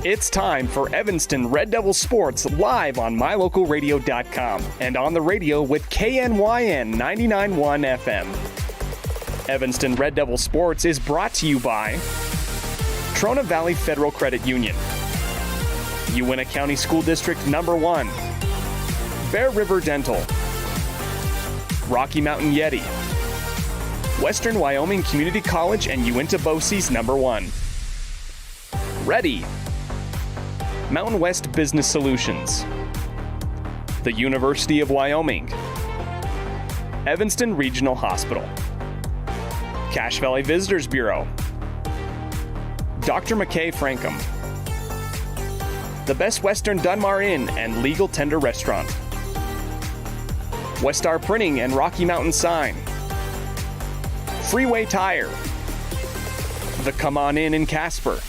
It's time for Evanston Red Devil Sports live on mylocalradio.com and on the radio with KNYN 99.1 FM. Evanston Red Devil Sports is brought to you by Trona Valley Federal Credit Union, Uintah County School District Number 1, Bear River Dental, Rocky Mountain Yeti, Western Wyoming Community College and Uintah BOCES Number 1. Ready. Mountain West Business Solutions, the University of Wyoming, Evanston Regional Hospital, Cache Valley Visitors Bureau, Dr. McKay Frankham, the Best Western Dunmar Inn and Legal Tender Restaurant, Westar Printing and Rocky Mountain Sign, Freeway Tire, the Come On In Casper,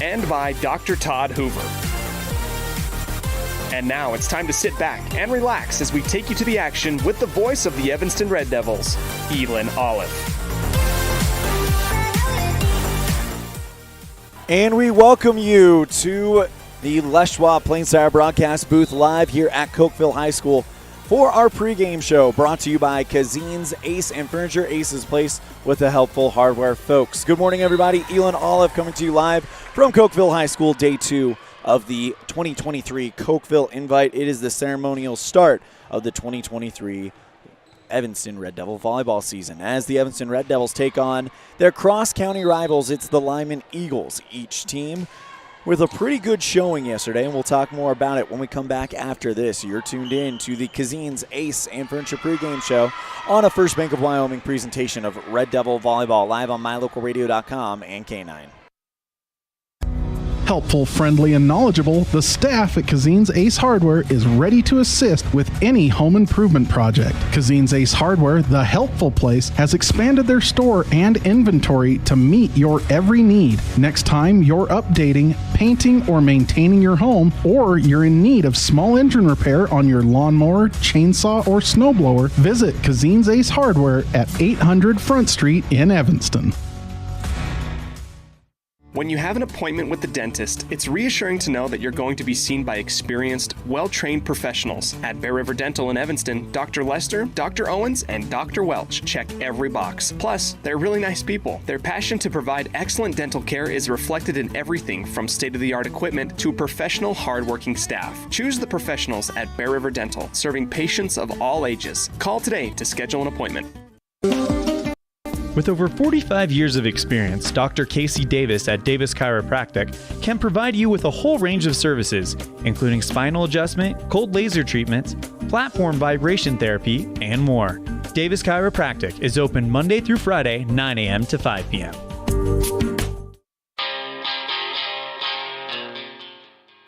and by Dr. Todd Hoover. And now it's time to sit back and relax as we take you to the action with the voice of the Evanston Red Devils, Elan Olliff. And we welcome you to the Les Schwab Plains-Sire broadcast booth live here at Cokeville High School for our pregame show, brought to you by Cazin's Ace and Furniture, Ace's Place with the helpful hardware folks. Good morning, everybody. Elan Olliff coming to you live from Cokeville High School, day 2 of the 2023 Cokeville Invite. It is the ceremonial start of the 2023 Evanston Red Devil volleyball season, as the Evanston Red Devils take on their cross-county rivals. It's the Lyman Eagles. Each team with a pretty good showing yesterday, and we'll talk more about it when we come back after this. You're tuned in to the Cazin's Ace and Furniture pregame show on a First Bank of Wyoming presentation of Red Devil Volleyball, live on mylocalradio.com and K9. Helpful, friendly, and knowledgeable, the staff at Cazin's Ace Hardware is ready to assist with any home improvement project. Cazin's Ace Hardware, the helpful place, has expanded their store and inventory to meet your every need. Next time you're updating, painting, or maintaining your home, or you're in need of small engine repair on your lawnmower, chainsaw, or snowblower, visit Cazin's Ace Hardware at 800 Front Street in Evanston. When you have an appointment with the dentist, it's reassuring to know that you're going to be seen by experienced, well-trained professionals. At Bear River Dental in Evanston, Dr. Lester, Dr. Owens, and Dr. Welch check every box. Plus, they're really nice people. Their passion to provide excellent dental care is reflected in everything from state-of-the-art equipment to professional, hard-working staff. Choose the professionals at Bear River Dental, serving patients of all ages. Call today to schedule an appointment. With over 45 years of experience, Dr. Casey Davis at Davis Chiropractic can provide you with a whole range of services, including spinal adjustment, cold laser treatments, platform vibration therapy, and more. Davis Chiropractic is open Monday through Friday, 9 a.m. to 5 p.m.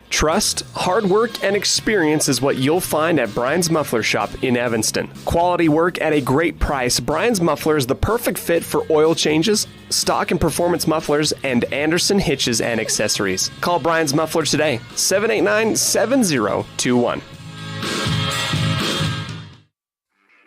Trust, hard work, and experience is what you'll find at Brian's Muffler Shop in Evanston. Quality work at a great price. Brian's Muffler is the perfect fit for oil changes, stock and performance mufflers, and Anderson hitches and accessories. Call Brian's Muffler today, 789-7021.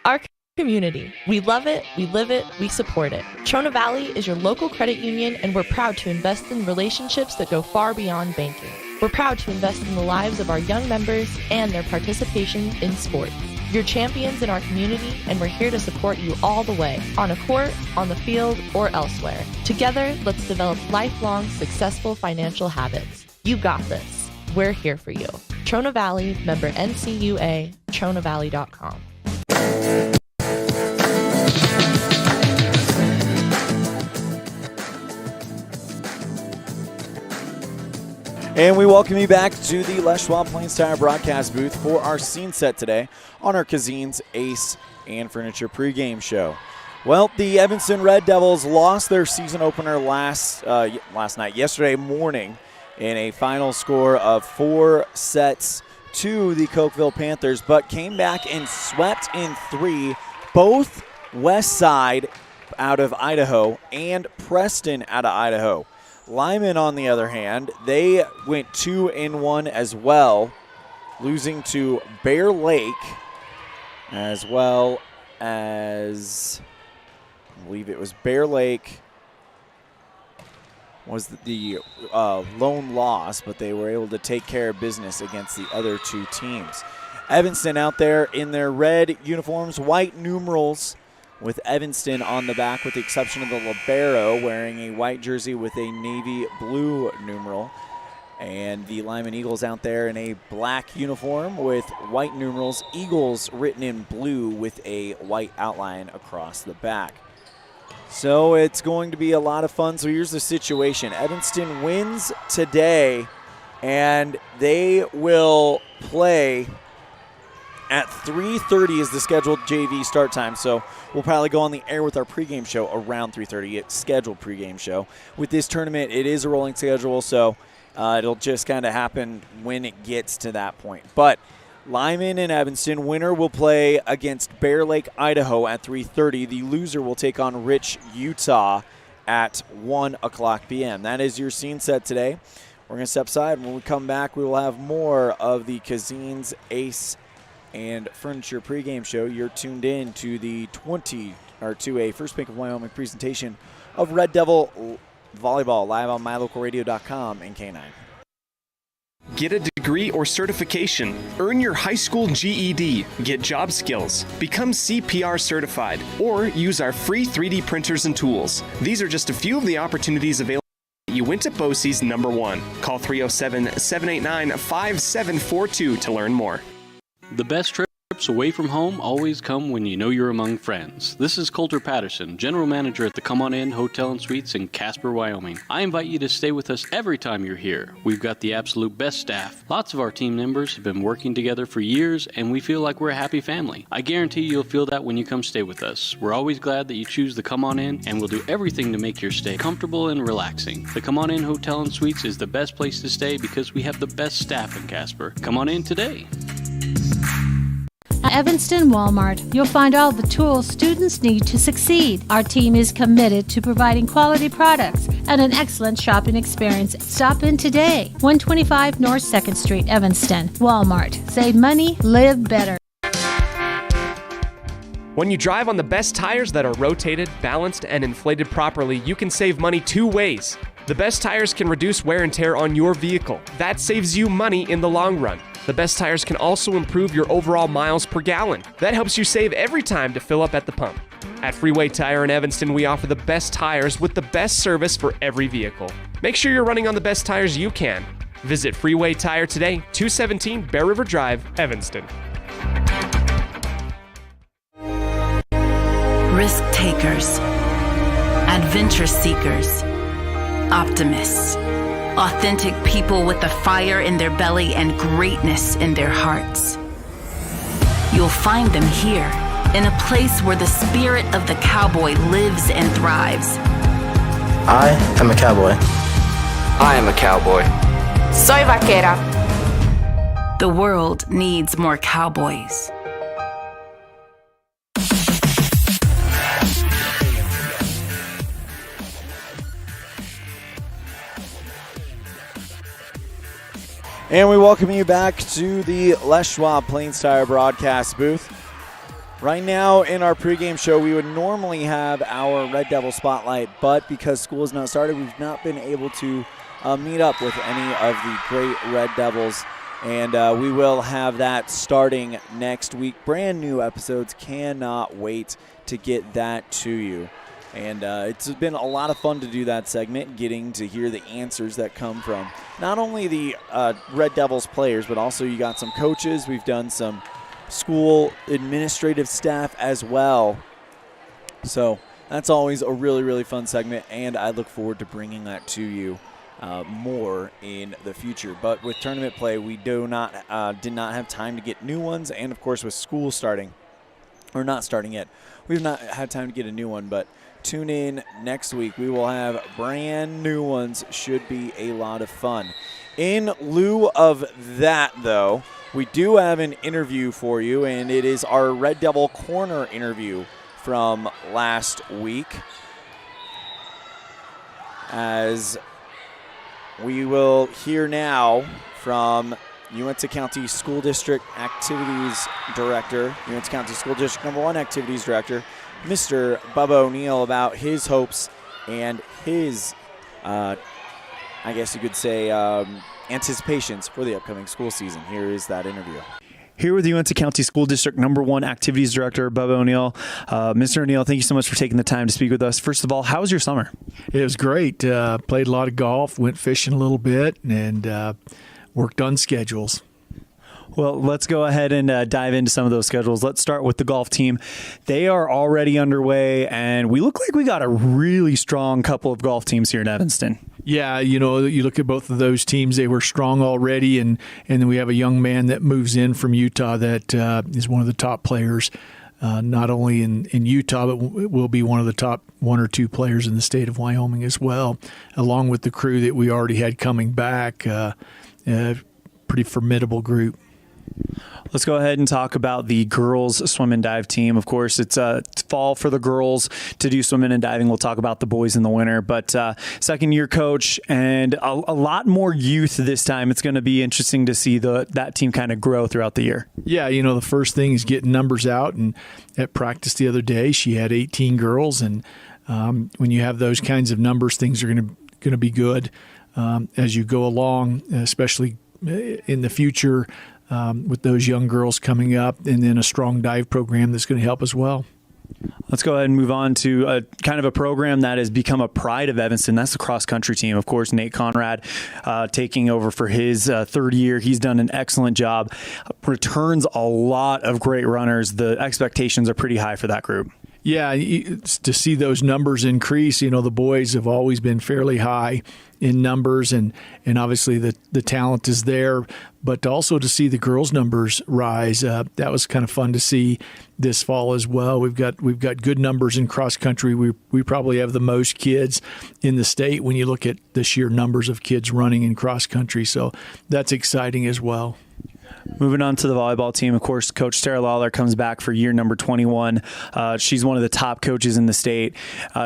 Our community. We love it, we live it, we support it. Trona Valley is your local credit union, and we're proud to invest in relationships that go far beyond banking. We're proud to invest in the lives of our young members and their participation in sports. You're champions in our community, and we're here to support you all the way, on a court, on the field, or elsewhere. Together, let's develop lifelong, successful financial habits. You got this. We're here for you. Trona Valley, member NCUA, TronaValley.com. And we welcome you back to the Les Schwab Plains-Sire broadcast booth for our scene set today on our Cazin's Ace and Furniture pregame show. Well, the Evanston Red Devils lost their season opener yesterday morning, in a final score of 4 sets to the Cokeville Panthers, but came back and swept in 3, both West Side out of Idaho and Preston out of Idaho. Lyman, on the other hand, they went 2-1 as well, losing to Bear Lake, as well as, I believe it was Bear Lake was the lone loss, but they were able to take care of business against the other two teams. Evanston out there in their red uniforms, white numerals with Evanston on the back, with the exception of the libero wearing a white jersey with a navy blue numeral. And the Lyman Eagles out there in a black uniform with white numerals, Eagles written in blue with a white outline across the back. So it's going to be a lot of fun. So here's the situation. Evanston wins today, and they will play at 3:30 is the scheduled JV start time. So we'll probably go on the air with our pregame show around 3:30. It's scheduled pregame show. With this tournament, it is a rolling schedule, so it'll just kind of happen when it gets to that point. But Lyman and Evanston, winner will play against Bear Lake, Idaho at 3:30. The loser will take on Rich, Utah at 1 o'clock p.m. That is your scene set today. We're going to step aside. When we come back, we will have more of the Cazin's Ace and Furniture pregame show. You're tuned in to the to a First Bank of Wyoming presentation of Red Devil Volleyball live on mylocalradio.com and K9. Get a degree or certification. Earn your high school GED. Get job skills. Become CPR certified. Or use our free 3D printers and tools. These are just a few of the opportunities available at Uinta BOCES #1. Call 307-789-5742 to learn more. The best trips away from home always come when you know you're among friends. This is Coulter Patterson, General Manager at the Come On In Hotel and Suites in Casper, Wyoming. I invite you to stay with us every time you're here. We've got the absolute best staff. Lots of our team members have been working together for years, and we feel like we're a happy family. I guarantee you'll feel that when you come stay with us. We're always glad that you choose the Come On In, and we'll do everything to make your stay comfortable and relaxing. The Come On In Hotel and Suites is the best place to stay because we have the best staff in Casper. Come on in today. At Evanston Walmart, you'll find all the tools students need to succeed. Our team is committed to providing quality products and an excellent shopping experience. Stop in today. 125 North 2nd Street, Evanston. Walmart. Save money, live better. When you drive on the best tires that are rotated, balanced, and inflated properly, you can save money 2 ways. The best tires can reduce wear and tear on your vehicle. That saves you money in the long run. The best tires can also improve your overall miles per gallon. That helps you save every time to fill up at the pump. At Freeway Tire in Evanston, we offer the best tires with the best service for every vehicle. Make sure you're running on the best tires you can. Visit Freeway Tire today, 217 Bear River Drive, Evanston. Risk takers, adventure seekers, optimists, authentic people with the fire in their belly and greatness in their hearts. You'll find them here, in a place where the spirit of the cowboy lives and thrives. I am a cowboy. I am a cowboy. Soy vaquera. The world needs more cowboys. And we welcome you back to the Les Schwab Plains Tire broadcast booth. Right now in our pregame show, we would normally have our Red Devil Spotlight, but because school has not started, we've not been able to meet up with any of the great Red Devils. And we will have that starting next week. Brand new episodes. Cannot wait to get that to you. And it's been a lot of fun to do that segment, getting to hear the answers that come from not only the Red Devils players, but also you got some coaches. We've done some school administrative staff as well. So that's always a really, really fun segment, and I look forward to bringing that to you more in the future. But with tournament play, we did not have time to get new ones, and of course with school starting, or not starting yet, we've not had time to get a new one, but tune in next week. We will have brand new ones. Should be a lot of fun. In lieu of that, though, we do have an interview for you, and it is our Red Devil Corner interview from last week. As we will hear now from Uinta County School District Activities Director, Uinta County School District #1 Activities Director, Mr. Bubba O'Neill, about his hopes and his I guess you could say, anticipations for the upcoming school season. Here is that interview. Here with Uinta County School District #1 Activities Director, Bubba O'Neill. Mr. O'Neill, thank you so much for taking the time to speak with us. First of all, how was your summer? It was great. Played a lot of golf, went fishing a little bit, and worked on schedules. Well, let's go ahead and dive into some of those schedules. Let's start with the golf team. They are already underway, and we look like we got a really strong couple of golf teams here in Evanston. Yeah, you look at both of those teams, they were strong already, and then we have a young man that moves in from Utah that is one of the top players, not only in Utah, but will be one of the top 1 or 2 players in the state of Wyoming as well, along with the crew that we already had coming back. Pretty formidable group. Let's go ahead and talk about the girls swim and dive team. Of course, it's fall for the girls to do swimming and diving. We'll talk about the boys in the winter, but second-year coach and a lot more youth this time. It's going to be interesting to see that team kind of grow throughout the year. Yeah, the first thing is getting numbers out, and at practice the other day, she had 18 girls, and when you have those kinds of numbers, things are going to be good as you go along, especially in the future. With those young girls coming up, and then a strong dive program that's going to help as well. Let's go ahead and move on to a kind of a program that has become a pride of Evanston. That's the cross-country team. Of course, Nate Conrad taking over for his third year. He's done an excellent job. Returns a lot of great runners. The expectations are pretty high for that group. Yeah, to see those numbers increase, the boys have always been fairly high in numbers, and obviously the talent is there, but also to see the girls' numbers rise, that was kind of fun to see this fall as well. We've got good numbers in cross country. We probably have the most kids in the state when you look at the sheer numbers of kids running in cross country, so that's exciting as well. Moving on to the volleyball team, of course, Coach Sarah Lawler comes back for year number 21. She's one of the top coaches in the state.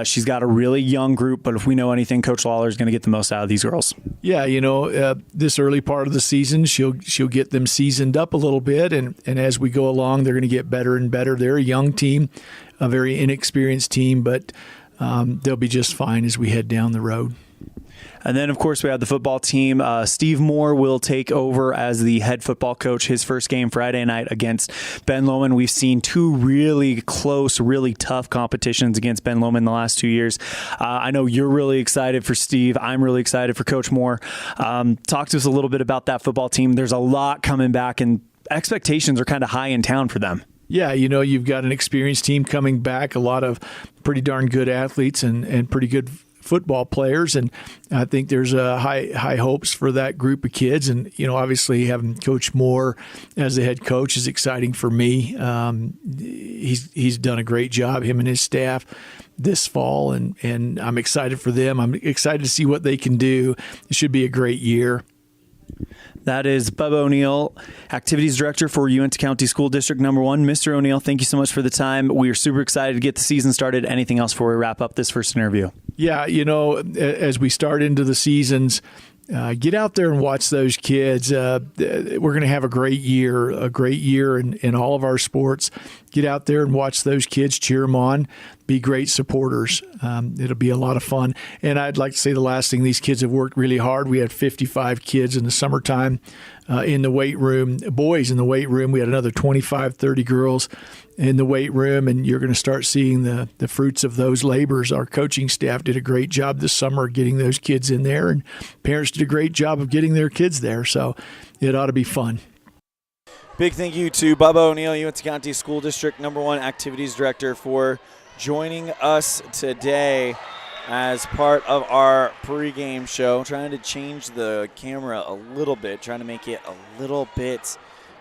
She's got a really young group, but if we know anything, Coach Lawler is going to get the most out of these girls. Yeah, this early part of the season, she'll get them seasoned up a little bit, and as we go along, they're going to get better and better. They're a young team, a very inexperienced team, but they'll be just fine as we head down the road. And then, of course, we have the football team. Steve Moore will take over as the head football coach. His first game Friday night against Ben Lomond. We've seen 2 really close, really tough competitions against Ben Lomond in the last 2 years. I know you're really excited for Steve. I'm really excited for Coach Moore. Talk to us a little bit about that football team. There's a lot coming back, and expectations are kind of high in town for them. Yeah, you've got an experienced team coming back, a lot of pretty darn good athletes and pretty good football players, and I think there's high hopes for that group of kids. And obviously having Coach Moore as the head coach is exciting for me. He's done a great job, him and his staff, this fall, and I'm excited for them. I'm excited to see what they can do. It should be a great year. That is Bubba O'Neill, Activities Director for Uinta County School District #1. Mr. O'Neill, thank you so much for the time. We are super excited to get the season started. Anything else before we wrap up this first interview? Yeah, as we start into the seasons, get out there and watch those kids. We're going to have a great year in all of our sports. Get out there and watch those kids, cheer them on, be great supporters. It'll be a lot of fun. And I'd like to say the last thing, these kids have worked really hard. We had 55 kids in the summertime in the weight room, boys in the weight room. We had another 25, 30 girls in the weight room, and you're going to start seeing the fruits of those labors. Our coaching staff did a great job this summer getting those kids in there, and parents did a great job of getting their kids there. So it ought to be fun. Big thank you to Bubba O'Neill, Uinta County School District #1 Activities Director, for joining us today as part of our pregame show. Trying to change the camera a little bit, trying to make it a little bit,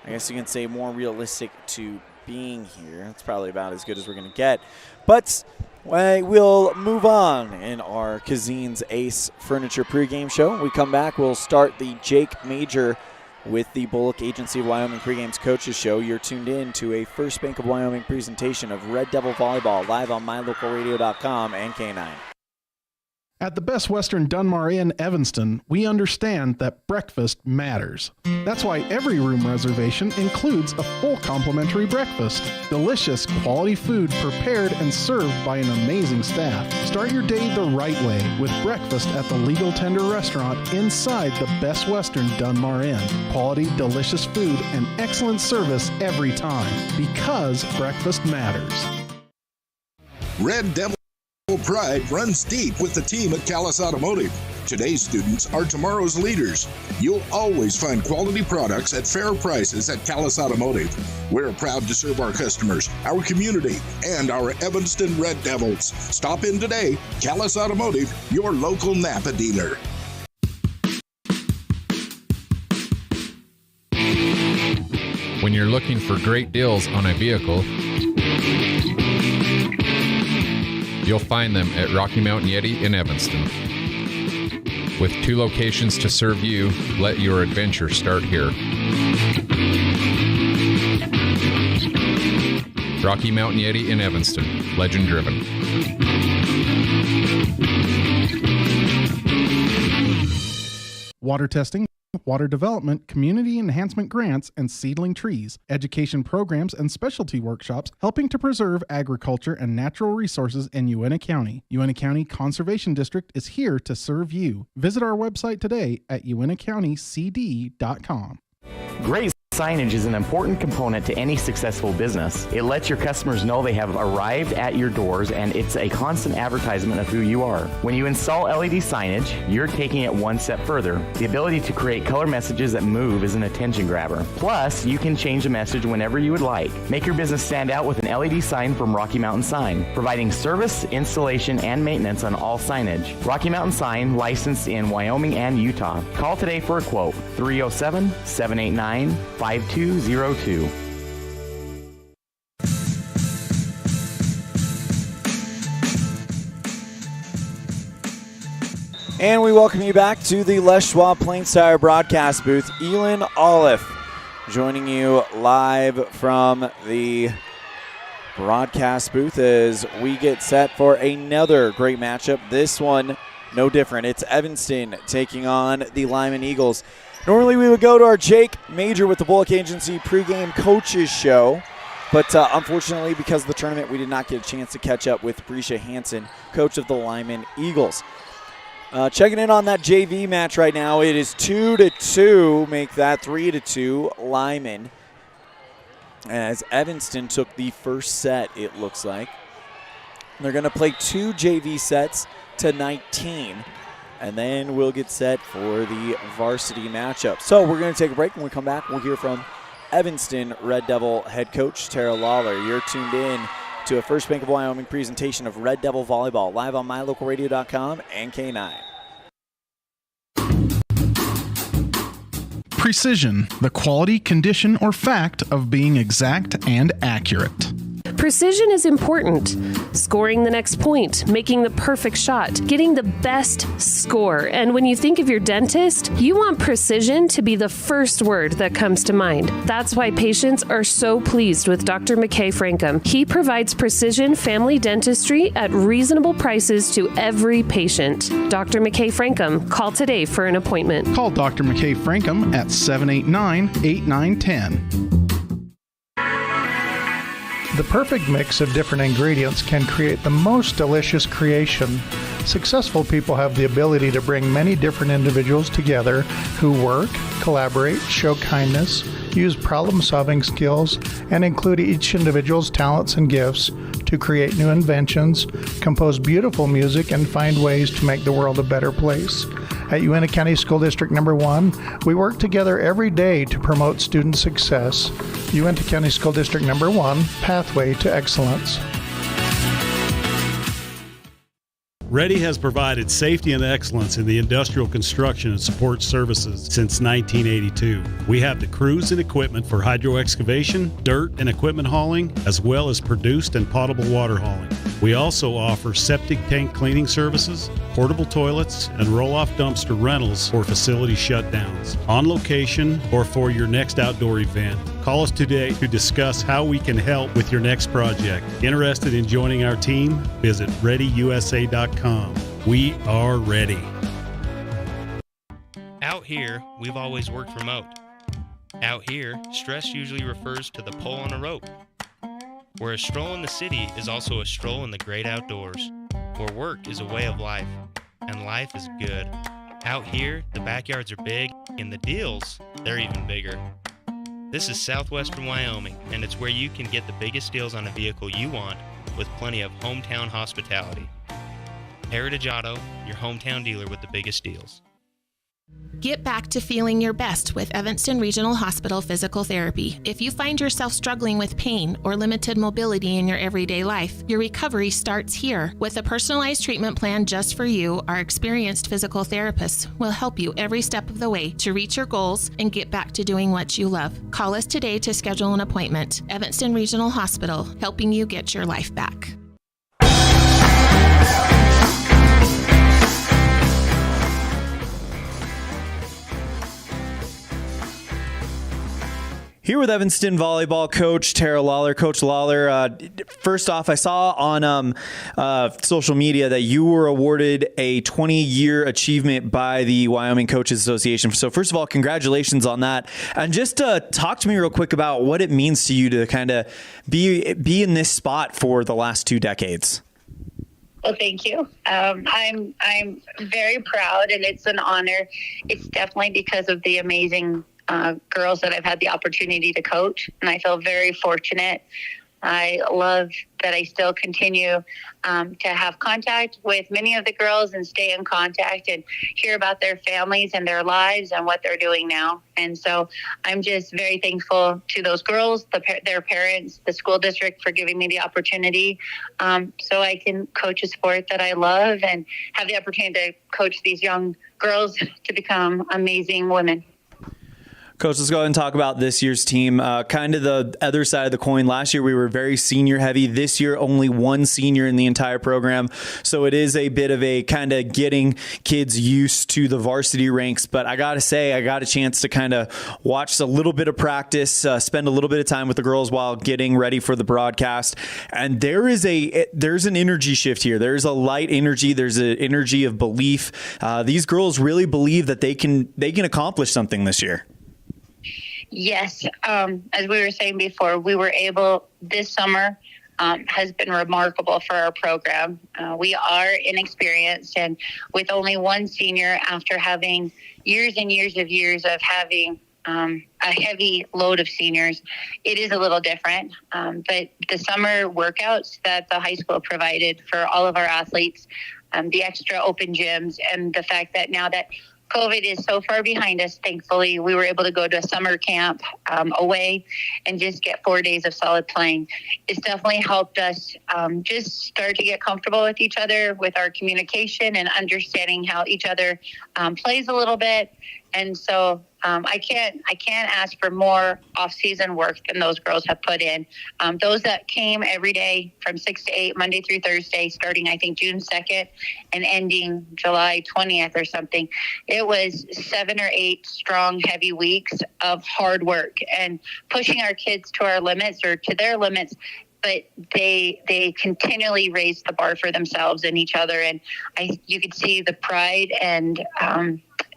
I guess you can say, more realistic to being here. It's probably about as good as we're going to get. But we'll move on in our Cazin's Ace Furniture pregame show. When we come back, we'll start the Jake Major with the Bullock Agency of Wyoming Pregame's Coaches Show. You're tuned in to a First Bank of Wyoming presentation of Red Devil Volleyball live on mylocalradio.com and K9. At the Best Western Dunmar Inn, Evanston, we understand that breakfast matters. That's why every room reservation includes a full complimentary breakfast. Delicious, quality food prepared and served by an amazing staff. Start your day the right way with breakfast at the Legal Tender Restaurant inside the Best Western Dunmar Inn. Quality, delicious food and excellent service every time, because breakfast matters. Red Devil pride runs deep with the team at Callis Automotive. Today's students are tomorrow's leaders. You'll always find quality products at fair prices at Callis Automotive. We're proud to serve our customers, our community, and our Evanston Red Devils. Stop in today. Callis Automotive, your local Napa dealer. When you're looking for great deals on a vehicle, you'll find them at Rocky Mountain Yeti in Evanston. With 2 locations to serve you, let your adventure start here. Rocky Mountain Yeti in Evanston, legend driven. Water testing, water development, community enhancement grants, and seedling trees, education programs, and specialty workshops helping to preserve agriculture and natural resources in Uintah County. Uintah County Conservation District is here to serve you. Visit our website today at uintahcountycd.com. Great signage is an important component to any successful business. It lets your customers know they have arrived at your doors, and it's a constant advertisement of who you are. When you install LED signage, you're taking it one step further. The ability to create color messages that move is an attention grabber. Plus, you can change the message whenever you would like. Make your business stand out with an LED sign from Rocky Mountain Sign, providing service, installation, and maintenance on all signage. Rocky Mountain Sign, licensed in Wyoming and Utah. Call today for a quote, 307-789-5202. And we welcome you back to the Les Schwab Plains Tire broadcast booth. Elan, Olliff joining you live from the broadcast booth as we get set for another great matchup. This one, no different. It's Evanston taking on the Lyman Eagles. Normally we would go to our Jake Major with the Bullock Agency pregame coaches show, but unfortunately because of the tournament we did not get a chance to catch up with Brescia Hansen, coach of the Lyman Eagles. Checking in on that JV match right now, it is 2-2, make that 3-2 Lyman, as Evanston took the first set, it looks like. They're going to play 2 JV sets to 19. And then we'll get set for the varsity matchup. So we're going to take a break. When we come back, we'll hear from Evanston Red Devil head coach Tara Lawler. You're tuned in to a First Bank of Wyoming presentation of Red Devil Volleyball, live on mylocalradio.com and K9. Precision, the quality, condition, or fact of being exact and accurate. Precision is important. Scoring the next point, making the perfect shot, getting the best score. And when you think of your dentist, you want precision to be the first word that comes to mind. That's why patients are so pleased with Dr. McKay Frankum. He provides precision family dentistry at reasonable prices to every patient. Dr. McKay Frankum, call today for an appointment. Call Dr. McKay Frankum at 789-8910. The perfect mix of different ingredients can create the most delicious creation. Successful people have the ability to bring many different individuals together who work, collaborate, show kindness, use problem-solving skills, and include each individual's talents and gifts to create new inventions, compose beautiful music, and find ways to make the world a better place. At Uintah County School District Number 1, we work together every day to promote student success. Uintah County School District Number 1, Pathway to Excellence. Ready has provided safety and excellence in the industrial construction and support services since 1982. We have the crews and equipment for hydro excavation, dirt and equipment hauling, as well as produced and potable water hauling. We also offer septic tank cleaning services, portable toilets, and roll-off dumpster rentals for facility shutdowns, on location or for your next outdoor event. Call us today to discuss how we can help with your next project. Interested in joining our team? Visit ReadyUSA.com. We are ready. Out here, we've always worked remote. Out here, stress usually refers to the pull on a rope. Where a stroll in the city is also a stroll in the great outdoors. Where work is a way of life, and life is good. Out here, the backyards are big, and the deals, they're even bigger. This is southwestern Wyoming, and it's where you can get the biggest deals on a vehicle you want with plenty of hometown hospitality. Heritage Auto, your hometown dealer with the biggest deals. Get back to feeling your best with Evanston Regional Hospital Physical Therapy. If you find yourself struggling with pain or limited mobility in your everyday life, your recovery starts here. With a personalized treatment plan just for you, our experienced physical therapists will help you every step of the way to reach your goals and get back to doing what you love. Call us today to schedule an appointment. Evanston Regional Hospital, helping you get your life back. Here with Evanston volleyball coach Tara Lawler. Coach Lawler, first off, I saw on social media that you were awarded a 20-year achievement by the Wyoming Coaches Association. So first of all, congratulations on that. And just talk to me real quick about what it means to you to kind of be in this spot for the last 2 decades. Well, thank you. I'm very proud, and it's an honor. It's definitely because of the amazing girls that I've had the opportunity to coach, and I feel very fortunate. I love that I still continue to have contact with many of the girls and stay in contact and hear about their families and their lives and what they're doing now. And so I'm just very thankful to those girls, their parents, the school district for giving me the opportunity so I can coach a sport that I love and have the opportunity to coach these young girls to become amazing women. Coach, let's go ahead and talk about this year's team. Kind of the other side of the coin. Last year, we were very senior heavy. This year, only one senior in the entire program. So it is a bit of a kind of getting kids used to the varsity ranks. But I got to say, I got a chance to kind of watch a little bit of practice, spend a little bit of time with the girls while getting ready for the broadcast. And there's an energy shift here. There's a light energy. There's an energy of belief. These girls really believe that they can accomplish something this year. Yes. As we were saying before, we were able, this summer has been remarkable for our program. We are inexperienced, and with only one senior after having years and years of having a heavy load of seniors, it is a little different. But the summer workouts that the high school provided for all of our athletes, the extra open gyms, and the fact that now that COVID is so far behind us, thankfully, we were able to go to a summer camp away and just get 4 days of solid playing. It's definitely helped us just start to get comfortable with each other, with our communication and understanding how each other plays a little bit. And so I can't ask for more off-season work than those girls have put in. Those that came every day from 6 to 8, Monday through Thursday, starting, I think, June 2nd and ending July 20th or something. It was 7 or 8 strong, heavy weeks of hard work and pushing our kids to our limits or to their limits. But they continually raised the bar for themselves and each other. And you could see the pride and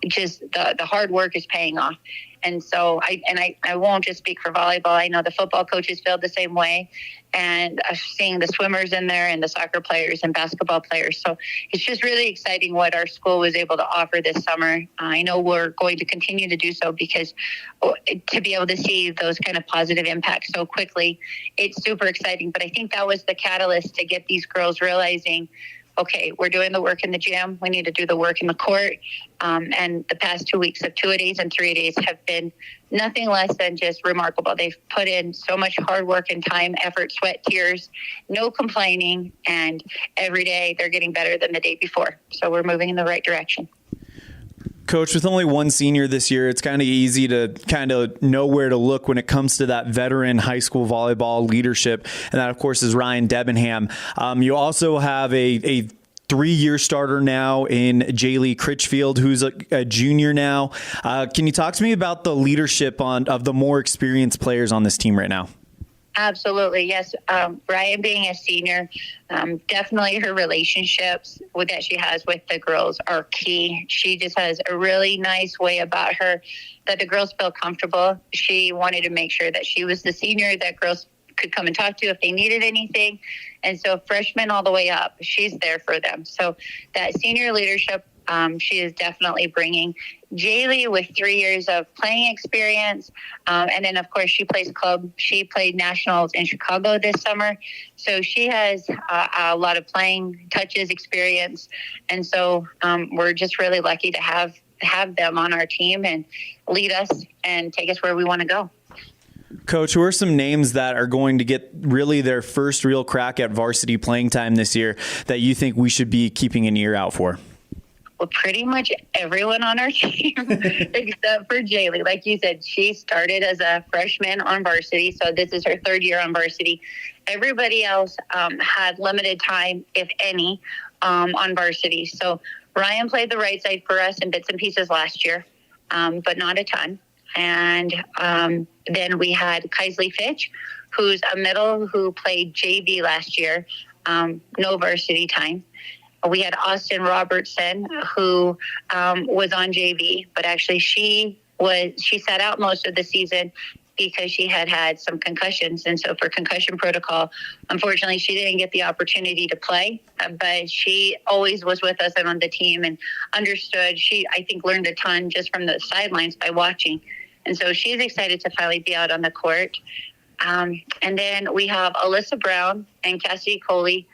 just the hard work is paying off. And so I won't just speak for volleyball. I know the football coaches feel the same way, and seeing the swimmers in there and the soccer players and basketball players. So it's just really exciting what our school was able to offer this summer. I know we're going to continue to do so because to be able to see those kind of positive impacts so quickly, it's super exciting. But I think that was the catalyst to get these girls realizing, okay, we're doing the work in the gym. We need to do the work in the court. And the past 2 weeks of 2-a-days and 3-a-days have been nothing less than just remarkable. They've put in so much hard work and time, effort, sweat, tears, no complaining. And every day they're getting better than the day before. So we're moving in the right direction. Coach, with only one senior this year, it's kind of easy to kind of know where to look when it comes to that veteran high school volleyball leadership. And that, of course, is Ryan Debenham. You also have a 3-year starter now in Jaylee Critchfield, who's a junior now. Can you talk to me about the leadership of the more experienced players on this team right now? Absolutely, yes. Ryan being a senior, definitely her relationships that she has with the girls are key. She just has a really nice way about her that the girls feel comfortable. She wanted to make sure that she was the senior that girls could come and talk to if they needed anything. And so freshmen all the way up, she's there for them. So that senior leadership, she is definitely bringing. Jaylee with 3 years of playing experience. And then, of course, she plays club. She played nationals in Chicago this summer. So she has a lot of playing touches experience. And so we're just really lucky to have them on our team and lead us and take us where we want to go. Coach, who are some names that are going to get really their first real crack at varsity playing time this year that you think we should be keeping an ear out for? Well, pretty much everyone on our team except for Jaylee. Like you said, she started as a freshman on varsity, so this is her third year on varsity. Everybody else had limited time, if any, on varsity. So Ryan played the right side for us in bits and pieces last year, but not a ton. And then we had Kaisley Fitch, who's a middle who played JV last year, no varsity time. We had Austin Robertson, who was on JV, but actually she sat out most of the season because she had some concussions. And so for concussion protocol, unfortunately, she didn't get the opportunity to play, but she always was with us and on the team and understood. She, I think, learned a ton just from the sidelines by watching. And so she's excited to finally be out on the court. And then we have Alyssa Brown and Cassidy Coley,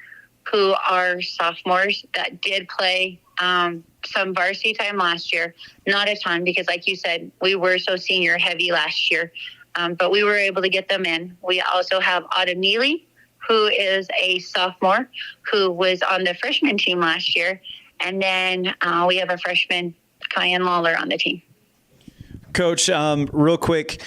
who are sophomores that did play some varsity time last year. Not a ton because, like you said, we were so senior heavy last year, but we were able to get them in. We also have Autumn Neely, who is a sophomore, who was on the freshman team last year. And then we have a freshman, Kyan Lawler, on the team. Coach, real quick,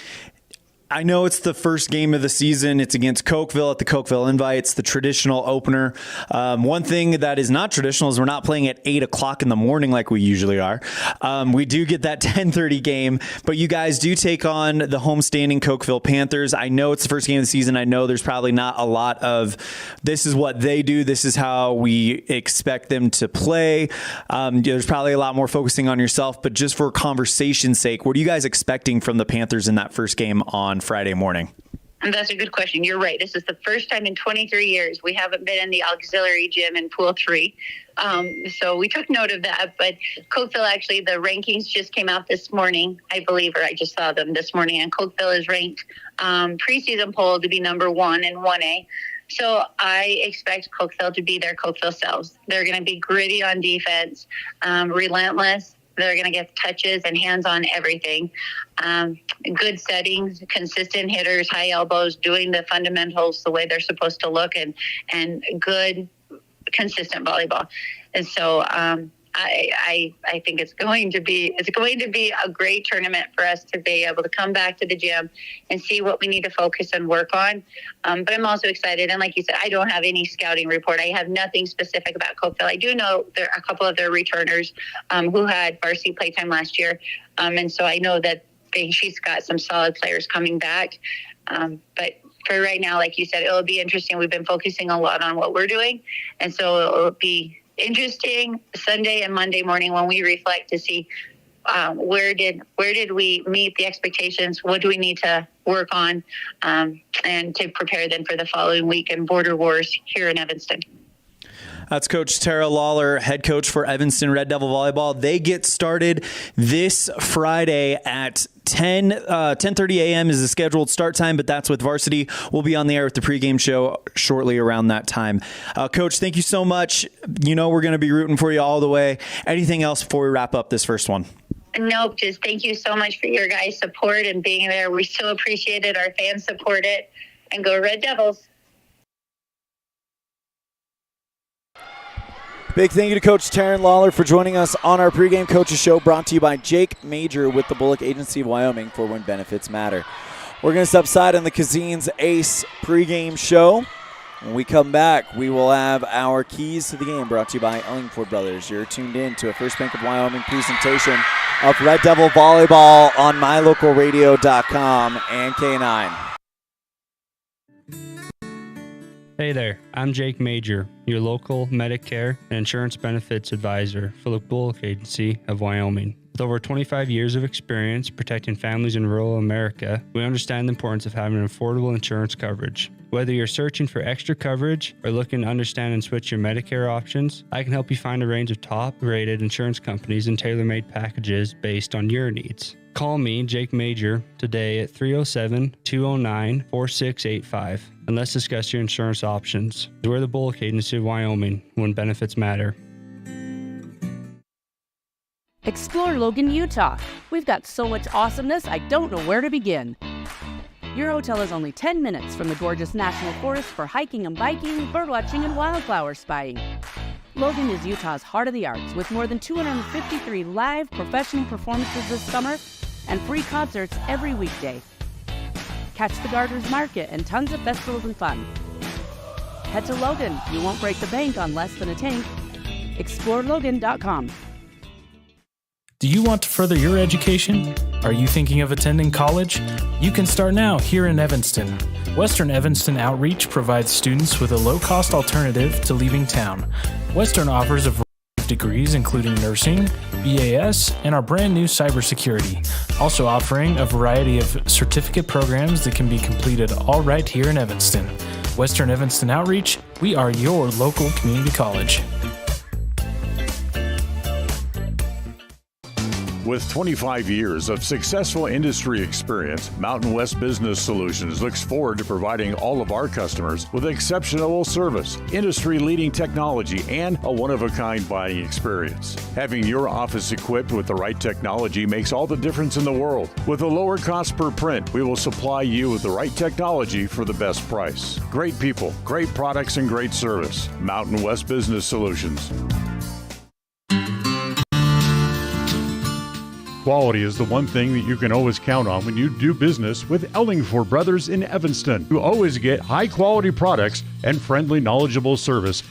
I know it's the first game of the season. It's against Cokeville at the Cokeville Invites, the traditional opener. One thing that is not traditional is we're not playing at 8 o'clock in the morning like we usually are. We do get that 10:30 game, but you guys do take on the homestanding Cokeville Panthers. I know it's the first game of the season. I know there's probably not a lot of this is what they do, this is how we expect them to play. There's probably a lot more focusing on yourself, but just for conversation's sake, what are you guys expecting from the Panthers in that first game on Friday morning? And that's a good question. You're right. This is the first time in 23 years we haven't been in the auxiliary gym in Pool 3. So we took note of that. But Cokeville, actually, the rankings just came out this morning, I believe, or I just saw them this morning. And Cokeville is ranked preseason poll to be number 1 in 1A. So I expect Cokeville to be their Cokeville selves. They're going to be gritty on defense, relentless. They're going to get touches and hands on everything. Good settings, consistent hitters, high elbows, doing the fundamentals the way they're supposed to look, and good, consistent volleyball. And so I think it's going to be a great tournament for us to be able to come back to the gym and see what we need to focus and work on. But I'm also excited. And like you said, I don't have any scouting report. I have nothing specific about Cokeville. I do know there are a couple of their returners who had varsity playtime last year. And so I know that she's got some solid players coming back. But for right now, like you said, it'll be interesting. We've been focusing a lot on what we're doing. And so it'll be interesting Sunday and Monday morning when we reflect to see where did we meet the expectations, what do we need to work on, and to prepare then for the following week in Border Wars here in Evanston. That's Coach Tara Lawler, head coach for Evanston Red Devil Volleyball. They get started this Friday at 10:30 a.m. is the scheduled start time, but that's with varsity. We'll be on the air with the pregame show shortly around that time. Coach, thank you so much. You know we're going to be rooting for you all the way. Anything else before we wrap up this first one? Nope, just thank you so much for your guys' support and being there. We so appreciate it. Our fans support it. And go Red Devils. Big thank you to Coach Taryn Lawler for joining us on our pregame coaches show, brought to you by Jake Major with the Bullock Agency of Wyoming for when benefits matter. We're going to step aside on the Cazin's Ace pregame show. When we come back, we will have our keys to the game brought to you by Ellingford Brothers. You're tuned in to a First Bank of Wyoming presentation of Red Devil Volleyball on mylocalradio.com and K9. Hey there, I'm Jake Major, your local Medicare and insurance benefits advisor for the Bullock Agency of Wyoming. With over 25 years of experience protecting families in rural America, we understand the importance of having affordable insurance coverage. Whether you're searching for extra coverage or looking to understand and switch your Medicare options, I can help you find a range of top-rated insurance companies and tailor-made packages based on your needs. Call me, Jake Major, today at 307-209-4685 and let's discuss your insurance options. We're the Bullock Agency of Wyoming, when benefits matter. Explore Logan, Utah. We've got so much awesomeness, I don't know where to begin. Your hotel is only 10 minutes from the gorgeous National Forest for hiking and biking, birdwatching, and wildflower spying. Logan is Utah's heart of the arts, with more than 253 live professional performances this summer and free concerts every weekday. Catch the Gardeners Market and tons of festivals and fun. Head to Logan. You won't break the bank on less than a tank. ExploreLogan.com. Do you want to further your education? Are you thinking of attending college? You can start now here in Evanston. Western Evanston Outreach provides students with a low-cost alternative to leaving town. Western offers a variety of degrees including nursing, BAS, and our brand new cybersecurity. Also offering a variety of certificate programs that can be completed all right here in Evanston. Western Evanston Outreach, we are your local community college. With 25 years of successful industry experience, Mountain West Business Solutions looks forward to providing all of our customers with exceptional service, industry-leading technology, and a one-of-a-kind buying experience. Having your office equipped with the right technology makes all the difference in the world. With a lower cost per print, we will supply you with the right technology for the best price. Great people, great products, and great service. Mountain West Business Solutions. Quality is the one thing that you can always count on when you do business with Ellingford Brothers in Evanston. You always get high-quality products and friendly, knowledgeable service.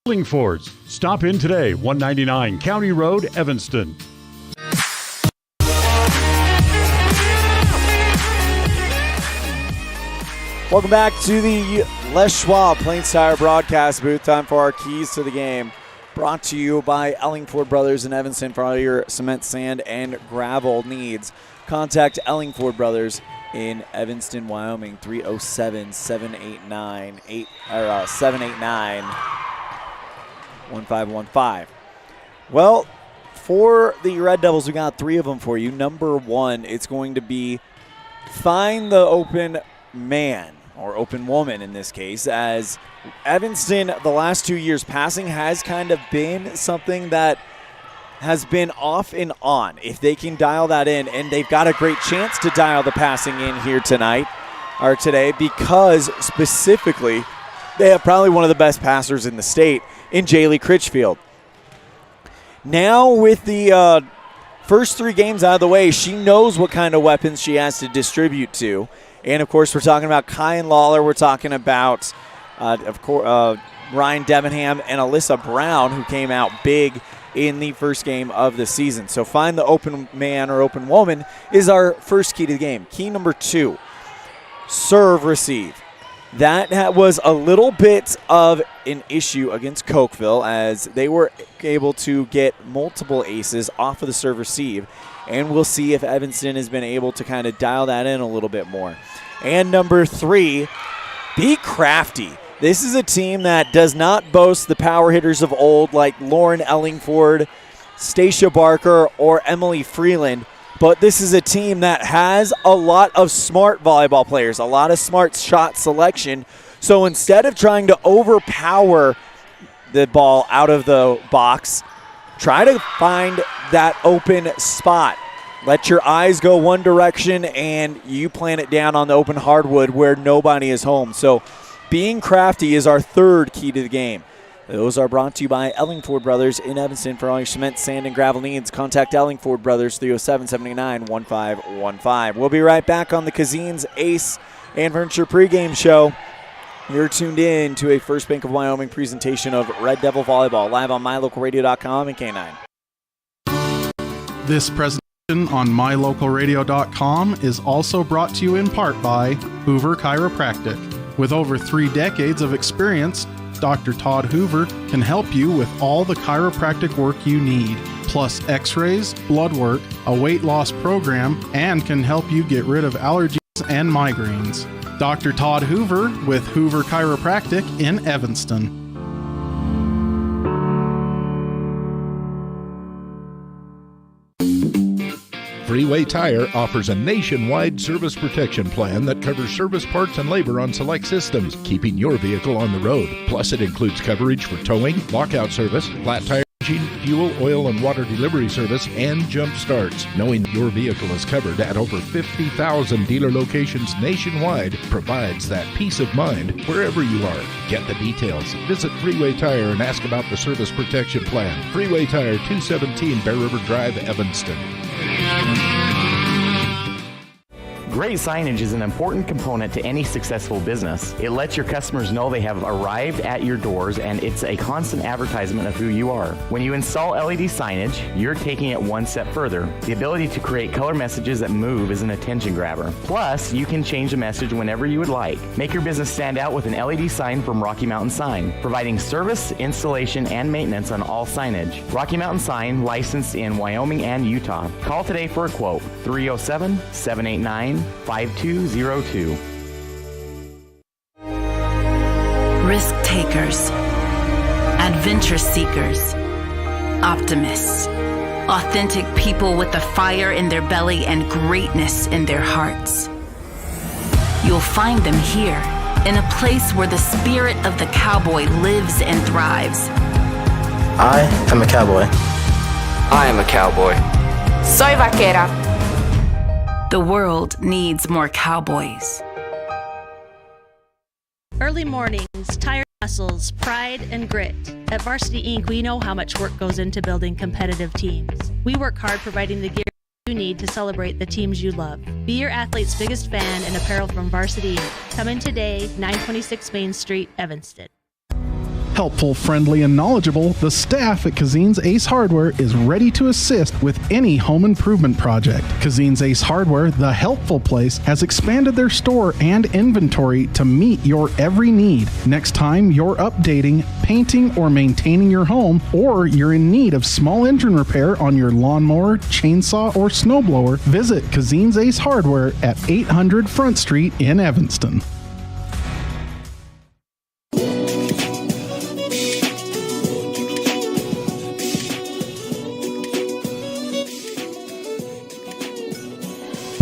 Ellingford's. Stop in today, 199 County Road, Evanston. Welcome back to the Les Schwab Plains Tire broadcast booth. Time for our keys to the game. Brought to you by Ellingford Brothers in Evanston for all your cement, sand, and gravel needs. Contact Ellingford Brothers in Evanston, Wyoming, 307-789-1515. Well, for the Red Devils, we got three of them for you. Number one, it's going to be find the open man, or open woman in this case, as Evanston, the last 2 years, passing has kind of been something that has been off and on. If they can dial that in, and they've got a great chance to dial the passing in here tonight, or today, because specifically they have probably one of the best passers in the state in Jaylee Critchfield. Now with the first three games out of the way, she knows what kind of weapons she has to distribute to. And, of course, we're talking about Kyan Lawler. We're talking about, Ryan Debenham and Alyssa Brown, who came out big in the first game of the season. So find the open man or open woman is our first key to the game. Key number two, serve, receive. That was a little bit of an issue against Cokeville as they were able to get multiple aces off of the serve receive. And we'll see if Evanston has been able to kind of dial that in a little bit more. And number three, be crafty. This is a team that does not boast the power hitters of old like Lauren Ellingford, Stacia Barker, or Emily Freeland. But this is a team that has a lot of smart volleyball players, a lot of smart shot selection. So instead of trying to overpower the ball out of the box, try to find that open spot. Let your eyes go one direction and you plant it down on the open hardwood where nobody is home. So being crafty is our third key to the game. Those are brought to you by Ellingford Brothers in Evanston for all your cement, sand, and gravel needs. Contact Ellingford Brothers, 307-789-1515. We'll be right back on the Cazin's Ace and Furniture pregame show. You're tuned in to a First Bank of Wyoming presentation of Red Devil Volleyball, live on mylocalradio.com and K9. This presentation on mylocalradio.com is also brought to you in part by Hoover Chiropractic. With over 3 decades of experience, Dr. Todd Hoover can help you with all the chiropractic work you need, plus x-rays, blood work, a weight loss program, and can help you get rid of allergies and migraines. Dr. Todd Hoover with Hoover Chiropractic in Evanston. Freeway Tire offers a nationwide service protection plan that covers service parts and labor on select systems, keeping your vehicle on the road. Plus, it includes coverage for towing, lockout service, flat tire changing, fuel, oil, and water delivery service, and jump starts. Knowing your vehicle is covered at over 50,000 dealer locations nationwide provides that peace of mind wherever you are. Get the details. Visit Freeway Tire and ask about the service protection plan. Freeway Tire, 217 Bear River Drive, Evanston. Great signage is an important component to any successful business. It lets your customers know they have arrived at your doors, and it's a constant advertisement of who you are. When you install LED signage, you're taking it one step further. The ability to create color messages that move is an attention grabber. Plus, you can change the message whenever you would like. Make your business stand out with an LED sign from Rocky Mountain Sign, providing service, installation, and maintenance on all signage. Rocky Mountain Sign, licensed in Wyoming and Utah. Call today for a quote, 307-789-5202. Risk takers, adventure seekers, optimists, authentic people with the fire in their belly and greatness in their hearts. You'll find them here, in a place where the spirit of the cowboy lives and thrives. I am a cowboy. I am a cowboy. Soy vaquera. The world needs more cowboys. Early mornings, tired muscles, pride, and grit. At Varsity Inc., we know how much work goes into building competitive teams. We work hard providing the gear you need to celebrate the teams you love. Be your athlete's biggest fan in apparel from Varsity Inc. Come in today, 926 Main Street, Evanston. Helpful, friendly, and knowledgeable, the staff at Cazin's Ace Hardware is ready to assist with any home improvement project. Cazin's Ace Hardware, the helpful place, has expanded their store and inventory to meet your every need. Next time you're updating, painting, or maintaining your home, or you're in need of small engine repair on your lawnmower, chainsaw, or snowblower, visit Cazin's Ace Hardware at 800 Front Street in Evanston.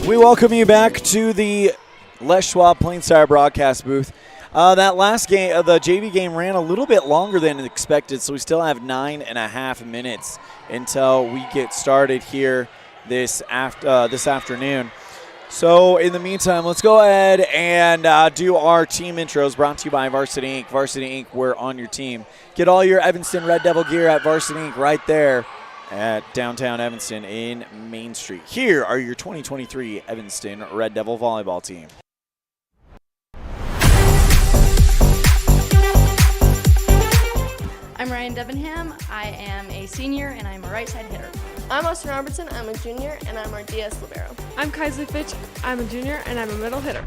We welcome you back to the Les Schwab Plains Tire broadcast booth. That last game, the JV game, ran a little bit longer than expected, so we still have 9.5 minutes until we get started here this afternoon. So in the meantime, let's go ahead and do our team intros, brought to you by Varsity Inc. Varsity Inc., we're on your team. Get all your Evanston Red Devil gear at Varsity Inc. right there at downtown Evanston in Main Street. Here are your 2023 Evanston Red Devil volleyball team. I'm Ryan Debenham. I am a senior and I'm a right side hitter. I'm Austin Robertson. I'm a junior and I'm our DS libero. I'm Kaisley Fitch. I'm a junior and I'm a middle hitter.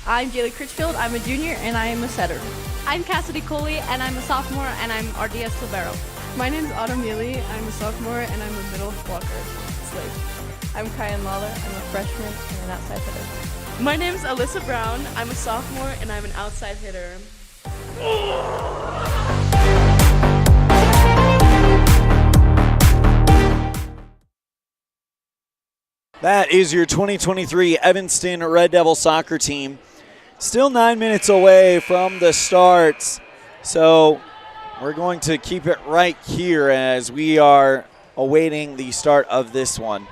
I'm Jaylee Critchfield. I'm a junior and I am a setter. I'm Cassidy Coley and I'm a sophomore and I'm our DS libero. My name's Autumn Neely. I'm a sophomore and I'm a middle blocker. Slave. I'm Kyan Lawler. I'm a freshman and an outside hitter. My name's Alyssa Brown. I'm a sophomore and I'm an outside hitter. That is your 2023 Evanston Red Devil soccer team. Still 9 minutes away from the start, so we're going to keep it right here as we are awaiting the start of this one.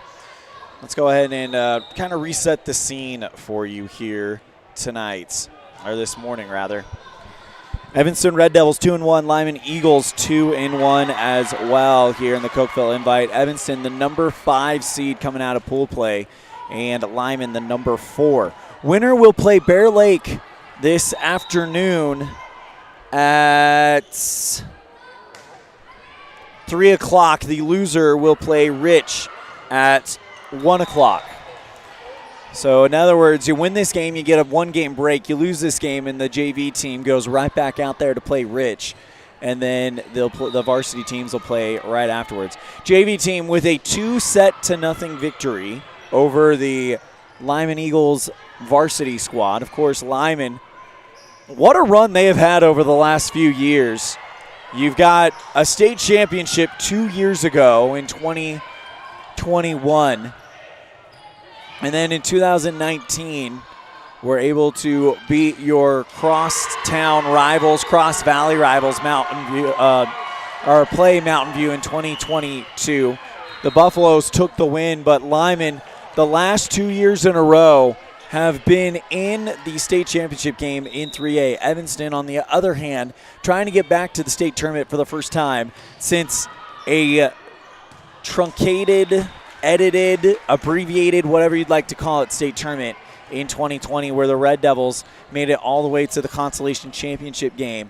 Let's go ahead and kind of reset the scene for you here tonight, or this morning rather. Evanston Red Devils 2-1, Lyman Eagles 2-1 as well here in the Cokeville Invite. Evanston, the number 5 seed coming out of pool play, and Lyman, the number 4. Winner will play Bear Lake this afternoon at 3 o'clock. The loser will play Rich at 1 o'clock. So, in other words, you win this game, you get a one-game break. You lose this game, and the JV team goes right back out there to play Rich. And then the varsity teams will play right afterwards. JV team with a 2-0 victory over the Lyman Eagles varsity squad. Of course, Lyman, what a run they have had over the last few years. You've got a state championship 2 years ago in 2021. And then in 2019, we're able to beat your cross-town rivals, cross-valley rivals, Mountain View, or play Mountain View in 2022. The Buffaloes took the win, but Lyman, the last 2 years in a row, have been in the state championship game in 3A. Evanston, on the other hand, trying to get back to the state tournament for the first time since a truncated, edited, abbreviated, whatever you'd like to call it, state tournament in 2020, where the Red Devils made it all the way to the consolation championship game,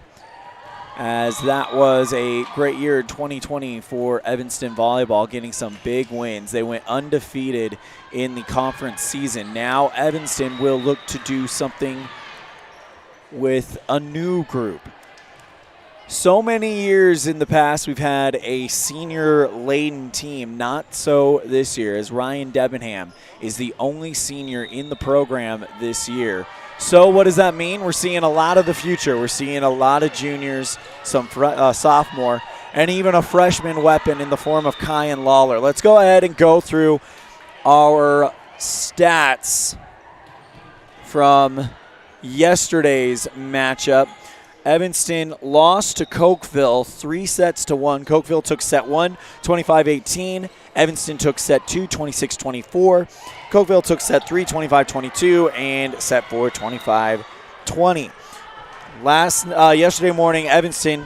as that was a great year in 2020 for Evanston volleyball, getting some big wins. They went undefeated in the conference season. Now Evanston will look to do something with a new group. So many years in the past, we've had a senior-laden team. Not so this year, as Ryan Debenham is the only senior in the program this year. So what does that mean? We're seeing a lot of the future. We're seeing a lot of juniors, some sophomore, and even a freshman weapon in the form of Kyan Lawler. Let's go ahead and go through our stats from yesterday's matchup. Evanston lost to Cokeville 3-1. Cokeville took set 1, 25-18. Evanston took set 2, 26-24. Cokeville took set 3, 25-22, and set 4, 25-20. Yesterday morning, Evanston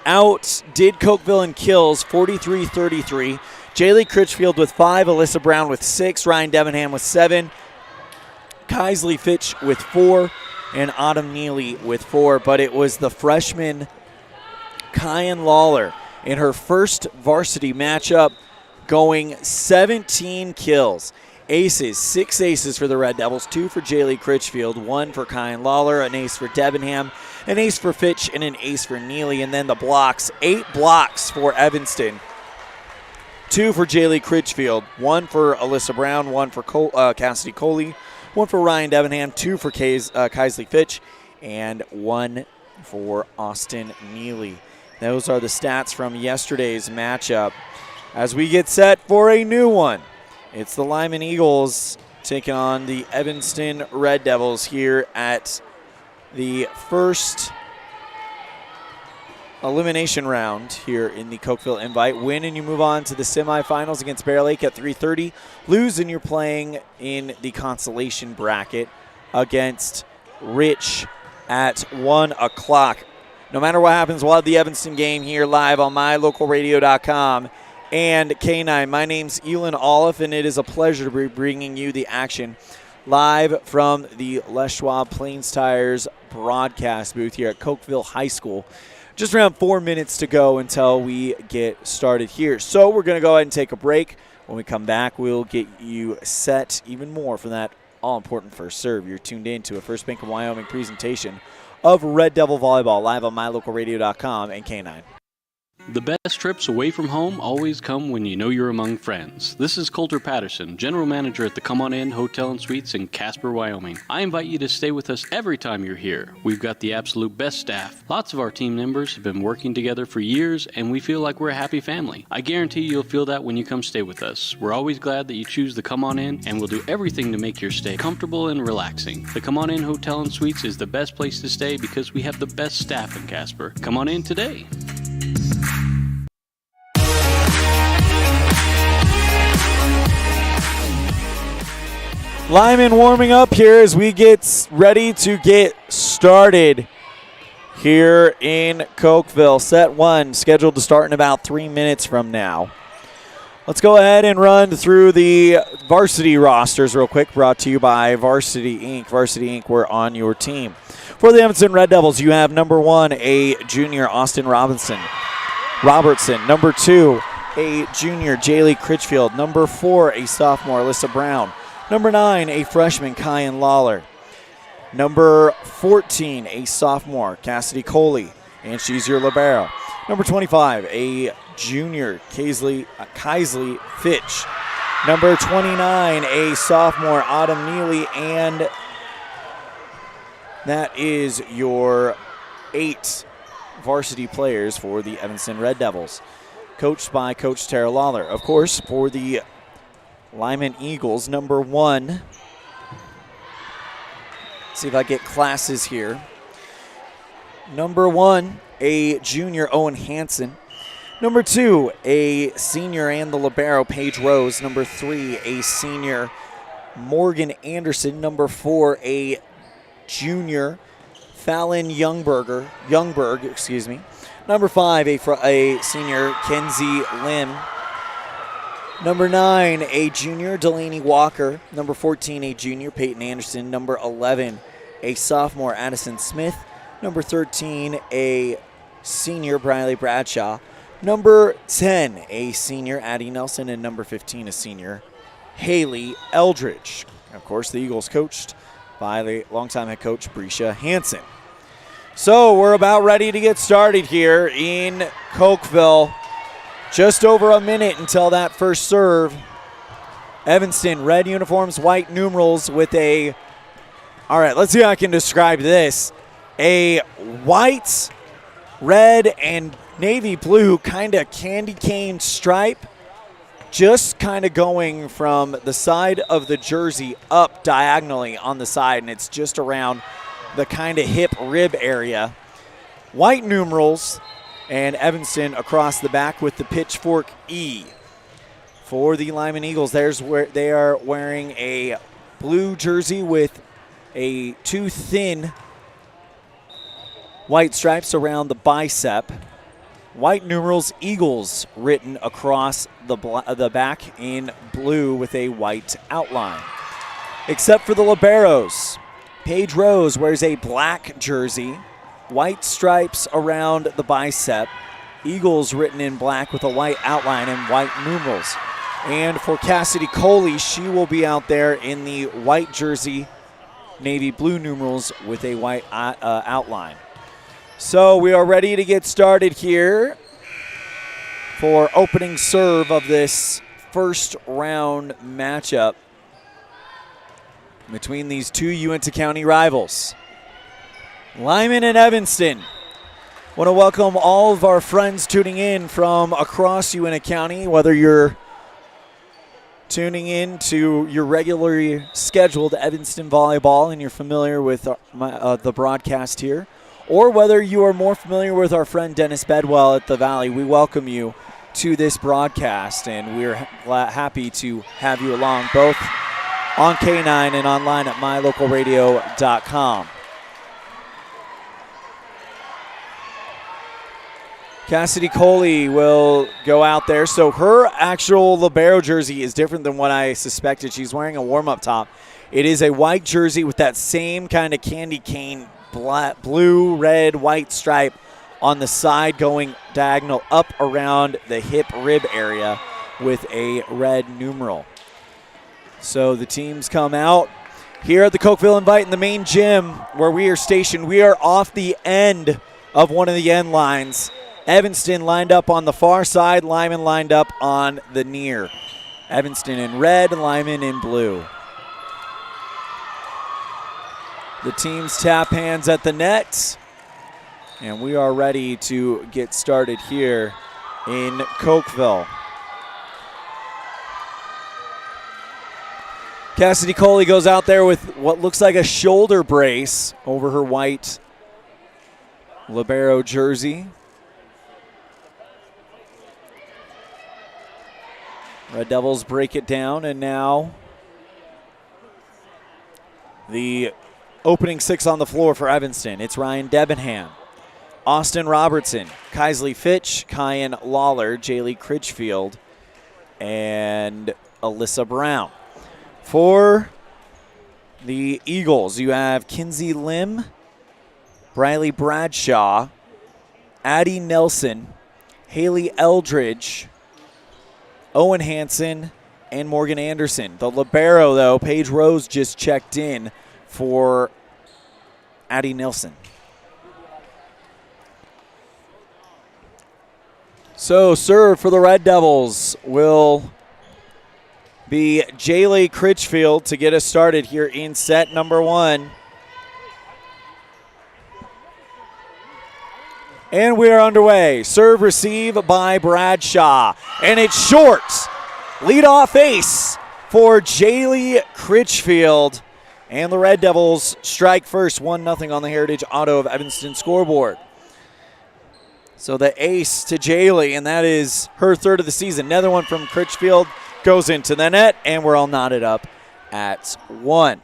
outdid Cokeville in kills 43-33. Jaylee Critchfield with 5, Alyssa Brown with 6, Ryan Debenham with 7, Kaisley Fitch with 4, and Autumn Neely with 4. But it was the freshman Kyan Lawler in her first varsity matchup going 17 kills. Aces, 6 aces for the Red Devils, 2 for Jaylee Critchfield, 1 for Kyan Lawler, an ace for Debenham, an ace for Fitch, and an ace for Neely. And then the blocks, 8 blocks for Evanston, 2 for Jaylee Critchfield, 1 for Alyssa Brown, 1 for Cassidy Coley, 1 for Ryan Debenham, 2 for Kaisley Fitch, and 1 for Austin Neely. Those are the stats from yesterday's matchup. As we get set for a new one, it's the Lyman Eagles taking on the Evanston Red Devils here at the first elimination round here in the Cokeville Invite. Win and you move on to the semifinals against Bear Lake at 3:30. Lose and you're playing in the consolation bracket against Rich at 1 o'clock. No matter what happens, we'll have the Evanston game here live on mylocalradio.com and K9. My name's Elan Olliff, and it is a pleasure to be bringing you the action live from the Les Schwab Plains Tires broadcast booth here at Cokeville High School. Just around 4 minutes to go until we get started here. So we're going to go ahead and take a break. When we come back, we'll get you set even more for that all-important first serve. You're tuned in to a First Bank of Wyoming presentation of Red Devil Volleyball live on mylocalradio.com and K9. The best trips away from home always come when you know you're among friends. This is Coulter Patterson, General Manager at the Come On In Hotel and Suites in Casper, Wyoming. I invite you to stay with us every time you're here. We've got the absolute best staff. Lots of our team members have been working together for years, and we feel like we're a happy family. I guarantee you'll feel that when you come stay with us. We're always glad that you choose the Come On In, and we'll do everything to make your stay comfortable and relaxing. The Come On In Hotel and Suites is the best place to stay because we have the best staff in Casper. Come on in today. Lyman warming up here as we get ready to get started here in Cokeville. Set 1 scheduled to start in about 3 minutes from now. Let's go ahead and run through the varsity rosters real quick, brought to you by Varsity Inc. Varsity Inc., we're on your team. For the Evanston Red Devils, you have number 1, a junior, Austin Robertson. Number 2, a junior, Jaylee Critchfield. Number 4, a sophomore, Alyssa Brown. Number 9, a freshman, Cazin Lawler. Number 14, a sophomore, Cassidy Coley, and she's your libero. Number 25, a junior, Kaisley Fitch. Number 29, a sophomore, Autumn Neely, and that is your 8 varsity players for the Evanston Red Devils, coached by Coach Tara Lawler. Of course, for the Lyman Eagles, number 1, see if I get classes here. Number 1, a junior, Owen Hansen. Number 2, a senior and the libero, Paige Rose. Number 3, a senior, Morgan Anderson. Number 4, a junior, Fallon Youngberg. Number 5, a senior, Kenzie Lim. Number 9, a junior, Delaney Walker. Number 14, a junior, Peyton Anderson. Number 11, a sophomore, Addison Smith. Number 13, a senior, Briley Bradshaw. Number 10, a senior, Addie Nelson. And number 15, a senior, Haley Eldridge. Of course, the Eagles coached by the longtime head coach, Brescia Hansen. So we're about ready to get started here in Cokeville. Just over a minute until that first serve. Evanston, red uniforms, white numerals with a, all right, let's see how I can describe this. A white, red, and navy blue kind of candy cane stripe, just kind of going from the side of the jersey up diagonally on the side, and it's just around the kind of hip rib area. White numerals, and Evanston across the back with the pitchfork E. For the Lyman Eagles, there's where they are wearing a blue jersey with a too thin white stripes around the bicep. White numerals, Eagles, written across the back in blue with a white outline. Except for the liberos. Paige Rose wears a black jersey, white stripes around the bicep, Eagles written in black with a white outline and white numerals. And for Cassidy Coley, she will be out there in the white jersey, navy blue numerals with a white outline. So we are ready to get started here for opening serve of this first round matchup between these two Uinta County rivals, Lyman and Evanston. Want to welcome all of our friends tuning in from across Uinta County, whether you're tuning in to your regularly scheduled Evanston volleyball and you're familiar with the broadcast here, or whether you are more familiar with our friend Dennis Bedwell at the Valley. We welcome you to this broadcast, and we're happy to have you along both on K9 and online at mylocalradio.com. Cassidy Coley will go out there. So her actual libero jersey is different than what I suspected. She's wearing a warm-up top. It is a white jersey with that same kind of candy cane blue, red, white stripe on the side going diagonal up around the hip rib area with a red numeral. So the teams come out here at the Cokeville Invite in the main gym where we are stationed. We are off the end of one of the end lines. Evanston lined up on the far side, Lyman lined up on the near. Evanston in red, Lyman in blue. The teams tap hands at the net, and we are ready to get started here in Cokeville. Cassidy Coley goes out there with what looks like a shoulder brace over her white libero jersey. Red Devils break it down, and now the opening six on the floor for Evanston. It's Ryan Debenham, Austin Robertson, Kaisley Fitch, Cazin Lawler, Jaylee Critchfield, and Alyssa Brown. For the Eagles, you have Kinsey Lim, Briley Bradshaw, Addie Nelson, Haley Eldridge, Owen Hansen, and Morgan Anderson. The libero, though, Paige Rose just checked in for Addie Nilsson. So serve for the Red Devils will be Jaylee Critchfield to get us started here in set number 1. And we are underway. Serve receive by Bradshaw. And it's short. Leadoff ace for Jaylee Critchfield. And the Red Devils strike first, 1-0 on the Heritage Auto of Evanston scoreboard. So the ace to Jaylee, and that is her third of the season. Another one from Critchfield goes into the net, and we're all knotted up at 1.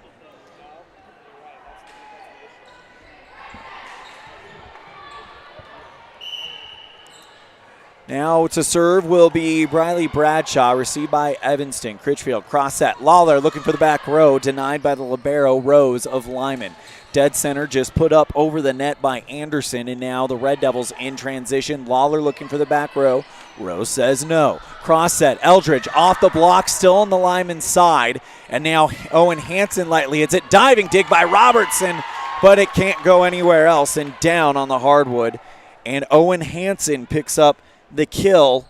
Now to serve will be Briley Bradshaw, received by Evanston. Critchfield, cross set. Lawler looking for the back row, denied by the libero Rose of Lyman. Dead center just put up over the net by Anderson, and now the Red Devils in transition. Lawler looking for the back row. Rose says no. Cross set. Eldridge off the block, still on the Lyman side. And now Owen Hansen lightly. It's a diving dig by Robertson, but it can't go anywhere else, and down on the hardwood. And Owen Hansen picks up the kill,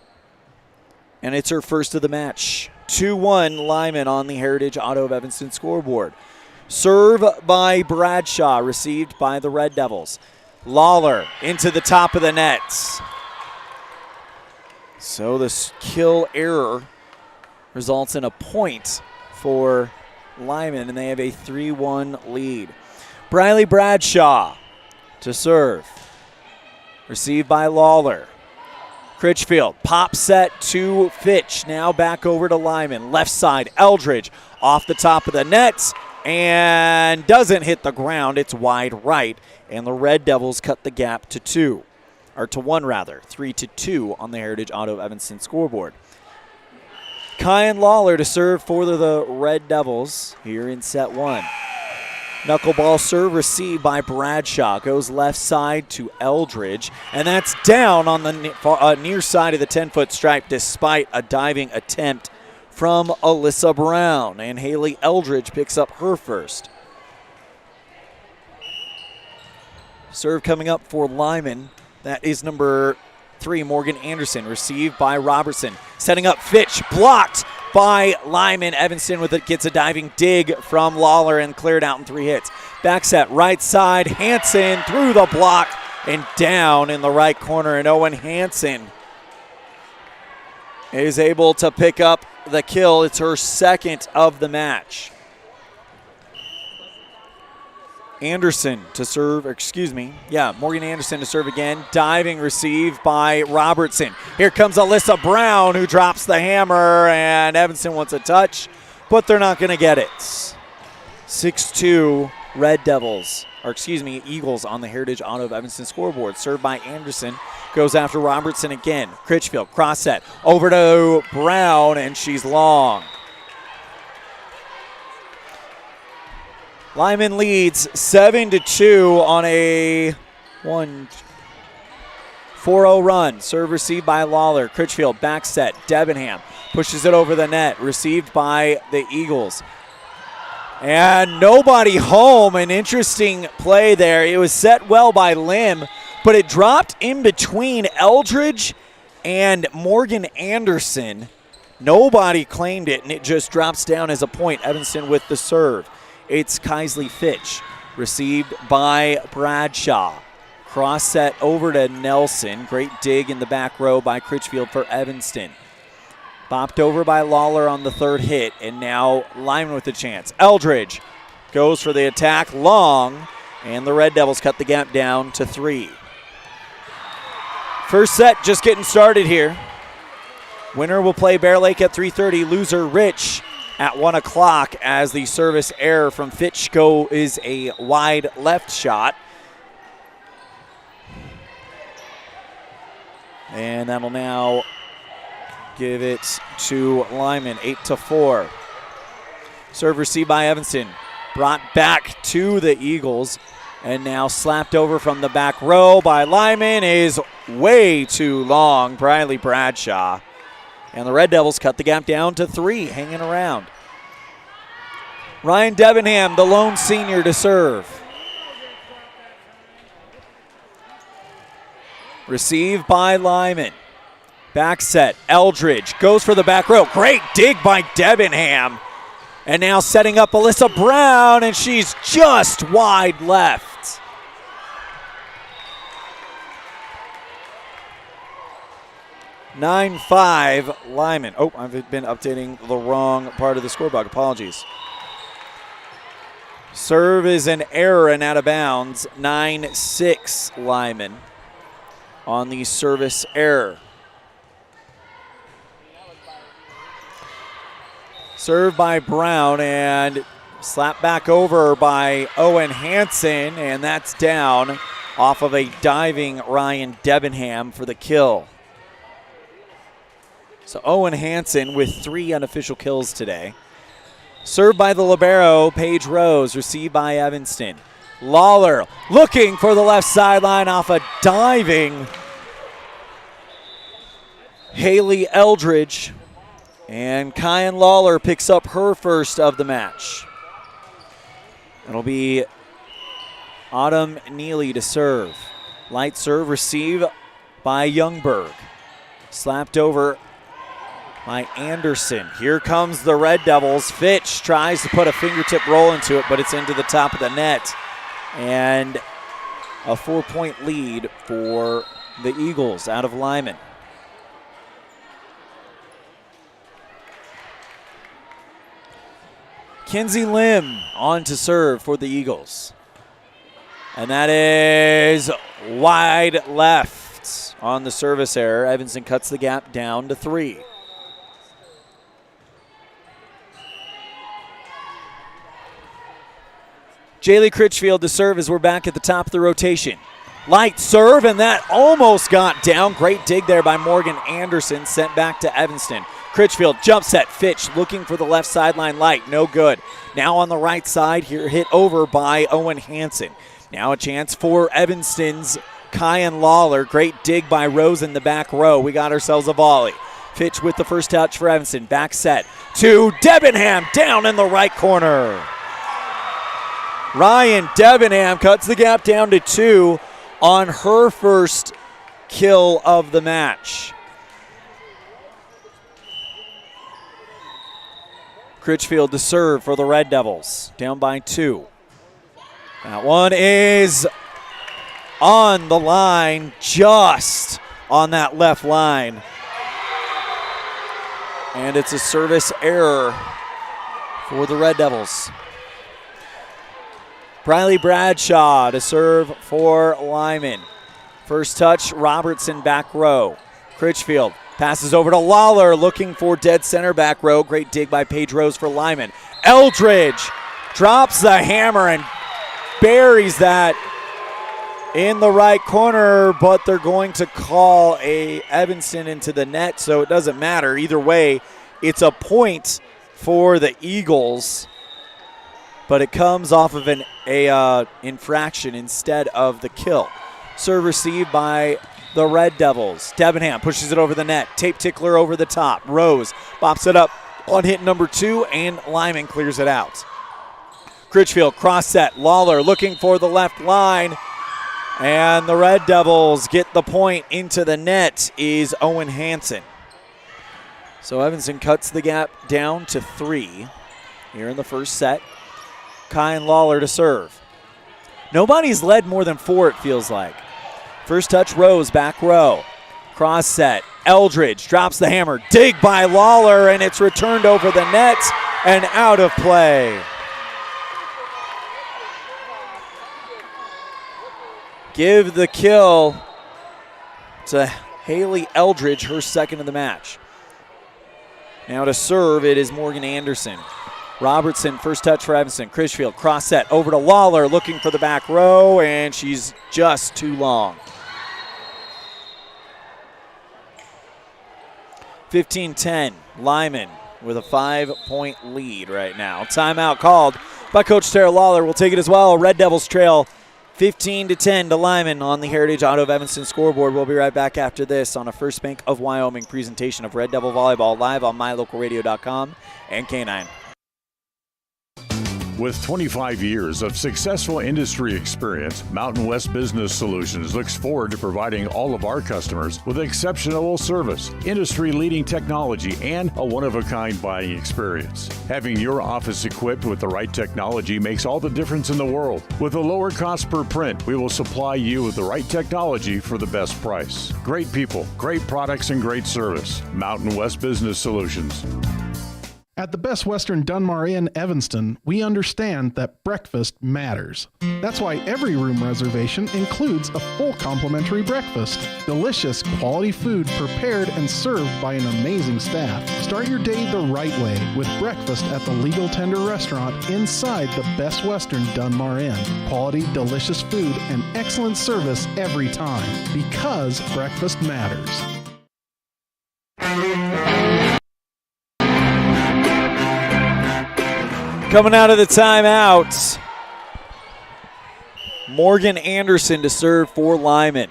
and it's her first of the match. 2-1 Lyman on the Heritage Auto of Evanston scoreboard. Serve by Bradshaw, received by the Red Devils. Lawler into the top of the net. So this kill error results in a point for Lyman, and they have a 3-1 lead. Briley Bradshaw to serve. Received by Lawler. Critchfield, pop set to Fitch. Now back over to Lyman. Left side, Eldridge off the top of the net and doesn't hit the ground. It's wide right, and the Red Devils cut the gap to 2. Or to 1 rather, 3-2 on the Heritage Auto Evanston scoreboard. Kyan Lawler to serve for the Red Devils here in set 1. Knuckleball serve received by Bradshaw. Goes left side to Eldridge, and that's down on the near side of the 10-foot stripe despite a diving attempt from Alyssa Brown, and Haley Eldridge picks up her first. Serve coming up for Lyman. That is number 3, Morgan Anderson, received by Robertson. Setting up Fitch, blocked by Lyman. Evanston with it gets a diving dig from Lawler and cleared out in 3 hits. Back set, right side, Hansen through the block and down in the right corner, and Owen Hansen is able to pick up the kill. It's her second of the match. Anderson to serve, Morgan Anderson to serve again. Diving receive by Robertson. Here comes Alyssa Brown, who drops the hammer, and Evanston wants a touch, but they're not going to get it. 6-2 Red Devils, Eagles on the Heritage Auto of Evanston scoreboard. Served by Anderson, goes after Robertson again. Critchfield, cross set, over to Brown, and she's long. Lyman leads 7-2 on a 4-0 run. Serve received by Lawler. Critchfield back set. Debenham pushes it over the net. Received by the Eagles. And nobody home. An interesting play there. It was set well by Lim, but it dropped in between Eldridge and Morgan Anderson. Nobody claimed it, and it just drops down as a point. Evanston with the serve. It's Kaisley Fitch, received by Bradshaw. Cross set over to Nelson. Great dig in the back row by Critchfield for Evanston. Bopped over by Lawler on the third hit, and now Lyman with a chance. Eldridge goes for the attack long, and the Red Devils cut the gap down to 3. First set just getting started here. Winner will play Bear Lake at 3:30. Loser Rich at 1 o'clock as the service error from Fitch is a wide left shot. And that'll now give it to Lyman, 8-4. Serve received by Evanston. Brought back to the Eagles. And now slapped over from the back row by Lyman is way too long. Briley Bradshaw And the Red Devils cut the gap down to 3, hanging around. Ryan Debenham, the lone senior, to serve. Received by Lyman. Back set, Eldridge goes for the back row. Great dig by Debenham. And now setting up Alyssa Brown, and she's just wide left. (9-5) Lyman. Oh, I've been updating the wrong part of the scorebook. Apologies. Serve is an error and out of bounds. 9-6 Lyman on the service error. Served by Brown and slapped back over by Owen Hansen, and that's down off of a diving Ryan Debenham for the kill. So Owen Hansen with 3 unofficial kills today. Served by the libero, Paige Rose, received by Evanston. Lawler looking for the left sideline off a diving Haley Eldridge. And Kyan Lawler picks up her first of the match. It'll be Autumn Neely to serve. Light serve received by Youngberg. Slapped over by Anderson. Here comes the Red Devils. Fitch tries to put a fingertip roll into it, but it's into the top of the net. And a 4-point lead for the Eagles out of Lyman. Kinsey Lim on to serve for the Eagles. And that is wide left on the service error. Evanston cuts the gap down to 3. Jaylee Critchfield to serve as we're back at the top of the rotation. Light serve, and that almost got down. Great dig there by Morgan Anderson, sent back to Evanston. Critchfield jump set, Fitch looking for the left sideline. Light, no good. Now on the right side here, hit over by Owen Hansen. Now a chance for Evanston's Kyan Lawler. Great dig by Rose in the back row. We got ourselves a volley. Fitch with the first touch for Evanston. Back set to Debenham, down in the right corner. Ryan Debenham cuts the gap down to 2 on her first kill of the match. Critchfield to serve for the Red Devils, down by 2. That one is on the line, just on that left line. And it's a service error for the Red Devils. Briley Bradshaw to serve for Lyman. First touch, Robertson back row. Critchfield passes over to Lawler, looking for dead center back row. Great dig by Paige Rose for Lyman. Eldridge drops the hammer and buries that in the right corner, but they're going to call a Evanston into the net, so it doesn't matter. Either way, it's a point for the Eagles, but it comes off of an infraction instead of the kill. Serve received by the Red Devils. Debenham pushes it over the net. Tape tickler over the top. Rose bops it up on hit number 2, and Lyman clears it out. Critchfield cross set. Lawler looking for the left line, and the Red Devils get the point. Into the net is Owen Hansen. So Evanston cuts the gap down to 3 here in the first set. Kyan Lawler to serve. Nobody's led more than 4, it feels like. First touch, Rose, back row. Cross set. Eldridge drops the hammer. Dig by Lawler, and it's returned over the net and out of play. Give the kill to Haley Eldridge, her second of the match. Now to serve, it is Morgan Anderson. Robertson, first touch for Evanston. Critchfield, cross set over to Lawler, looking for the back row, and she's just too long. 15-10, Lyman with a 5-point lead right now. Timeout called by Coach Tara Lawler. We'll take it as well. Red Devils trail 15-10 to Lyman on the Heritage Auto of Evanston scoreboard. We'll be right back after this on a First Bank of Wyoming presentation of Red Devil Volleyball live on mylocalradio.com and K9. With 25 years of successful industry experience, Mountain West Business Solutions looks forward to providing all of our customers with exceptional service, industry-leading technology, and a one-of-a-kind buying experience. Having your office equipped with the right technology makes all the difference in the world. With a lower cost per print, we will supply you with the right technology for the best price. Great people, great products, and great service. Mountain West Business Solutions. At the Best Western Dunmar Inn, Evanston, we understand that breakfast matters. That's why every room reservation includes a full complimentary breakfast. Delicious, quality food prepared and served by an amazing staff. Start your day the right way with breakfast at the Legal Tender Restaurant inside the Best Western Dunmar Inn. Quality, delicious food and excellent service every time, because breakfast matters. Coming out of the timeout, Morgan Anderson to serve for Lyman.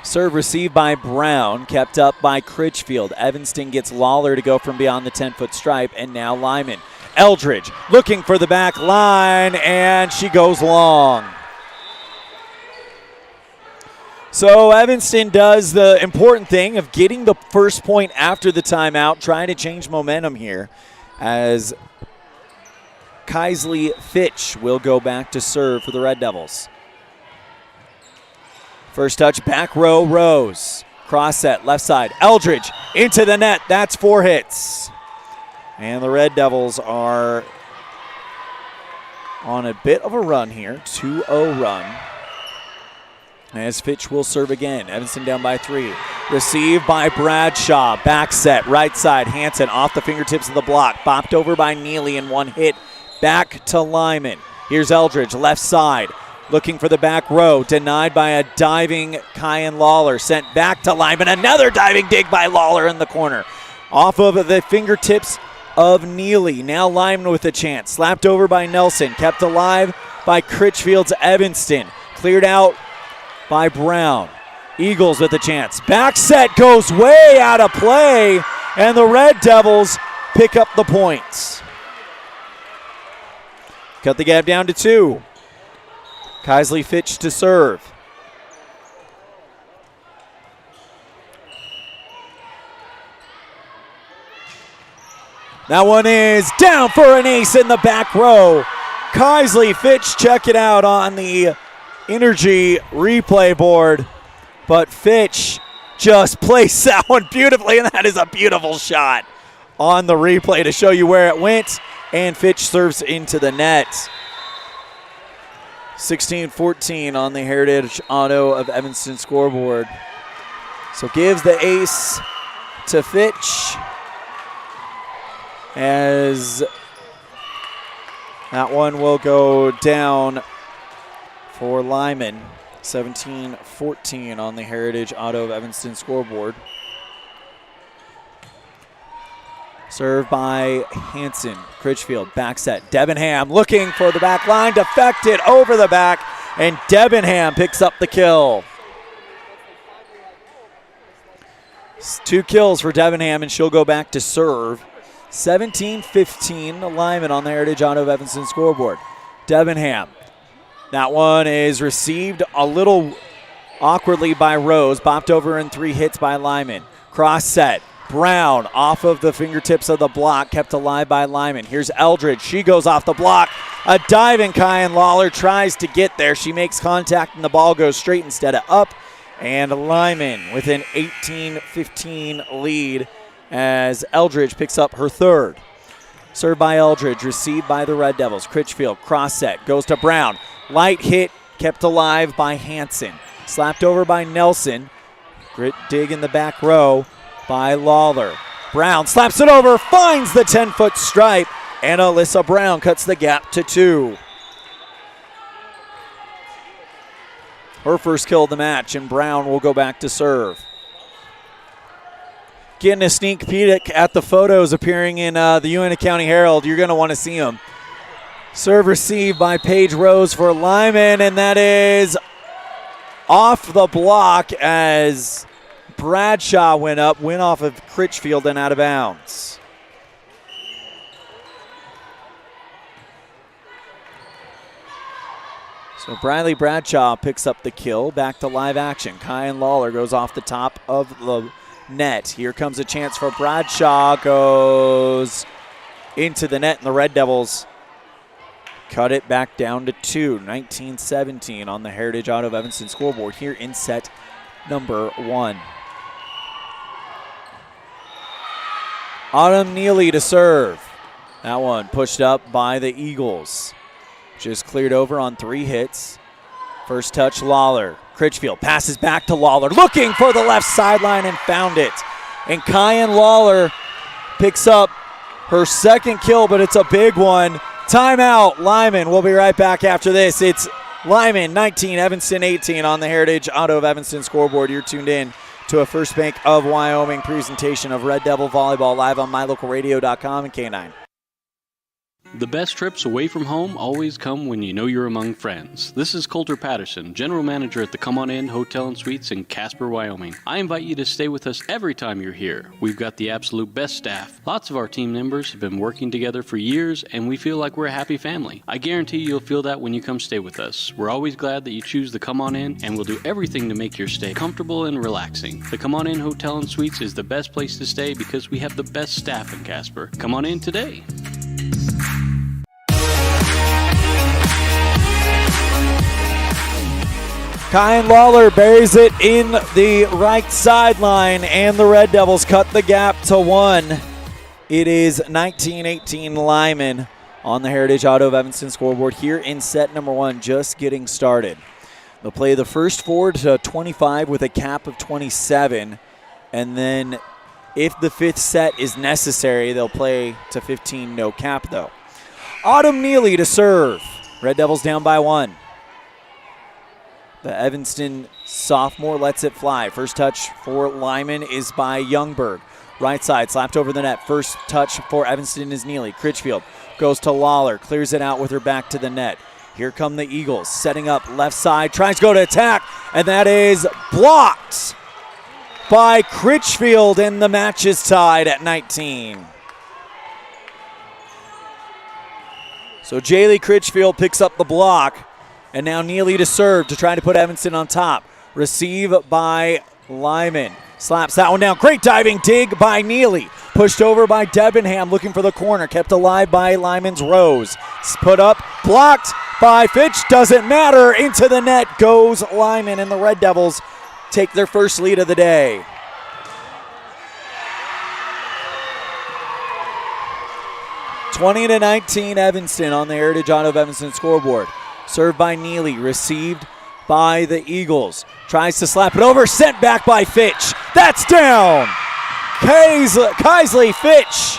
Serve received by Brown, kept up by Critchfield. Evanston gets Lawler to go from beyond the 10-foot stripe, and now Lyman. Eldridge looking for the back line, and she goes long. So Evanston does the important thing of getting the first point after the timeout, trying to change momentum here as Kaisley Fitch will go back to serve for the Red Devils. First touch, back row, Rose. Cross set, left side. Eldridge into the net. That's 4 hits. And the Red Devils are on a bit of a run here, 2-0 run. As Fitch will serve again. Evanston down by 3. Received by Bradshaw. Back set, right side. Hansen off the fingertips of the block. Bopped over by Neely in one hit. Back to Lyman. Here's Eldridge, left side. Looking for the back row. Denied by a diving Kyan Lawler. Sent back to Lyman. Another diving dig by Lawler in the corner. Off of the fingertips of Neely. Now Lyman with a chance. Slapped over by Nelson. Kept alive by Critchfield's Evanston. Cleared out by Brown. Eagles with a chance. Back set goes way out of play. And the Red Devils pick up the points. Cut the gap down to 2. Kaisley Fitch to serve. That one is down for an ace in the back row. Kaisley Fitch, check it out on the Energy replay board. But Fitch just placed that one beautifully, and that is a beautiful shot on the replay to show you where it went. And Fitch serves into the net. 16-14 on the Heritage Auto of Evanston scoreboard. So gives the ace to Fitch as that one will go down for Lyman. 17-14 on the Heritage Auto of Evanston scoreboard. Served by Hansen. Critchfield, back set. Debenham looking for the back line, deflected over the back, and Debenham picks up the kill. 2 kills for Debenham, and she'll go back to serve. 17-15 Lyman on the Heritage Auto of Evanston scoreboard. Debenham. That one is received a little awkwardly by Rose. Bopped over in 3 hits by Lyman. Cross set. Brown off of the fingertips of the block, kept alive by Lyman. Here's Eldridge. She goes off the block. A diving Kyan Lawler tries to get there. She makes contact and the ball goes straight instead of up. And Lyman with an 18-15 lead as Eldridge picks up her 3rd. Served by Eldridge, received by the Red Devils. Critchfield, cross set, goes to Brown. Light hit, kept alive by Hansen. Slapped over by Nelson. Grit dig in the back row by Lawler. Brown slaps it over, finds the 10-foot stripe, and Alyssa Brown cuts the gap to 2. Her first kill of the match, and Brown will go back to serve. Getting a sneak peek at the photos appearing in the Uintah County Herald. You're going to want to see them. Serve received by Paige Rose for Lyman, and that is off the block as Bradshaw went off of Critchfield and out of bounds. So Bradley Bradshaw picks up the kill. Back to live action. Kyan Lawler goes off the top of the net. Here comes a chance for Bradshaw. Goes into the net, and the Red Devils cut it back down to 2. 19-17 on the Heritage Auto of Evanston scoreboard here in set number 1. Autumn Neely to serve. That one pushed up by the Eagles. Just cleared over on 3 hits. First touch, Lawler. Critchfield passes back to Lawler, looking for the left sideline and found it. And Kyan Lawler picks up her second kill, but it's a big one. Timeout, Lyman. We'll be right back after this. It's Lyman 19, Evanston 18 on the Heritage Auto of Evanston scoreboard. You're tuned in to a First Bank of Wyoming presentation of Red Devil Volleyball live on mylocalradio.com and K9. The best trips away from home always come when you know you're among friends. This is Coulter Patterson, General Manager at the Come On In Hotel and Suites in Casper, Wyoming. I invite you to stay with us every time you're here. We've got the absolute best staff. Lots of our team members have been working together for years, and we feel like we're a happy family. I guarantee you'll feel that when you come stay with us. We're always glad that you choose the Come On In, and we'll do everything to make your stay comfortable and relaxing. The Come On In Hotel and Suites is the best place to stay because we have the best staff in Casper. Come on in today. Kyan Lawler buries it in the right sideline, and the Red Devils cut the gap to 1. It is 19-18 Lyman on the Heritage Auto of Evanston scoreboard here in set number 1, just getting started. They'll play the first 4 to 25 with a cap of 27, and then if the 5th set is necessary, they'll play to 15, no cap though. Autumn Neely to serve. Red Devils down by 1. The Evanston sophomore lets it fly. First touch for Lyman is by Youngberg. Right side, slapped over the net. First touch for Evanston is Neely. Critchfield goes to Lawler, clears it out with her back to the net. Here come the Eagles, setting up left side, tries to go to attack, and that is blocked by Critchfield, and the match is tied at 19. So Jaylee Critchfield picks up the block. And now Neely to serve to try to put Evanston on top. Receive by Lyman. Slaps that one down. Great diving dig by Neely. Pushed over by Debenham, looking for the corner. Kept alive by Lyman's Rose. Put up, blocked by Fitch. Doesn't matter. Into the net goes Lyman, and the Red Devils take their first lead of the day. (20-19) Evanston on the Heritage Auto of Evanston scoreboard. Served by Neely, received by the Eagles. Tries to slap it over, sent back by Fitch. That's down! Kaisley Fitch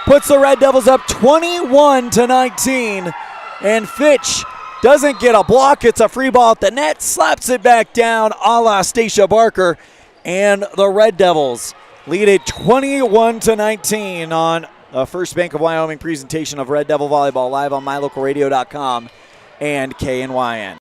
puts the Red Devils up 21-19. And Fitch doesn't get a block. It's a free ball at the net, slaps it back down a la Stacia Barker. And the Red Devils lead it 21-19 on the First Bank of Wyoming presentation of Red Devil Volleyball live on mylocalradio.com. and KNYN.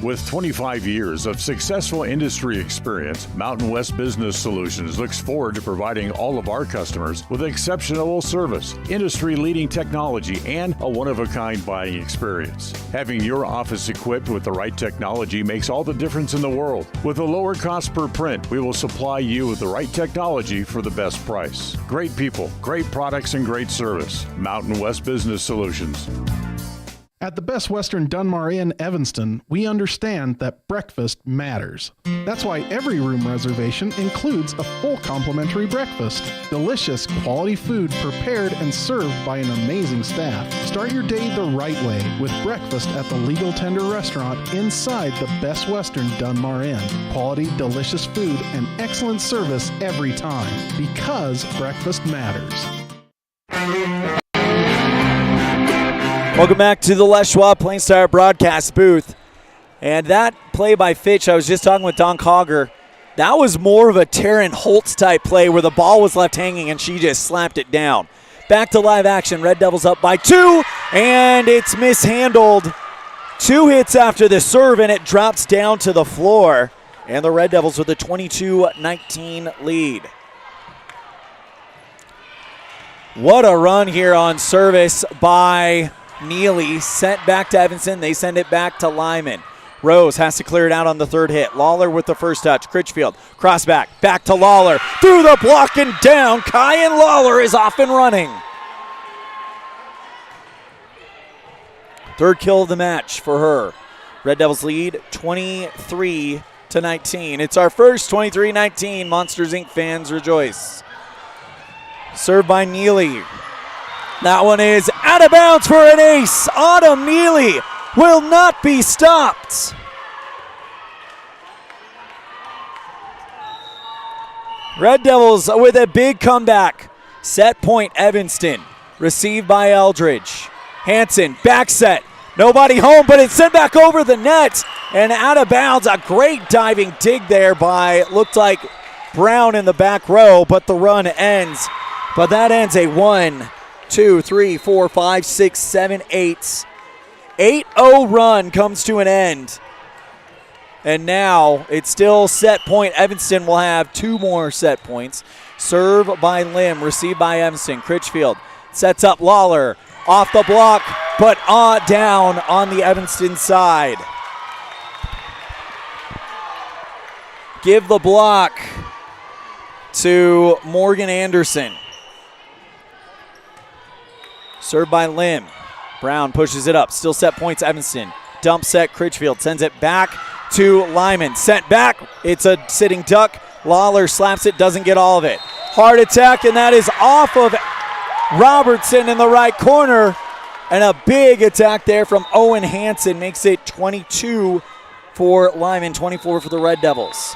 With 25 years of successful industry experience, Mountain West Business Solutions looks forward to providing all of our customers with exceptional service, industry-leading technology, and a one-of-a-kind buying experience. Having your office equipped with the right technology makes all the difference in the world. With a lower cost per print, we will supply you with the right technology for the best price. Great people, great products, and great service. Mountain West Business Solutions. At the Best Western Dunmar Inn, Evanston, we understand that breakfast matters. That's why every room reservation includes a full complimentary breakfast. Delicious, quality food prepared and served by an amazing staff. Start your day the right way with breakfast at the Legal Tender Restaurant inside the Best Western Dunmar Inn. Quality, delicious food and excellent service every time, because breakfast matters. Welcome back to the Les Schwab Plains Tire broadcast booth. And that play by Fitch, I was just talking with Don Cogger, that was more of a Taryn Holtz type play where the ball was left hanging and she just slapped it down. Back to live action. Red Devils up by 2, and it's mishandled. 2 hits after the serve, and it drops down to the floor. And the Red Devils with a 22-19 lead. What a run here on service by Neely. Sent back to Evanston. They send it back to Lyman. Rose has to clear it out on the third hit. Lawler with the first touch. Critchfield, cross back to Lawler. Through the block and down. Kyan Lawler is off and running. Third kill of the match for her. Red Devils lead 23-19. It's our first 23-19. Monsters Inc. fans rejoice. Served by Neely. That one is out of bounds for an ace. Autumn Neely will not be stopped. Red Devils with a big comeback. Set point Evanston. Received by Eldridge. Hanson, back set. Nobody home, but it's sent back over the net and out of bounds. A great diving dig there by, looked like Brown in the back row, but the run ends. But that ends a 1, 2, 3, 4, 5, 6, 7, 8. 8-0 run comes to an end. And now it's still set point. Evanston will have 2 more set points. Serve by Lim, received by Evanston. Critchfield sets up Lawler. Off the block, but down on the Evanston side. Give the block to Morgan Anderson. Served by Lim. Brown pushes it up. Still set points, Evanston. Dump set, Critchfield sends it back to Lyman. Sent back. It's a sitting duck. Lawler slaps it, doesn't get all of it. Hard attack, and that is off of Robertson in the right corner. And a big attack there from Owen Hanson makes it 22 for Lyman, 24 for the Red Devils.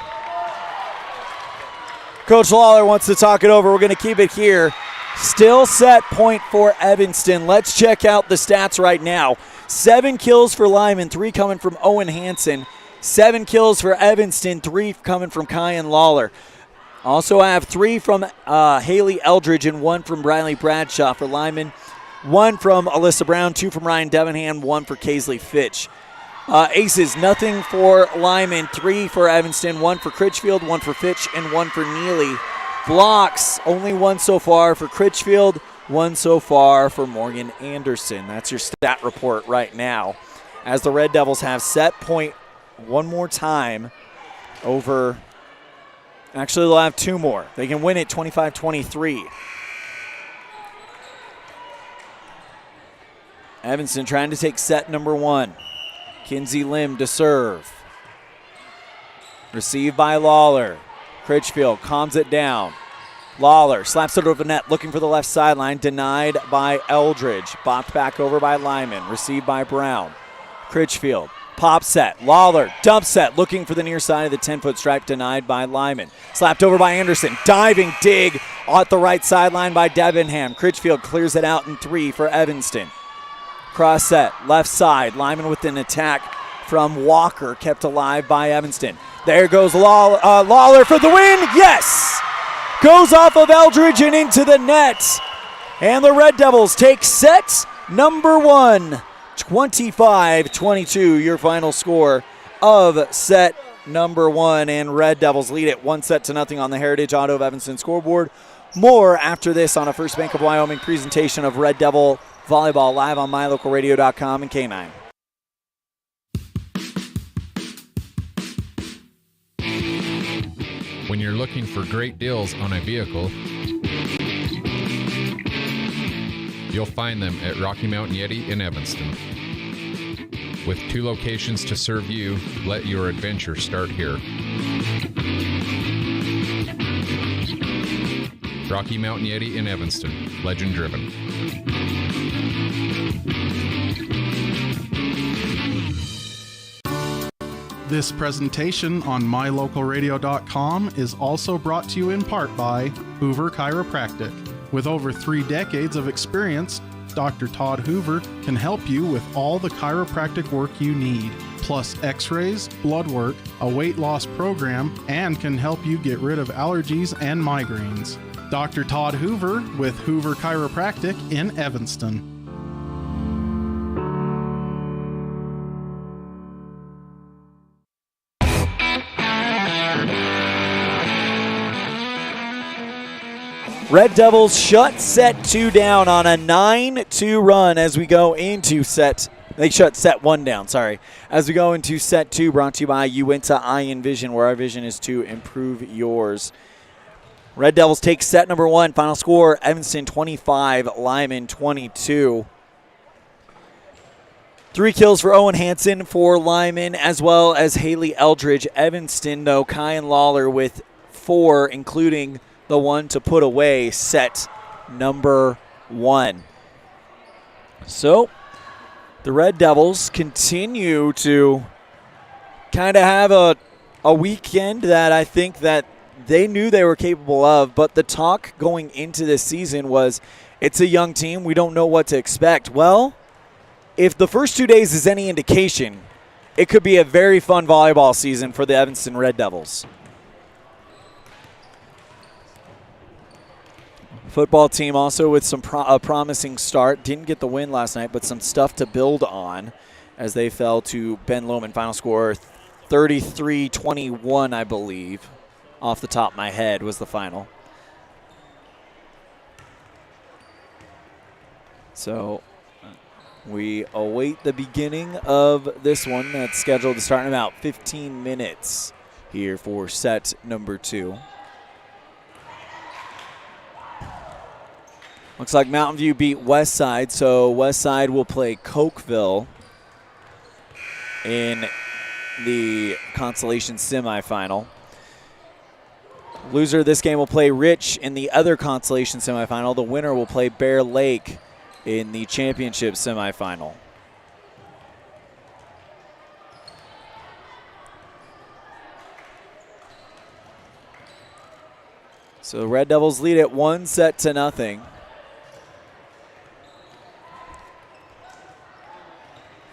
Coach Lawler wants to talk it over. We're going to keep it here. Still set point for Evanston. Let's check out the stats right now. 7 kills for Lyman, 3 coming from Owen Hanson. 7 kills for Evanston, 3 coming from Kyan Lawler. Also I have 3 from Haley Eldridge and 1 from Riley Bradshaw for Lyman. 1 from Alyssa Brown, 2 from Ryan Devenham, 1 for Kaisley Fitch. Aces, nothing for Lyman, 3 for Evanston, 1 for Critchfield, 1 for Fitch, and 1 for Neely. Blocks, only 1 so far for Critchfield, 1 so far for Morgan Anderson. That's your stat report right now. As the Red Devils have set point one more time over, actually they'll have 2 more. They can win it 25-23. Evanston trying to take set number 1. Kinsey Lim to serve. Received by Lawler. Critchfield calms it down. Lawler slaps it over the net, looking for the left sideline. Denied by Eldridge. Bopped back over by Lyman. Received by Brown. Critchfield. Pop set. Lawler. Dump set. Looking for the near side of the 10-foot stripe. Denied by Lyman. Slapped over by Anderson. Diving dig at the right sideline by Debenham. Critchfield clears it out in 3 for Evanston. Cross set. Left side. Lyman with an attack from Walker. Kept alive by Evanston. There goes Lawler for the win. Yes! Goes off of Eldridge and into the net. And the Red Devils take set number 1. 25-22, your final score of set number 1. And Red Devils lead it 1-0 on the Heritage Auto of Evanston scoreboard. More after this on a First Bank of Wyoming presentation of Red Devil Volleyball live on mylocalradio.com and K9. When you're looking for great deals on a vehicle, you'll find them at Rocky Mountain Yeti in Evanston. With 2 locations to serve you, let your adventure start here. Rocky Mountain Yeti in Evanston, legend driven. This presentation on mylocalradio.com is also brought to you in part by Hoover Chiropractic. With over 3 decades of experience, Dr. Todd Hoover can help you with all the chiropractic work you need, plus x-rays, blood work, a weight loss program, and can help you get rid of allergies and migraines. Dr. Todd Hoover with Hoover Chiropractic in Evanston. Red Devils shut set 2 down on a 9-2 run as we go into set. They shut set 1 down, sorry. As we go into set 2, brought to you by Uinta Eye and Vision, where our vision is to improve yours. Red Devils take set number 1. Final score, Evanston 25, Lyman 22. 3 kills for Owen Hansen for Lyman, as well as Haley Eldridge. Evanston, though, Kyan Lawler with 4, including the one to put away set number 1. So the Red Devils continue to kind of have a weekend that I think that they knew they were capable of, but the talk going into this season was it's a young team. We don't know what to expect. Well, if the first 2 days is any indication, it could be a very fun volleyball season for the Evanston Red Devils. Football team also with some promising start. Didn't get the win last night, but some stuff to build on as they fell to Ben Lomond. Final score 33-21, I believe. Off the top of my head was the final. So we await the beginning of this one that's scheduled to start in about 15 minutes here for set number 2. Looks like Mountain View beat Westside, so Westside will play Cokeville in the consolation semifinal. Loser of this game will play Rich in the other consolation semifinal. The winner will play Bear Lake in the championship semifinal. So Red Devils lead it 1-0.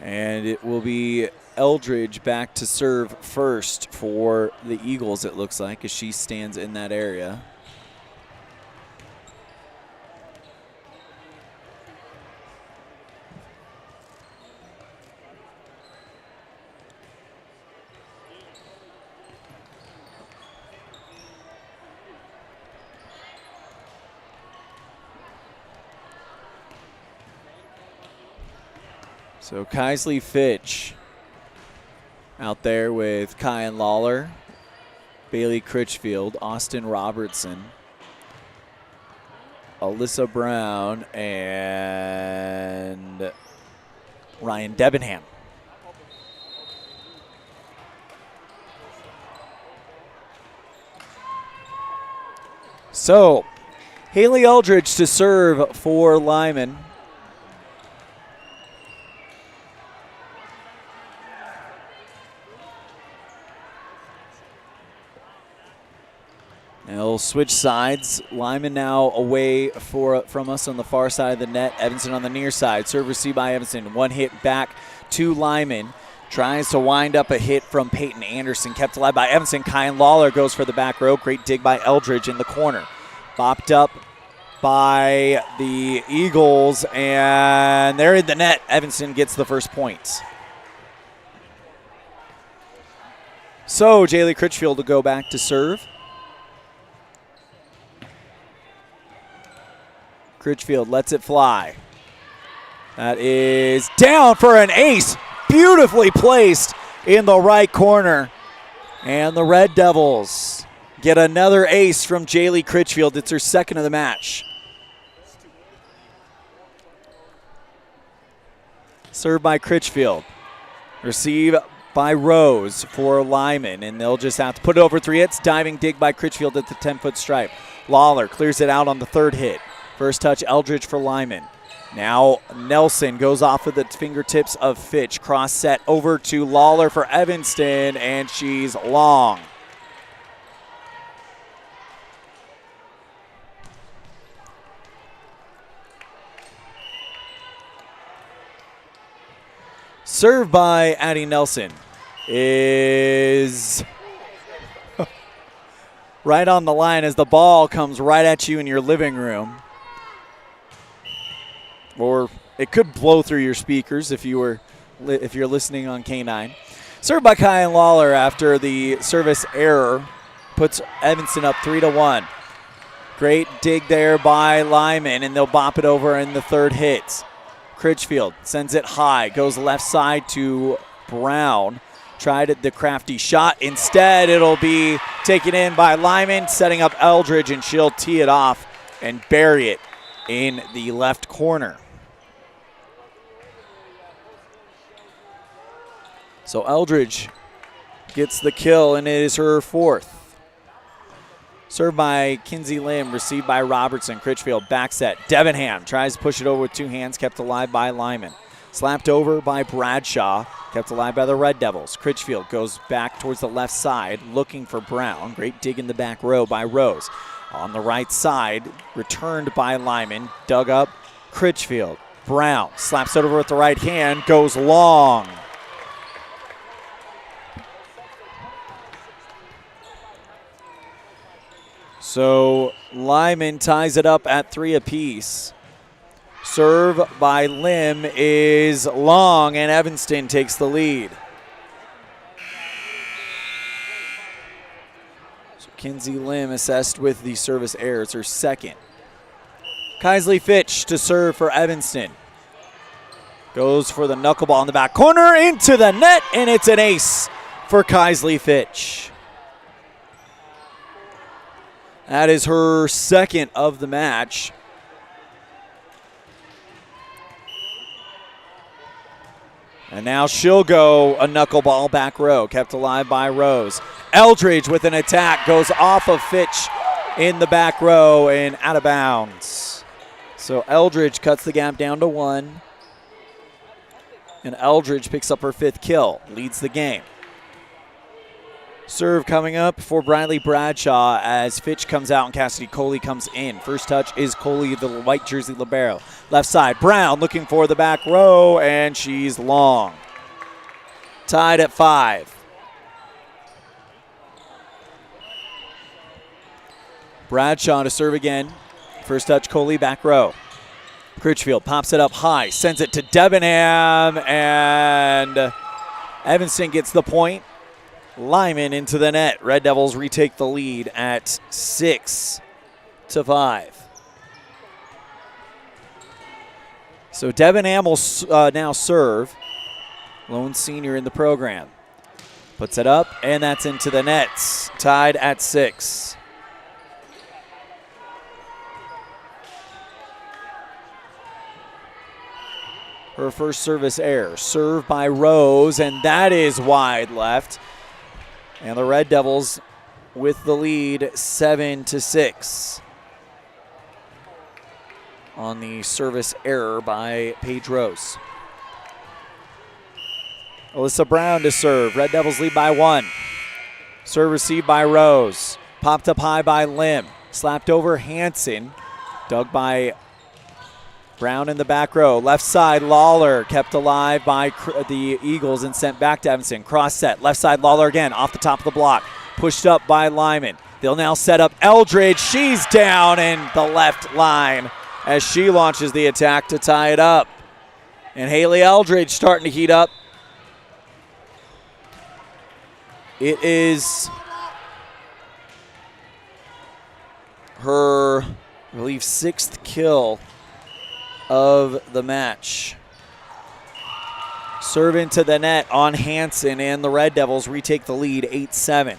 And it will be Eldridge back to serve first for the Eagles, it looks like, as she stands in that area. So Kaisley Fitch out there with Kyan Lawler, Bailey Critchfield, Austin Robertson, Alyssa Brown, and Ryan Debenham. So Haley Eldridge to serve for Lyman. They'll switch sides. Lyman now away from us on the far side of the net. Evanston on the near side. Serve received by Evanston. One hit back to Lyman. Tries to wind up a hit from Peyton Anderson. Kept alive by Evanston. Kyan Lawler goes for the back row. Great dig by Eldridge in the corner. Bopped up by the Eagles. And they're in the net. Evanston gets the first points. So Jaylee Critchfield to go back to serve. Critchfield lets it fly. That is down for an ace. Beautifully placed in the right corner. And the Red Devils get another ace from Jaylee Critchfield. It's her second of the match. Served by Critchfield. Receive by Rose for Lyman. And they'll just have to put it over 3 hits. Diving dig by Critchfield at the 10-foot stripe. Lawler clears it out on the 3rd hit. First touch, Eldridge for Lyman. Now Nelson goes off of the fingertips of Fitch. Cross set over to Lawler for Evanston, and she's long. Served by Addie Nelson is right on the line as the ball comes right at you in your living room. Or it could blow through your speakers if you're listening on K9. Served by Kyan Lawler after the service error puts Evanston up 3-1. Great dig there by Lyman, and they'll bop it over in the third hit. Critchfield sends it high, goes left side to Brown. Tried the crafty shot. Instead, it'll be taken in by Lyman, setting up Eldridge, and she'll tee it off and bury it in the left corner. So Eldridge gets the kill, and it is her fourth. Served by Kinsey Lim, received by Robertson. Critchfield back set. Debenham tries to push it over with two hands, kept alive by Lyman. Slapped over by Bradshaw, kept alive by the Red Devils. Critchfield goes back towards the left side, looking for Brown. Great dig in the back row by Rose. On the right side, returned by Lyman, dug up Critchfield. Brown slaps it over with the right hand, goes long. So Lyman ties it up at 3 apiece. Serve by Lim is long, and Evanston takes the lead. So Kinsey Lim assessed with the service error. It's her second. Kaisley Fitch to serve for Evanston. Goes for the knuckleball in the back corner, into the net, and it's an ace for Kaisley Fitch. That is her second of the match. And now she'll go a knuckleball back row, kept alive by Rose. Eldridge with an attack, goes off of Fitch in the back row and out of bounds. So Eldridge cuts the gap down to 1. And Eldridge picks up her 5th kill, leads the game. Serve coming up for Briley Bradshaw as Fitch comes out and Cassidy Coley comes in. First touch is Coley, the white jersey libero. Left side, Brown looking for the back row, and she's long. Tied at 5. Bradshaw to serve again. First touch, Coley, back row. Critchfield pops it up high, sends it to Debenham, and Evanston gets the point. Lyman into the net. Red Devils retake the lead at 6-5. So Debenham will now serve. Lone senior in the program. Puts it up, and that's into the nets. Tied at 6. Her first service error. Serve by Rose, and that is wide left. And the Red Devils with the lead 7-6 on the service error by Paige Rose. Alyssa Brown to serve. Red Devils lead by 1. Serve received by Rose. Popped up high by Lim. Slapped over Hanson. Dug by Brown in the back row. Left side, Lawler kept alive by the Eagles and sent back to Evanston. Cross set. Left side, Lawler again off the top of the block. Pushed up by Lyman. They'll now set up Eldridge. She's down in the left line as she launches the attack to tie it up. And Haley Eldridge starting to heat up. It is her, I believe, 6th kill of the match. Serve into the net on Hanson, and the Red Devils retake the lead 8-7.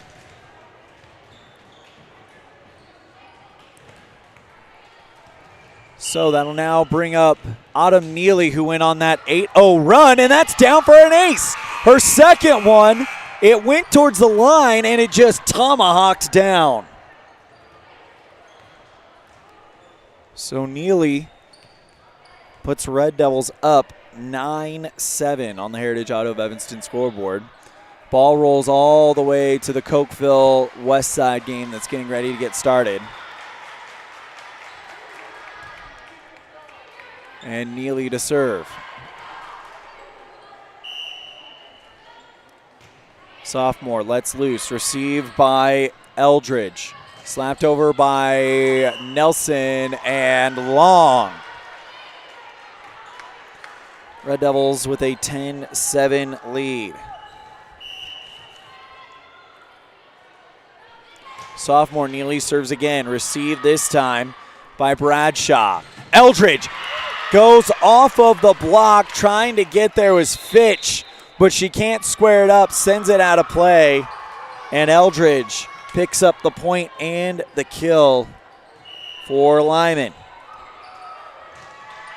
So that'll now bring up Autumn Neely, who went on that 8-0 run, and that's down for an ace. Her second one, it went towards the line, and it just tomahawked down. So Neely puts Red Devils up 9-7 on the Heritage Auto of Evanston scoreboard. Ball rolls all the way to the Cokeville West Side game that's getting ready to get started. And Neely to serve. Sophomore lets loose, received by Eldridge. Slapped over by Nelson and long. Red Devils with a 10-7 lead. Sophomore Neely serves again. Received this time by Bradshaw. Eldridge goes off of the block. Trying to get there was Fitch, but she can't square it up. Sends it out of play. And Eldridge picks up the point and the kill for Lyman.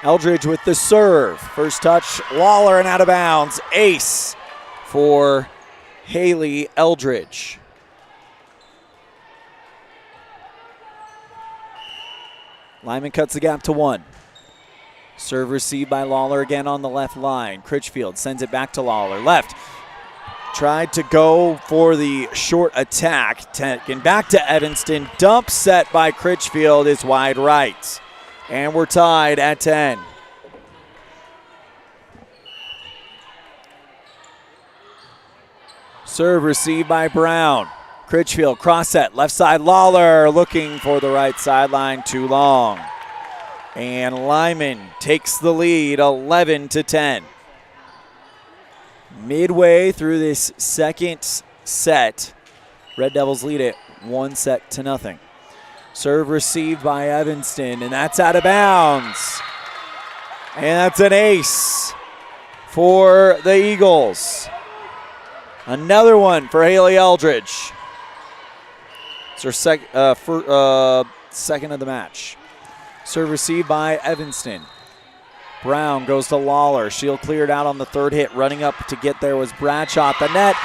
Eldridge with the serve. First touch, Lawler and out of bounds. Ace for Haley Eldridge. Lyman cuts the gap to 1. Serve received by Lawler again on the left line. Critchfield sends it back to Lawler. Left. Tried to go for the short attack. Taken back to Evanston. Dump set by Critchfield is wide right. And we're tied at 10. Serve received by Brown. Critchfield cross set, left side Lawler looking for the right sideline, too long. And Lyman takes the lead 11-10. Midway through this second set, Red Devils lead it 1-0. Serve received by Evanston, and that's out of bounds. And that's an ace for the Eagles. Another one for Haley Eldridge. It's her second of the match. Serve received by Evanston. Brown goes to Lawler. Shield cleared out on the third hit. Running up to get there was Bradshaw at the net.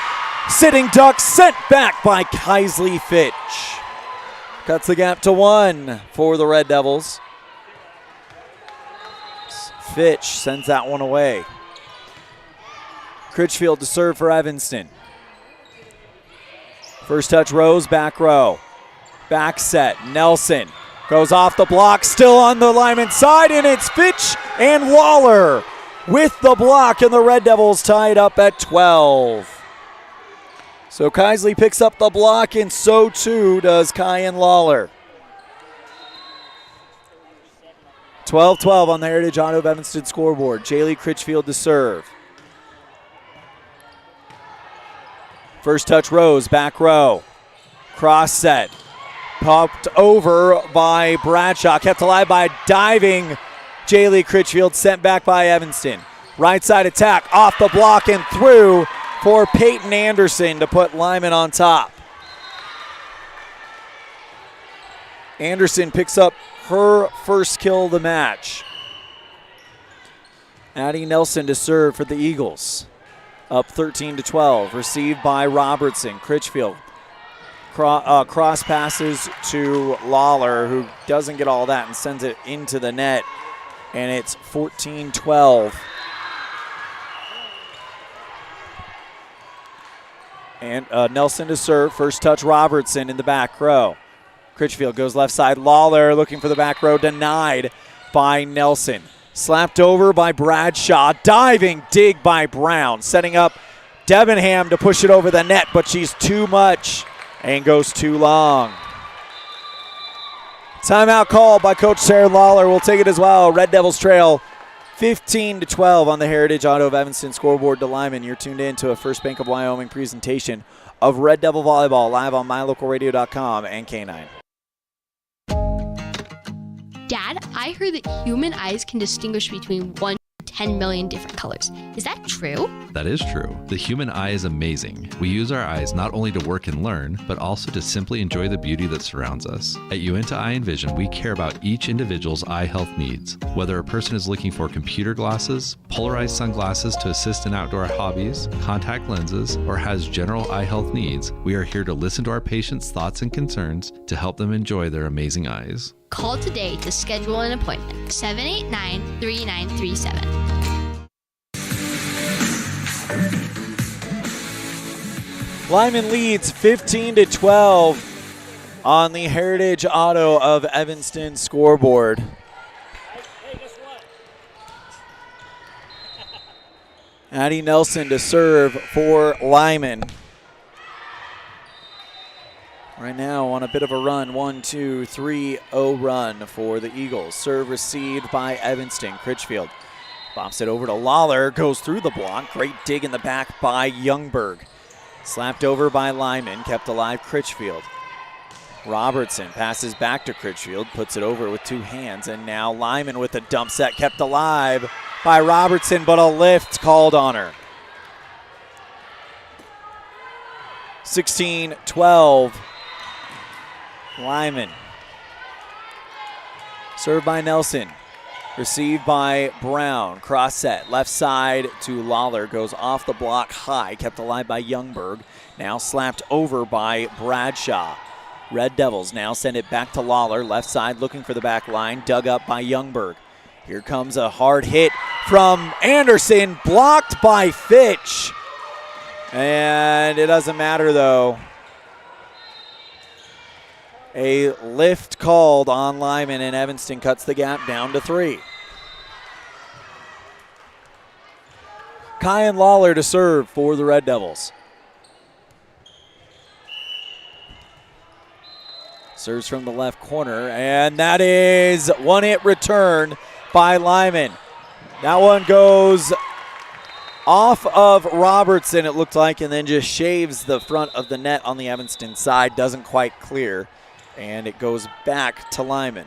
Sitting duck sent back by Kaisley Fitch. Cuts the gap to 1 for the Red Devils. Fitch sends that one away. Critchfield to serve for Evanston. First touch, Rose, back row. Back set, Nelson goes off the block, still on the Lyman side, and it's Fitch and Lawler with the block, and the Red Devils tied up at 12. So Kaisley picks up the block, and so too does Kyan Lawler. 12-12 on the Heritage Auto of Evanston scoreboard. Jaylee Critchfield to serve. First touch, Rose, back row. Cross set. Popped over by Bradshaw. Kept alive by diving Jaylee Critchfield. Sent back by Evanston. Right side attack. Off the block and through for Peyton Anderson to put Lyman on top. Anderson picks up her first kill of the match. Addie Nelson to serve for the Eagles. Up 13-12. Received by Robertson. Critchfield cross passes to Lawler, who doesn't get all that and sends it into the net. And it's 14-12. And Nelson to serve. First touch, Robertson in the back row. Critchfield goes left side. Lawler looking for the back row. Denied by Nelson. Slapped over by Bradshaw. Diving dig by Brown. Setting up Debenham to push it over the net, but she's too much and goes too long. Timeout called by Coach Sarah Lawler. We'll take it as well. Red Devils trail 15-12 on the Heritage Auto of Evanston scoreboard to Lyman. You're tuned in to a First Bank of Wyoming presentation of Red Devil Volleyball live on MyLocalRadio.com and K9. Dad, I heard that human eyes can distinguish between 1 to 10 million different colors. Is that true? That is true. The human eye is amazing. We use our eyes not only to work and learn, but also to simply enjoy the beauty that surrounds us. At Uinta Eye and Vision, we care about each individual's eye health needs. Whether a person is looking for computer glasses, polarized sunglasses to assist in outdoor hobbies, contact lenses, or has general eye health needs, we are here to listen to our patients' thoughts and concerns to help them enjoy their amazing eyes. Call today to schedule an appointment. 789-3937. Lyman leads 15-12 on the Heritage Auto of Evanston scoreboard. Addie Nelson to serve for Lyman. Right now on a bit of a run, 1-2-3-0 run for the Eagles. Serve received by Evanston. Critchfield bops it over to Lawler, goes through the block. Great dig in the back by Youngberg. Slapped over by Lyman, kept alive Critchfield. Robertson passes back to Critchfield, puts it over with 2 hands, and now Lyman with a dump set, kept alive by Robertson, but a lift called on her. 16-12. Lyman. Served by Nelson. Received by Brown. Cross set. Left side to Lawler. Goes off the block high. Kept alive by Youngberg. Now slapped over by Bradshaw. Red Devils now send it back to Lawler. Left side looking for the back line. Dug up by Youngberg. Here comes a hard hit from Anderson. Blocked by Fitch. And it doesn't matter though. A lift called on Lyman, and Evanston cuts the gap down to 3. Kyan Lawler to serve for the Red Devils. Serves from the left corner, and that is one hit return by Lyman. That one goes off of Robertson, it looked like, and then just shaves the front of the net on the Evanston side. Doesn't quite clear. And it goes back to Lyman.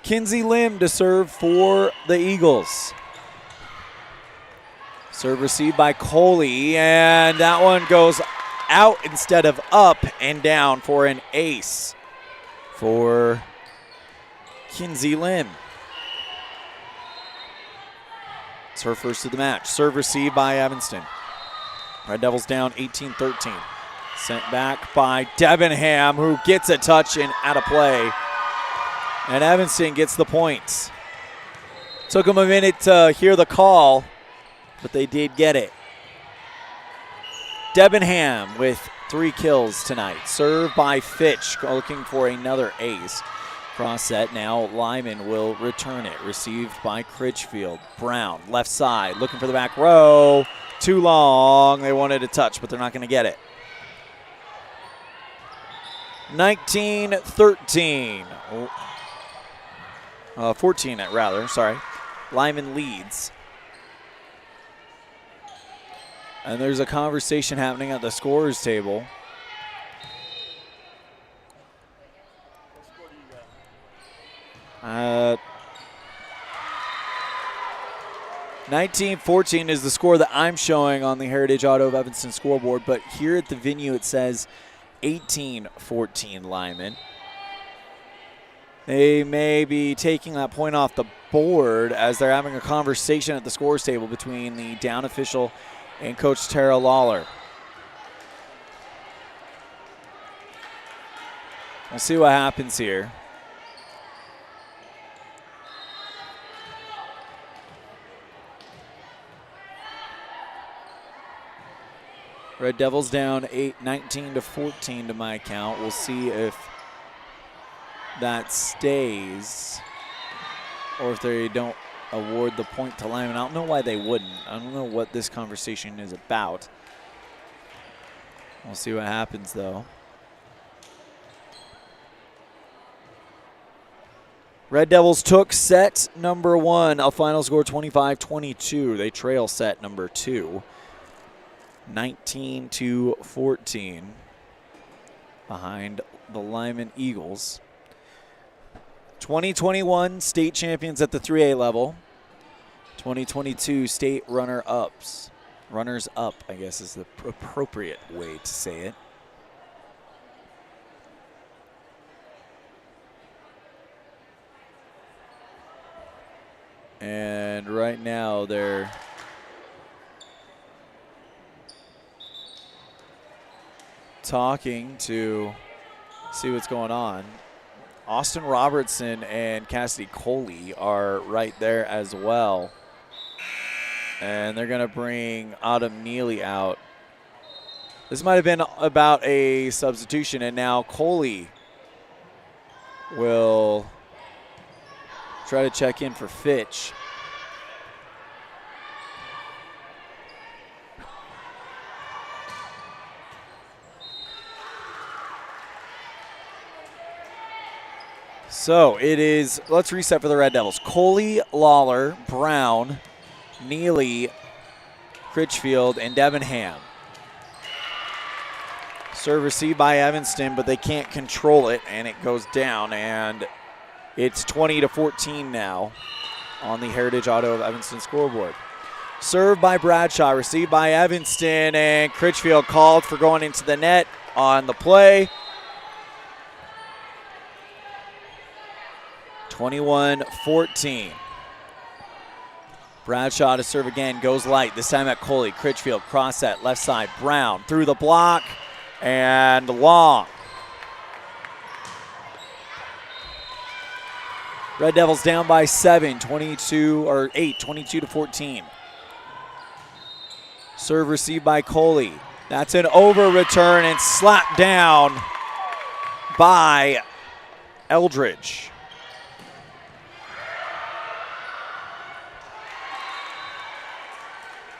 Kinsey Lim to serve for the Eagles. Serve received by Coley, and that one goes out instead of up and down for an ace for Kinsey Lim. It's her first of the match. Serve received by Evanston. Red Devils down 18-13. Sent back by Debenham, who gets a touch and out of play. And Evanston gets the points. Took them a minute to hear the call, but they did get it. Debenham with 3 kills tonight. Served by Fitch, looking for another ace. Cross set, now Lyman will return it. Received by Critchfield. Brown, left side, looking for the back row. Too long, they wanted a touch, but they're not gonna get it. 19-13. 14 rather, sorry. Lyman leads. And there's a conversation happening at the scorer's table. Uh, 19-14 is the score that I'm showing on the Heritage Auto of Evanston scoreboard, but here at the venue it says 18-14 Lyman. They may be taking that point off the board as they're having a conversation at the scores table between the down official and Coach Tara Lawler. We'll see what happens here. Red Devils down 19-14 to my count. We'll see if that stays or if they don't award the point to Lyman. I don't know why they wouldn't. I don't know what this conversation is about. We'll see what happens though. Red Devils took set number 1. A final score 25-22. They trail set number 2. 19-14 behind the Lyman Eagles. 2021 state champions at the 3A level. 2022 state runner-ups. Runners-up, I guess, is the appropriate way to say it. And right now they're talking to see what's going on. Austin Robertson and Cassidy Coley are right there as well. And they're going to bring Autumn Neely out. This might have been about a substitution, and now Coley will try to check in for Fitch. So it is, let's reset for the Red Devils. Coley, Lawler, Brown, Neely, Critchfield, and Debenham. Serve received by Evanston, but they can't control it, and it goes down, and it's 20-14 now on the Heritage Auto of Evanston scoreboard. Served by Bradshaw, received by Evanston, and Critchfield called for going into the net on the play. 21-14. Bradshaw to serve again, goes light, this time at Coley. Critchfield, cross set, left side. Brown through the block, and long. Red Devils down by 7, 22-14. Serve received by Coley. That's an over return and slapped down by Eldridge.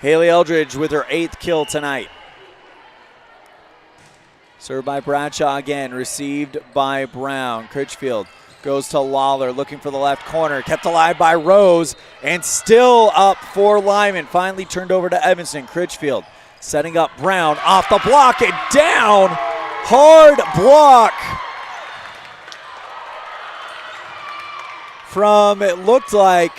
Haley Eldridge with her 8th kill tonight. Served by Bradshaw again, received by Brown. Critchfield goes to Lawler, looking for the left corner. Kept alive by Rose, and still up for Lyman. Finally turned over to Evanston. Critchfield setting up Brown off the block and down. Hard block from, it looked like,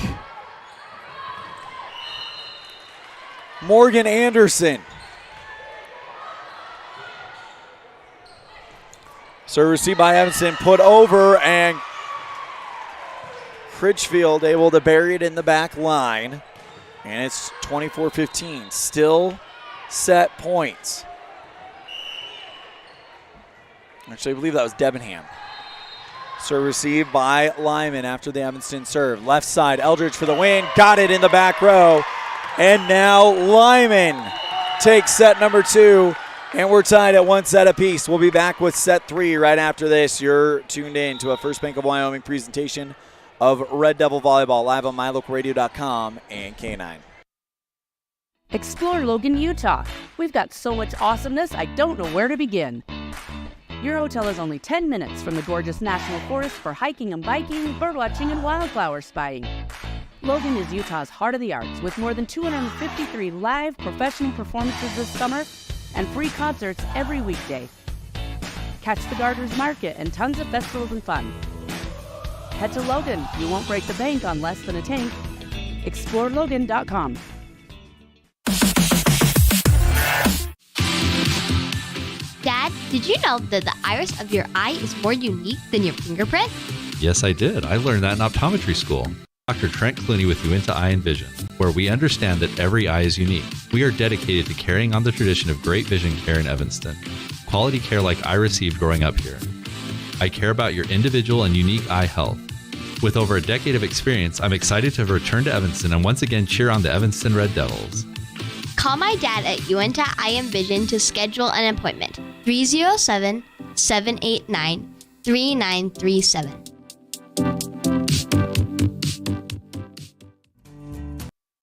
Morgan Anderson. Serve received by Evanston, put over, and Critchfield able to bury it in the back line. And it's 24-15. Still set points. Actually, I believe that was Debenham. Serve received by Lyman after the Evanston serve. Left side, Eldridge for the win. Got it in the back row. And now Lyman takes set number 2. And we're tied at 1 set apiece. We'll be back with set 3 right after this. You're tuned in to a First Bank of Wyoming presentation of Red Devil Volleyball live on mylocalradio.com and K9. Explore Logan, Utah. We've got so much awesomeness, I don't know where to begin. Your hotel is only 10 minutes from the gorgeous National Forest for hiking and biking, birdwatching, and wildflower spying. Logan is Utah's heart of the arts with more than 253 live professional performances this summer and free concerts every weekday. Catch the Garters Market and tons of festivals and fun. Head to Logan. You won't break the bank on less than a tank. ExploreLogan.com. Dad, did you know that the iris of your eye is more unique than your fingerprint? Yes, I did. I learned that in optometry school. Dr. Trent Clooney with Uinta Eye and Vision, where we understand that every eye is unique. We are dedicated to carrying on the tradition of great vision care in Evanston. Quality care like I received growing up here. I care about your individual and unique eye health. With over a decade of experience, I'm excited to return to Evanston and once again cheer on the Evanston Red Devils. Call my dad at Uinta Eye and Vision to schedule an appointment. 307-789-3937.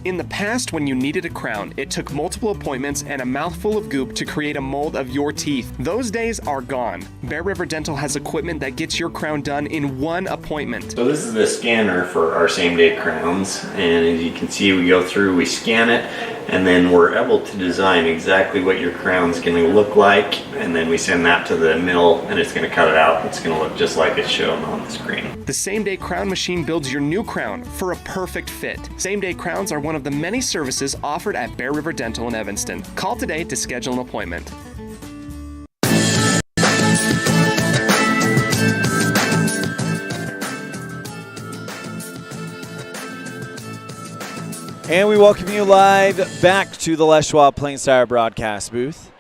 In the past, when you needed a crown, it took multiple appointments and a mouthful of goop to create a mold of your teeth. Those days are gone. Bear River Dental has equipment that gets your crown done in one appointment. So this is the scanner for our same-day crowns, and as you can see, we go through, we scan it, and then we're able to design exactly what your crown's going to look like, and then we send that to the mill, and it's going to cut it out. It's going to look just like it's shown on the screen. The same-day crown machine builds your new crown for a perfect fit. Same-day crowns are one of the many services offered at Bear River Dental in Evanston. Call today to schedule an appointment. And we welcome you live back to the Les Schwab Plains Tire broadcast booth.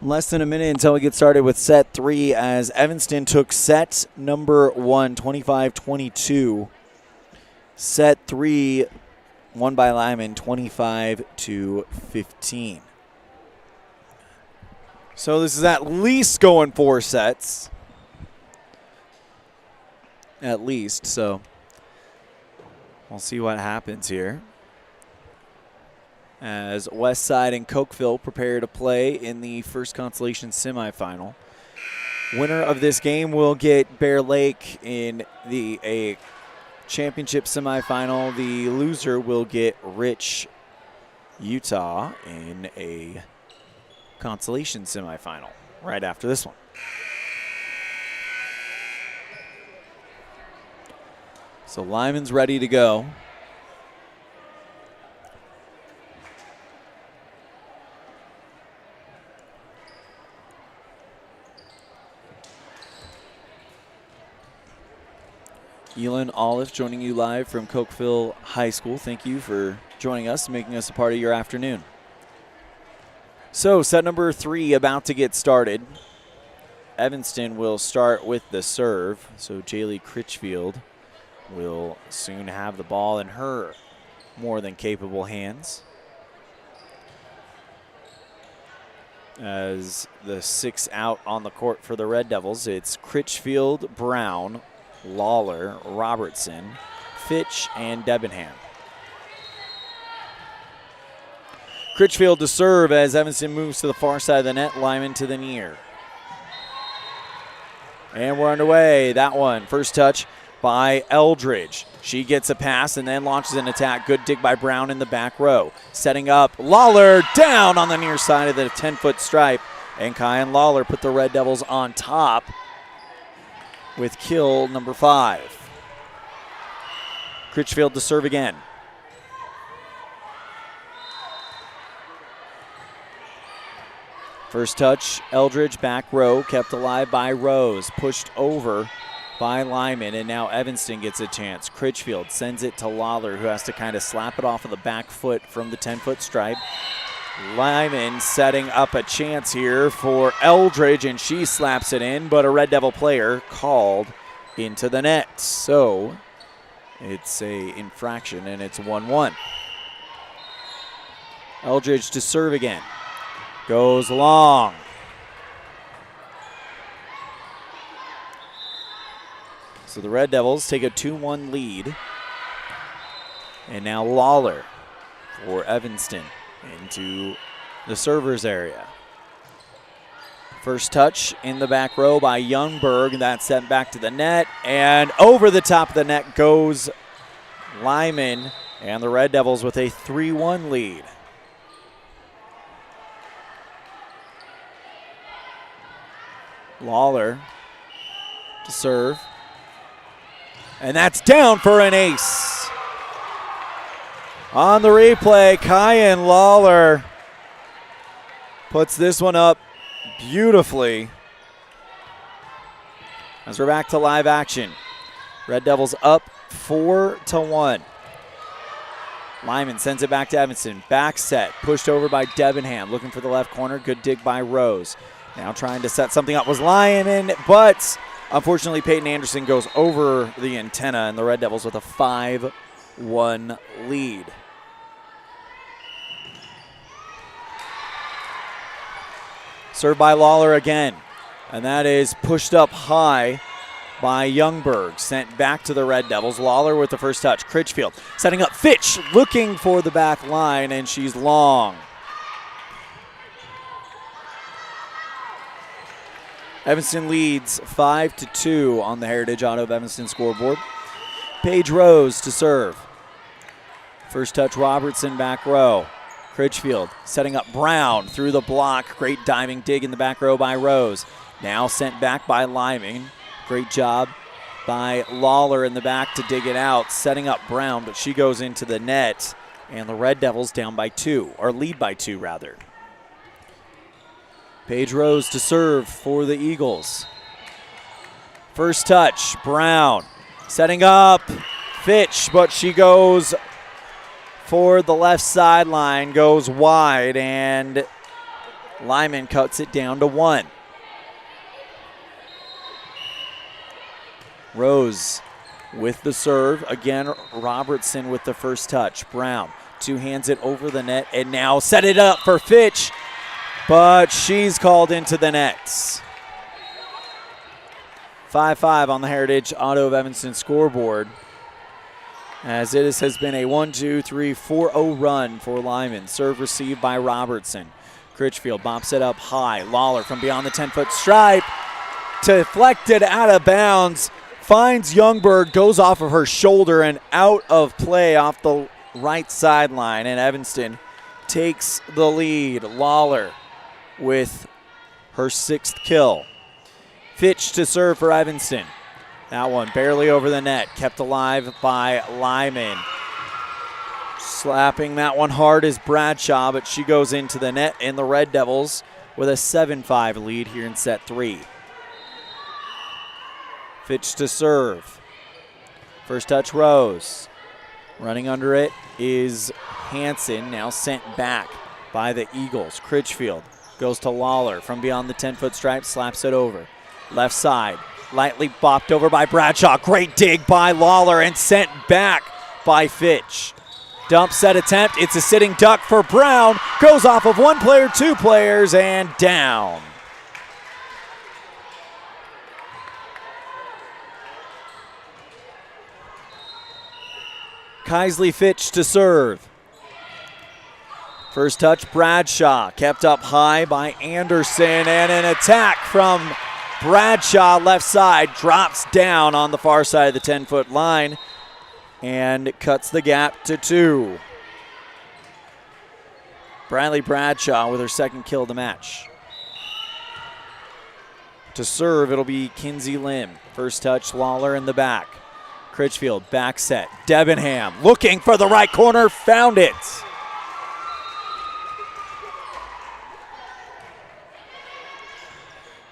Less than a minute until we get started with set 3 as Evanston took set number 1, 25-22. Set 3 won by Lyman, 25-15. So this is at least going 4 sets. At least, so we'll see what happens here. As Westside and Cokeville prepare to play in the first consolation semifinal. Winner of this game will get Bear Lake in a championship semifinal. The loser will get Rich, Utah in a consolation semifinal right after this one. So Lyman's ready to go. Elan, Olliff joining you live from Cokeville High School. Thank you for joining us, making us a part of your afternoon. So set number 3 about to get started. Evanston will start with the serve. So Jaylee Critchfield will soon have the ball in her more than capable hands. As the 6 out on the court for the Red Devils, it's Critchfield, Brown, Lawler, Robertson, Fitch, and Debenham. Critchfield to serve as Evanston moves to the far side of the net. Lyman to the near. And we're underway. That one, first touch by Eldridge. She gets a pass and then launches an attack. Good dig by Brown in the back row. Setting up, Lawler down on the near side of the 10-foot stripe. And Cazin Lawler put the Red Devils on top with kill number 5. Critchfield to serve again. First touch, Eldridge, back row, kept alive by Rose, pushed over by Lyman, and now Evanston gets a chance. Critchfield sends it to Lawler, who has to kind of slap it off of the back foot from the 10-foot stripe. Lyman setting up a chance here for Eldridge, and she slaps it in, but a Red Devil player called into the net. So it's a infraction, and it's 1-1. Eldridge to serve again. Goes long. So the Red Devils take a 2-1 lead. And now Lawler for Evanston into the servers area. First touch in the back row by Youngberg. That's sent back to the net. And over the top of the net goes Lyman. And the Red Devils with a 3-1 lead. Lawler to serve. And that's down for an ace. On the replay, Cazin Lawler puts this one up beautifully. As we're back to live action. Red Devils up 4-1. Lyman sends it back to Evanston. Back set, pushed over by Debenham. Looking for the left corner. Good dig by Rose. Now trying to set something up was Lyman, but unfortunately Peyton Anderson goes over the antenna, and the Red Devils with a 5-1 lead. Served by Lawler again, and that is pushed up high by Youngberg. Sent back to the Red Devils. Lawler with the first touch. Critchfield setting up Fitch, looking for the back line, and she's long. Evanston leads 5-2 on the Heritage Auto of Evanston scoreboard. Paige Rose to serve. First touch, Robertson, back row. Critchfield setting up Brown through the block. Great diving dig in the back row by Rose. Now sent back by Lyman. Great job by Lawler in the back to dig it out. Setting up Brown, but she goes into the net. And the Red Devils down by 2, or lead by 2 rather. Paige Rose to serve for the Eagles. First touch, Brown setting up Fitch, but she goes for the left sideline, goes wide, and Lyman cuts it down to 1. Rose with the serve. Again, Robertson with the first touch. Brown two-hands it over the net, and now set it up for Fitch. But she's called into the nets. 5-5 on the Heritage Auto of Evanston scoreboard. As it has been a 1-2-3-4-0 run for Lyman. Serve received by Robertson. Critchfield bops it up high. Lawler from beyond the 10-foot stripe. deflected out of bounds. Finds Youngberg, goes off of her shoulder and out of play off the right sideline. And Evanston takes the lead. Lawler with her 6th kill. Fitch to serve for Evanston. That one barely over the net, kept alive by Lyman. Slapping that one hard is Bradshaw, but she goes into the net, and the Red Devils with a 7-5 lead here in set 3. Fitch to serve. First touch, Rose. Running under it is Hanson, now sent back by the Eagles. Critchfield goes to Lawler from beyond the 10-foot stripe, slaps it over. Left side, lightly bopped over by Bradshaw. Great dig by Lawler and sent back by Fitch. Dump set attempt, it's a sitting duck for Brown. Goes off of 1 player, 2 players, and down. Keisley Fitch to serve. First touch, Bradshaw, kept up high by Anderson, and an attack from Bradshaw left side, drops down on the far side of the 10-foot line and cuts the gap to 2. Bradley Bradshaw with her 2nd kill of the match. To serve, it'll be Kinsey Lim. First touch, Lawler in the back. Critchfield, back set. Debenham looking for the right corner, found it.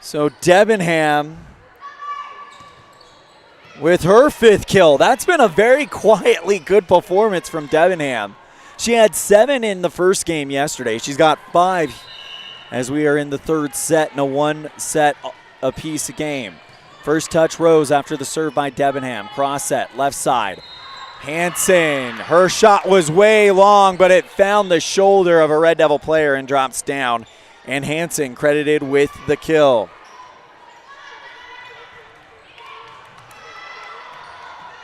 So Debenham with her 5th kill. That's been a very quietly good performance from Debenham. She had 7 in the first game yesterday. She's got 5 as we are in the 3rd set in a 1-set apiece game. First touch, Rose after the serve by Debenham. Cross set, left side. Hanson, her shot was way long, but it found the shoulder of a Red Devil player and drops down. And Hanson credited with the kill.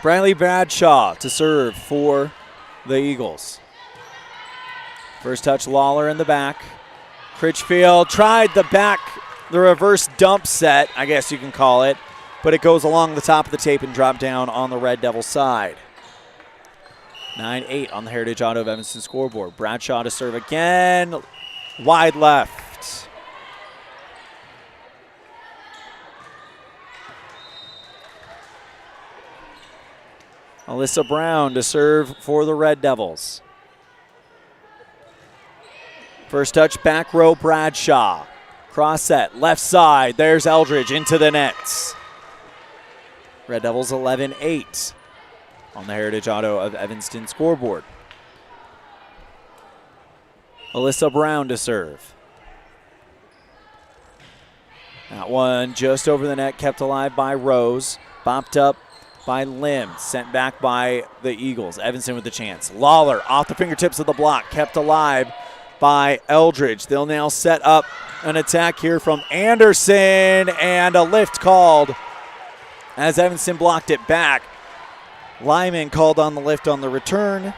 Bradley Bradshaw to serve for the Eagles. First touch, Lawler in the back. Critchfield tried the reverse dump set, I guess you can call it, but it goes along the top of the tape and dropped down on the Red Devil side. 9-8 on the Heritage Auto of Evanston scoreboard. Bradshaw to serve again, wide left. Alyssa Brown to serve for the Red Devils. First touch, back row, Bradshaw. Cross set, left side. There's Eldridge into the nets. Red Devils 11-8 on the Heritage Auto of Evanston scoreboard. Alyssa Brown to serve. That one just over the net, kept alive by Rose. Bopped up by Lim, sent back by the Eagles. Evanston with the chance. Lawler off the fingertips of the block, kept alive by Eldridge. They'll now set up an attack here from Anderson, and a lift called as Evanston blocked it back. Lyman called on the lift on the return,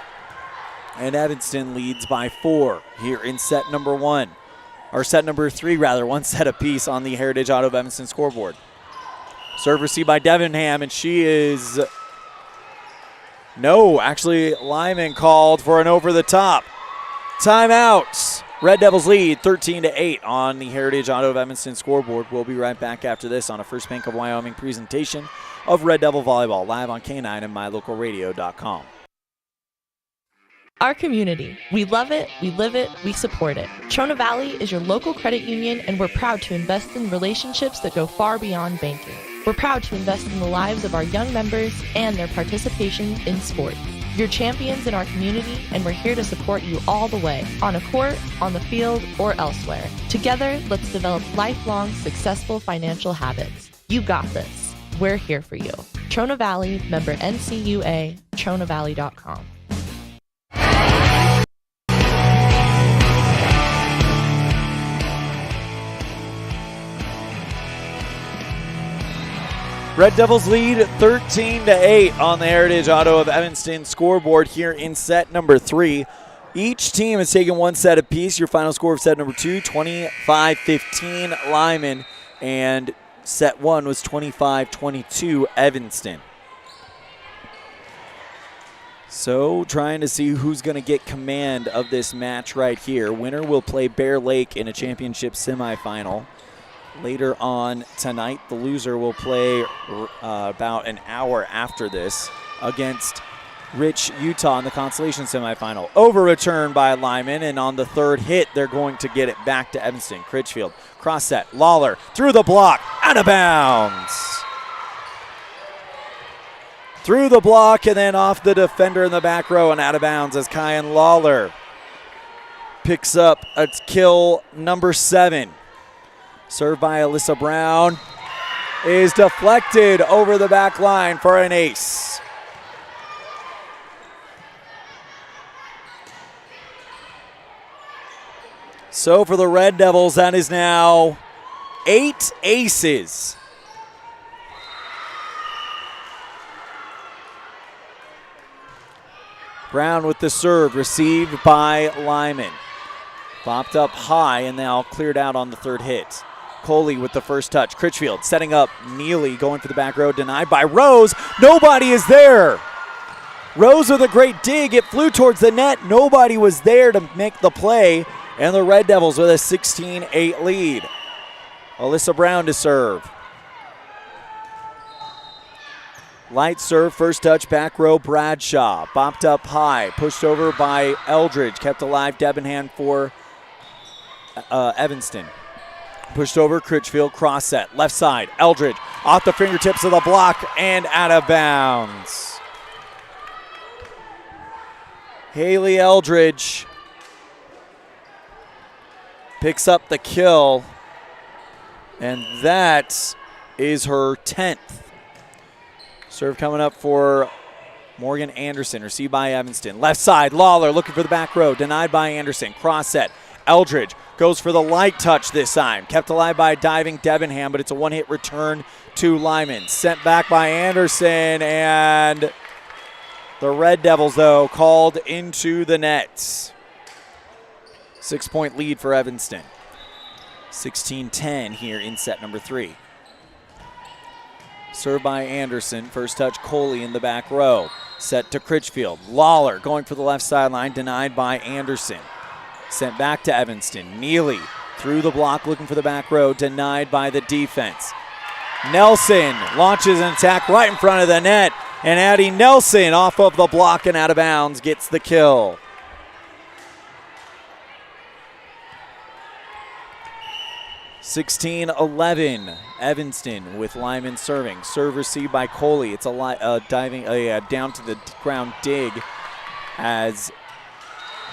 and Evanston leads by 4 here in set number 1. Or set number 3, rather, 1 set apiece on the Heritage Auto of Evanston scoreboard. Serve received by Debenham, and she is... No, actually, Lyman called for an over-the-top. Timeouts. Red Devils lead 13-8 on the Heritage Auto of Evanston scoreboard. We'll be right back after this on a First Bank of Wyoming presentation of Red Devil Volleyball live on K9 and mylocalradio.com. Our community. We love it, we live it, we support it. Trona Valley is your local credit union, and we're proud to invest in relationships that go far beyond banking. We're proud to invest in the lives of our young members and their participation in sports. You're champions in our community, and we're here to support you all the way, on a court, on the field, or elsewhere. Together, let's develop lifelong, successful financial habits. You got this. We're here for you. Trona Valley, member NCUA, TronaValley.com. Red Devils lead 13-8 on the Heritage Auto of Evanston scoreboard here in set number 3. Each team has taken 1 set apiece. Your final score of set number 2, 25-15 Lyman, and Set one was 25-22 Evanston. So trying to see who's going to get command of this match right here. Winner will play Bear Lake in a championship semifinal. Later on tonight, the loser will play about an hour after this against Rich, Utah in the consolation semifinal. Over return by Lyman, and on the third hit, they're going to get it back to Evanston. Critchfield, cross set, Lawler through the block, out of bounds. Through the block and then off the defender in the back row and out of bounds as Kyan Lawler picks up a kill number 7. Served by Alyssa Brown is deflected over the back line for an ace. So for the Red Devils, that is now 8 aces. Brown with the serve, received by Lyman. Popped up high and now cleared out on the third hit. Coley with the first touch. Critchfield setting up Neely, going for the back row, denied by Rose. Nobody is there. Rose with a great dig. It flew towards the net. Nobody was there to make the play. And the Red Devils with a 16-8 lead. Alyssa Brown to serve. Light serve, first touch, back row, Bradshaw. Bopped up high, pushed over by Eldridge. Kept alive, Debenham for Evanston. Pushed over, Critchfield, cross set. Left side, Eldridge. Off the fingertips of the block and out of bounds. Haley Eldridge picks up the kill. And that is her 10th. Serve coming up for Morgan Anderson, received by Evanston. Left side, Lawler looking for the back row, denied by Anderson. Cross set, Eldridge goes for the light touch this time. Kept alive by diving Debenham, but it's a one-hit return to Lyman. Sent back by Anderson, and the Red Devils, though, called into the nets. 6-point lead for Evanston. 16-10 here in set number 3. Served by Anderson. First touch, Coley in the back row. Set to Critchfield. Lawler going for the left sideline, denied by Anderson. Sent back to Evanston. Neely through the block, looking for the back row, denied by the defense. Nelson launches an attack right in front of the net, and Addie Nelson off of the block and out of bounds gets the kill. (16-11) Evanston with Lyman serving. Serve received by Coley. It's a diving down to the ground dig as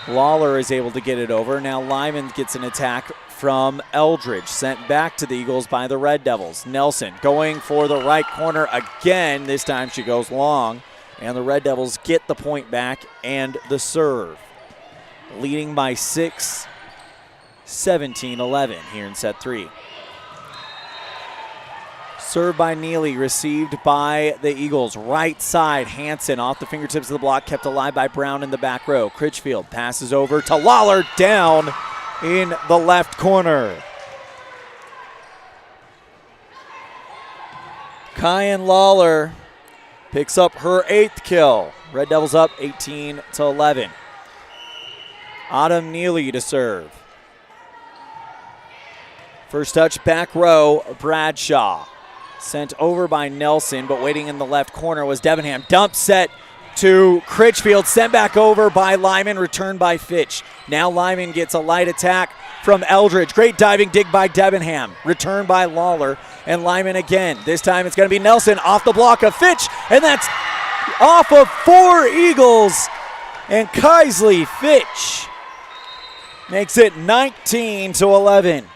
Lawler is able to get it over. Now Lyman gets an attack from Eldridge, sent back to the Eagles by the Red Devils. Nelson going for the right corner again. This time she goes long, and the Red Devils get the point back and the serve. Leading by 6, 17-11 here in set 3. Served by Neely, received by the Eagles. Right side, Hansen off the fingertips of the block, kept alive by Brown in the back row. Critchfield passes over to Lawler, down in the left corner. Kyan Lawler picks up her 8th kill. Red Devils up 18-11. Autumn Neely to serve. First touch, back row, Bradshaw. Sent over by Nelson, but waiting in the left corner was Debenham. Dump set to Critchfield, sent back over by Lyman, returned by Fitch. Now Lyman gets a light attack from Eldridge. Great diving dig by Debenham. Returned by Lawler, and Lyman again. This time it's going to be Nelson off the block of Fitch, and that's off of 4 Eagles, and Kaisley Fitch makes it 19-11.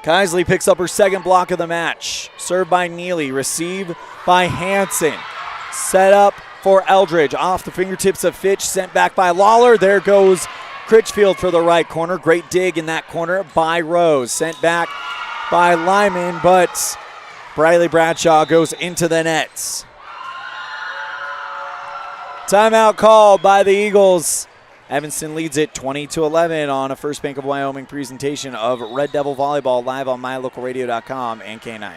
Kaisley picks up her 2nd block of the match. Served by Neely, received by Hansen. Set up for Eldridge. Off the fingertips of Fitch, sent back by Lawler. There goes Critchfield for the right corner. Great dig in that corner by Rose. Sent back by Lyman, but Briley Bradshaw goes into the nets. Timeout called by the Eagles Evanston leads it 20-11 on a First Bank of Wyoming presentation of Red Devil Volleyball live on mylocalradio.com and K9.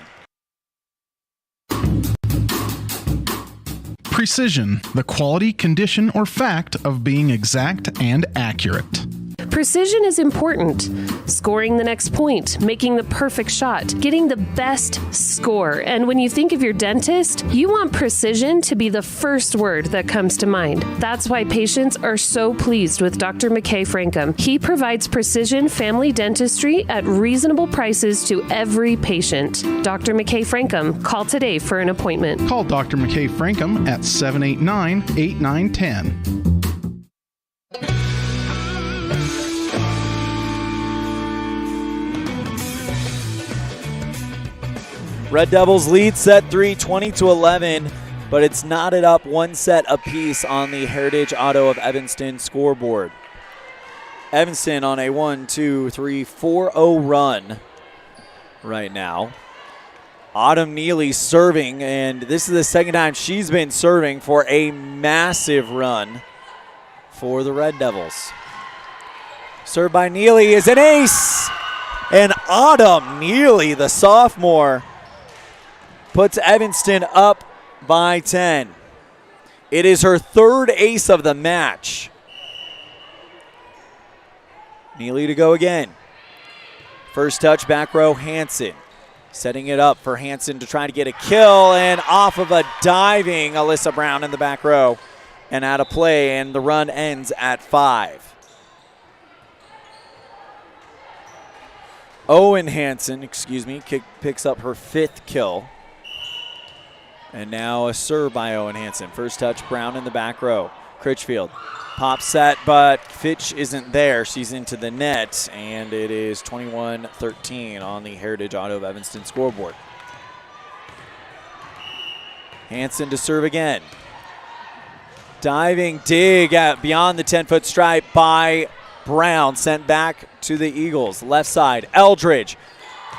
Precision, the quality, condition, or fact of being exact and accurate. Precision is important. Scoring the next point, making the perfect shot, getting the best score. And when you think of your dentist, you want precision to be the first word that comes to mind. That's why patients are so pleased with Dr. McKay Frankum. He provides precision family dentistry at reasonable prices to every patient. Dr. McKay Frankum, call today for an appointment. Call Dr. McKay Frankum at 789-8910. Red Devils lead set 3, 20-11, but it's knotted up one set apiece on the Heritage Auto of Evanston scoreboard. Evanston on a 4-0 run right now. Autumn Neely serving, and this is the second time she's been serving for a massive run for the Red Devils. Served by Neely is an ace, and Autumn Neely, the sophomore, puts Evanston up by 10. It is her third ace of the match. Neely to go again. First touch, back row, Hansen. Setting it up for Hansen to try to get a kill, and off of a diving Alyssa Brown in the back row and out of play, and the run ends at 5. Owen Hansen, picks up her 5th kill. And now a serve by Owen Hansen. First touch, Brown in the back row. Critchfield, pop set, but Fitch isn't there. She's into the net, and it is 21-13 on the Heritage Auto of Evanston scoreboard. Hansen to serve again. Diving dig beyond the 10-foot stripe by Brown, sent back to the Eagles. Left side, Eldridge.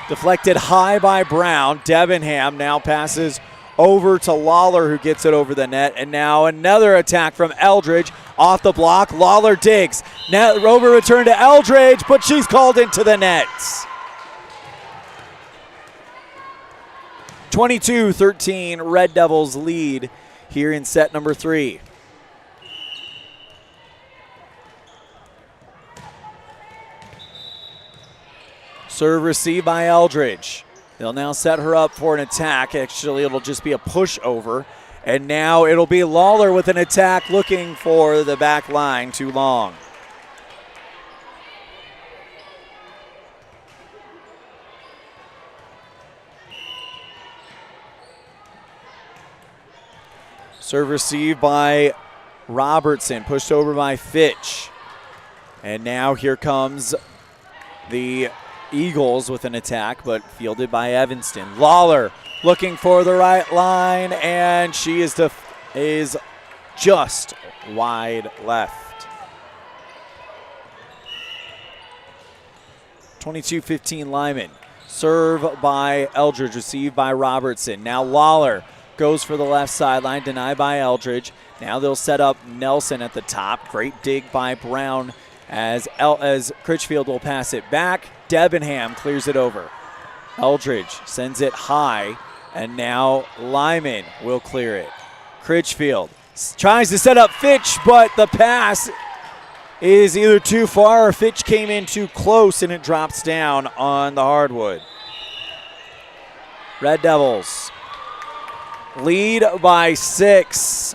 Deflected high by Brown. Debenham now passes over to Lawler, who gets it over the net. And now another attack from Eldridge off the block. Lawler digs. Now over return to Eldridge, but she's called into the nets. 22-13, Red Devils lead here in set number 3. Serve received by Eldridge. They'll now set her up for an attack. Actually, it'll just be a pushover. And now it'll be Lawler with an attack looking for the back line too long. Serve received by Robertson, pushed over by Fitch. And now here comes the Eagles with an attack, but fielded by Evanston. Lawler looking for the right line, and she is just wide left. 22-15 Lyman. Serve by Eldridge, received by Robertson. Now Lawler goes for the left sideline, denied by Eldridge. Now they'll set up Nelson at the top. Great dig by Brown as Critchfield will pass it back. Debenham clears it over. Eldridge sends it high, and now Lyman will clear it. Critchfield tries to set up Fitch, but the pass is either too far or Fitch came in too close, and it drops down on the hardwood. Red Devils lead by 6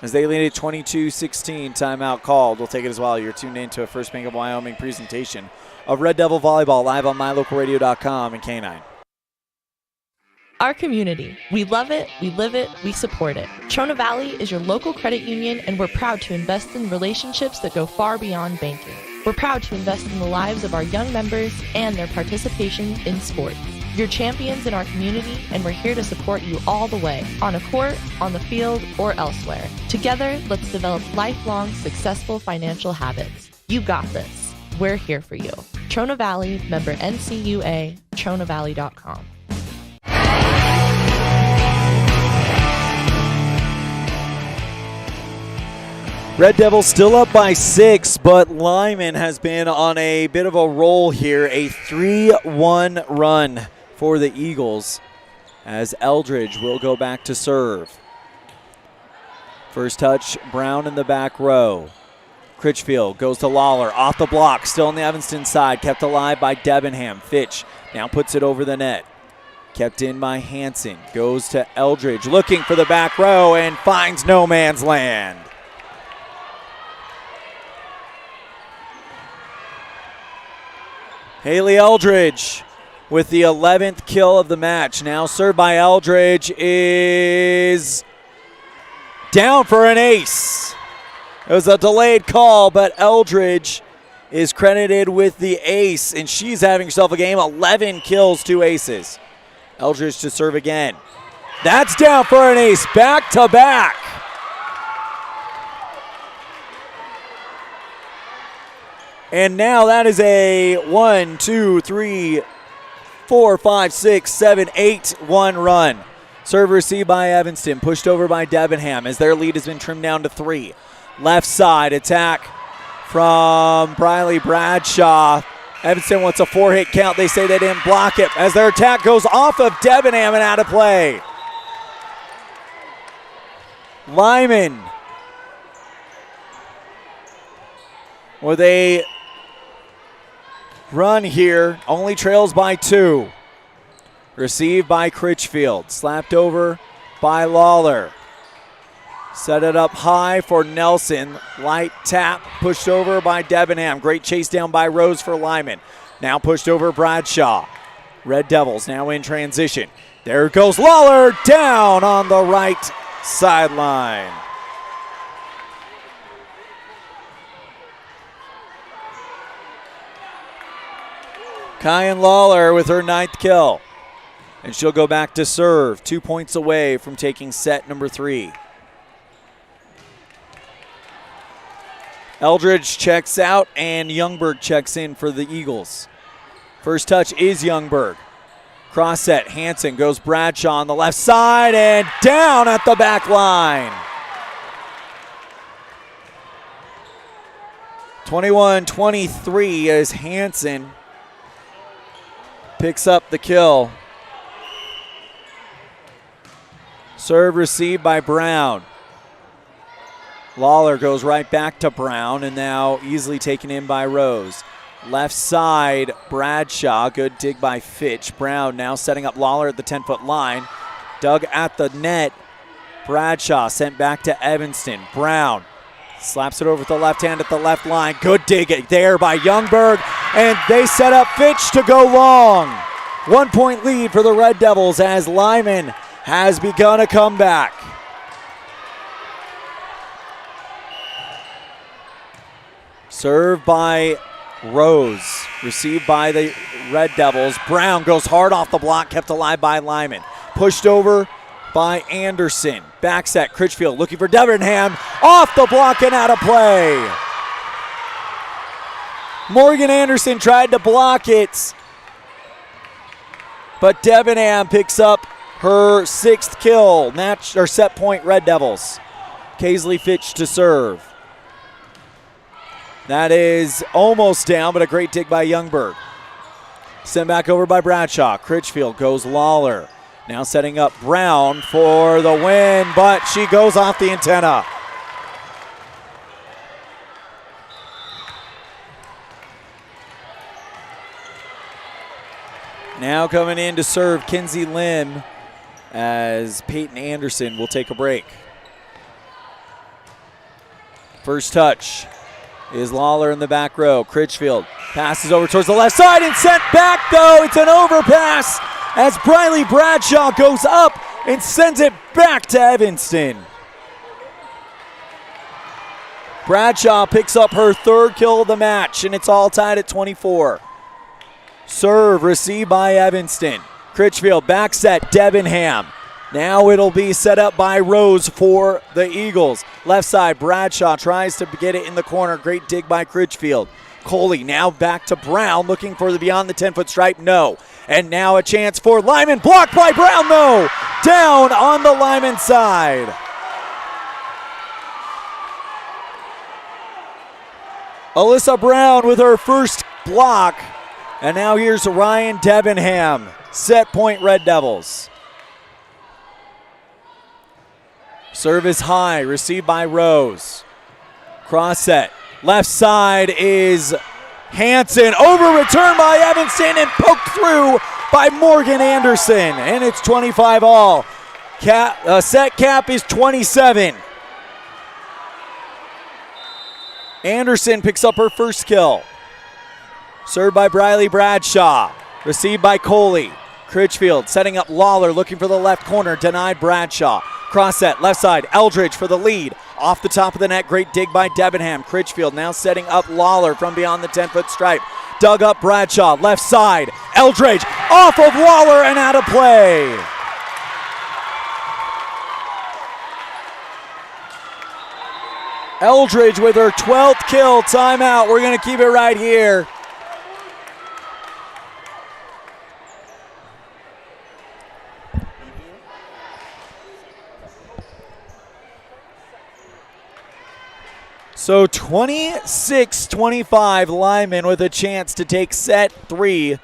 as they lead at 22-16. Timeout called. We'll take it as well. You're tuned in to a First Bank of Wyoming presentation of Red Devil Volleyball live on mylocalradio.com and K9. Our community. We love it, we live it, we support it. Trona Valley is your local credit union, and we're proud to invest in relationships that go far beyond banking. We're proud to invest in the lives of our young members and their participation in sports. You're champions in our community, and we're here to support you all the way, on a court, on the field, or elsewhere. Together, let's develop lifelong, successful financial habits. You got this. We're here for you. Trona Valley, member NCUA, TronaValley.com. Red Devils still up by 6, but Lyman has been on a bit of a roll here. A 3-1 run for the Eagles as Eldridge will go back to serve. First touch, Brown in the back row. Critchfield goes to Lawler, off the block, still on the Evanston side, kept alive by Debenham. Fitch now puts it over the net. Kept in by Hanson, goes to Eldridge, looking for the back row and finds no man's land. Haley Eldridge with the 11th kill of the match. Now served by Eldridge is down for an ace. It was a delayed call, but Eldridge is credited with the ace, and she's having herself a game. 11 kills, 2 aces. Eldridge to serve again. That's down for an ace, back to back. And now that is a 1, 2, 3, 4, 5, 6, 7, 8-1 run. Serve received by Evanston, pushed over by Debenham as their lead has been trimmed down to 3. Left side attack from Briley Bradshaw. Evanston wants a 4-hit count. They say they didn't block it as their attack goes off of Debenham and out of play. Lyman with a run here, only trails by 2. Received by Critchfield, slapped over by Lawler. Set it up high for Nelson. Light tap, pushed over by Debenham. Great chase down by Rose for Lyman. Now pushed over Bradshaw. Red Devils now in transition. There goes Lawler down on the right sideline. Kyan Lawler with her 9th kill. And she'll go back to serve. 2 points away from taking set number 3. Eldridge checks out and Youngberg checks in for the Eagles. First touch is Youngberg. Cross set, Hanson goes Bradshaw on the left side and down at the back line. 21-23 as Hanson picks up the kill. Serve received by Brown. Lawler goes right back to Brown and now easily taken in by Rose. Left side, Bradshaw, good dig by Fitch. Brown now setting up Lawler at the 10-foot line. Dug at the net. Bradshaw sent back to Evanston. Brown slaps it over with the left hand at the left line. Good dig there by Youngberg, and they set up Fitch to go long. 1 point lead for the Red Devils as Lyman has begun a comeback. Served by Rose, received by the Red Devils. Brown goes hard off the block, kept alive by Lyman. Pushed over by Anderson. Back set, Critchfield looking for Debenham. Off the block and out of play. Morgan Anderson tried to block it, but Debenham picks up her 6th kill. Match or set point Red Devils. Kaisley Fitch to serve. That is almost down, but a great dig by Youngberg. Sent back over by Bradshaw. Critchfield goes Lawler. Now setting up Brown for the win, but she goes off the antenna. Now coming in to serve Kinsey Lim as Peyton Anderson will take a break. First touch is Lawler in the back row. Critchfield passes over towards the left side and sent back though. It's an overpass as Briley Bradshaw goes up and sends it back to Evanston. Bradshaw picks up her 3rd kill of the match and it's all tied at 24. Serve received by Evanston. Critchfield back set, Debenham. Now it'll be set up by Rose for the Eagles. Left side, Bradshaw tries to get it in the corner. Great dig by Critchfield. Coley now back to Brown, looking for the beyond the 10-foot stripe. No. And now a chance for Lyman. Blocked by Brown, though. Down on the Lyman side. Alyssa Brown with her first block. And now here's Ryan Debenham. Set point Red Devils. Service high, received by Rose. Cross set. Left side is Hanson. Over return by Evanston and poked through by Morgan Anderson. And it's 25 all. Set cap is 27. Anderson picks up her first kill. Served by Briley Bradshaw. Received by Coley. Critchfield setting up Lawler, looking for the left corner. Denied Bradshaw. Cross set, left side. Eldridge for the lead. Off the top of the net. Great dig by Debenham. Critchfield now setting up Lawler from beyond the 10-foot stripe. Dug up Bradshaw. Left side. Eldridge off of Lawler and out of play. Eldridge with her 12th kill. Timeout. We're going to keep it right here. So 26-25 Lyman with a chance to take set 3.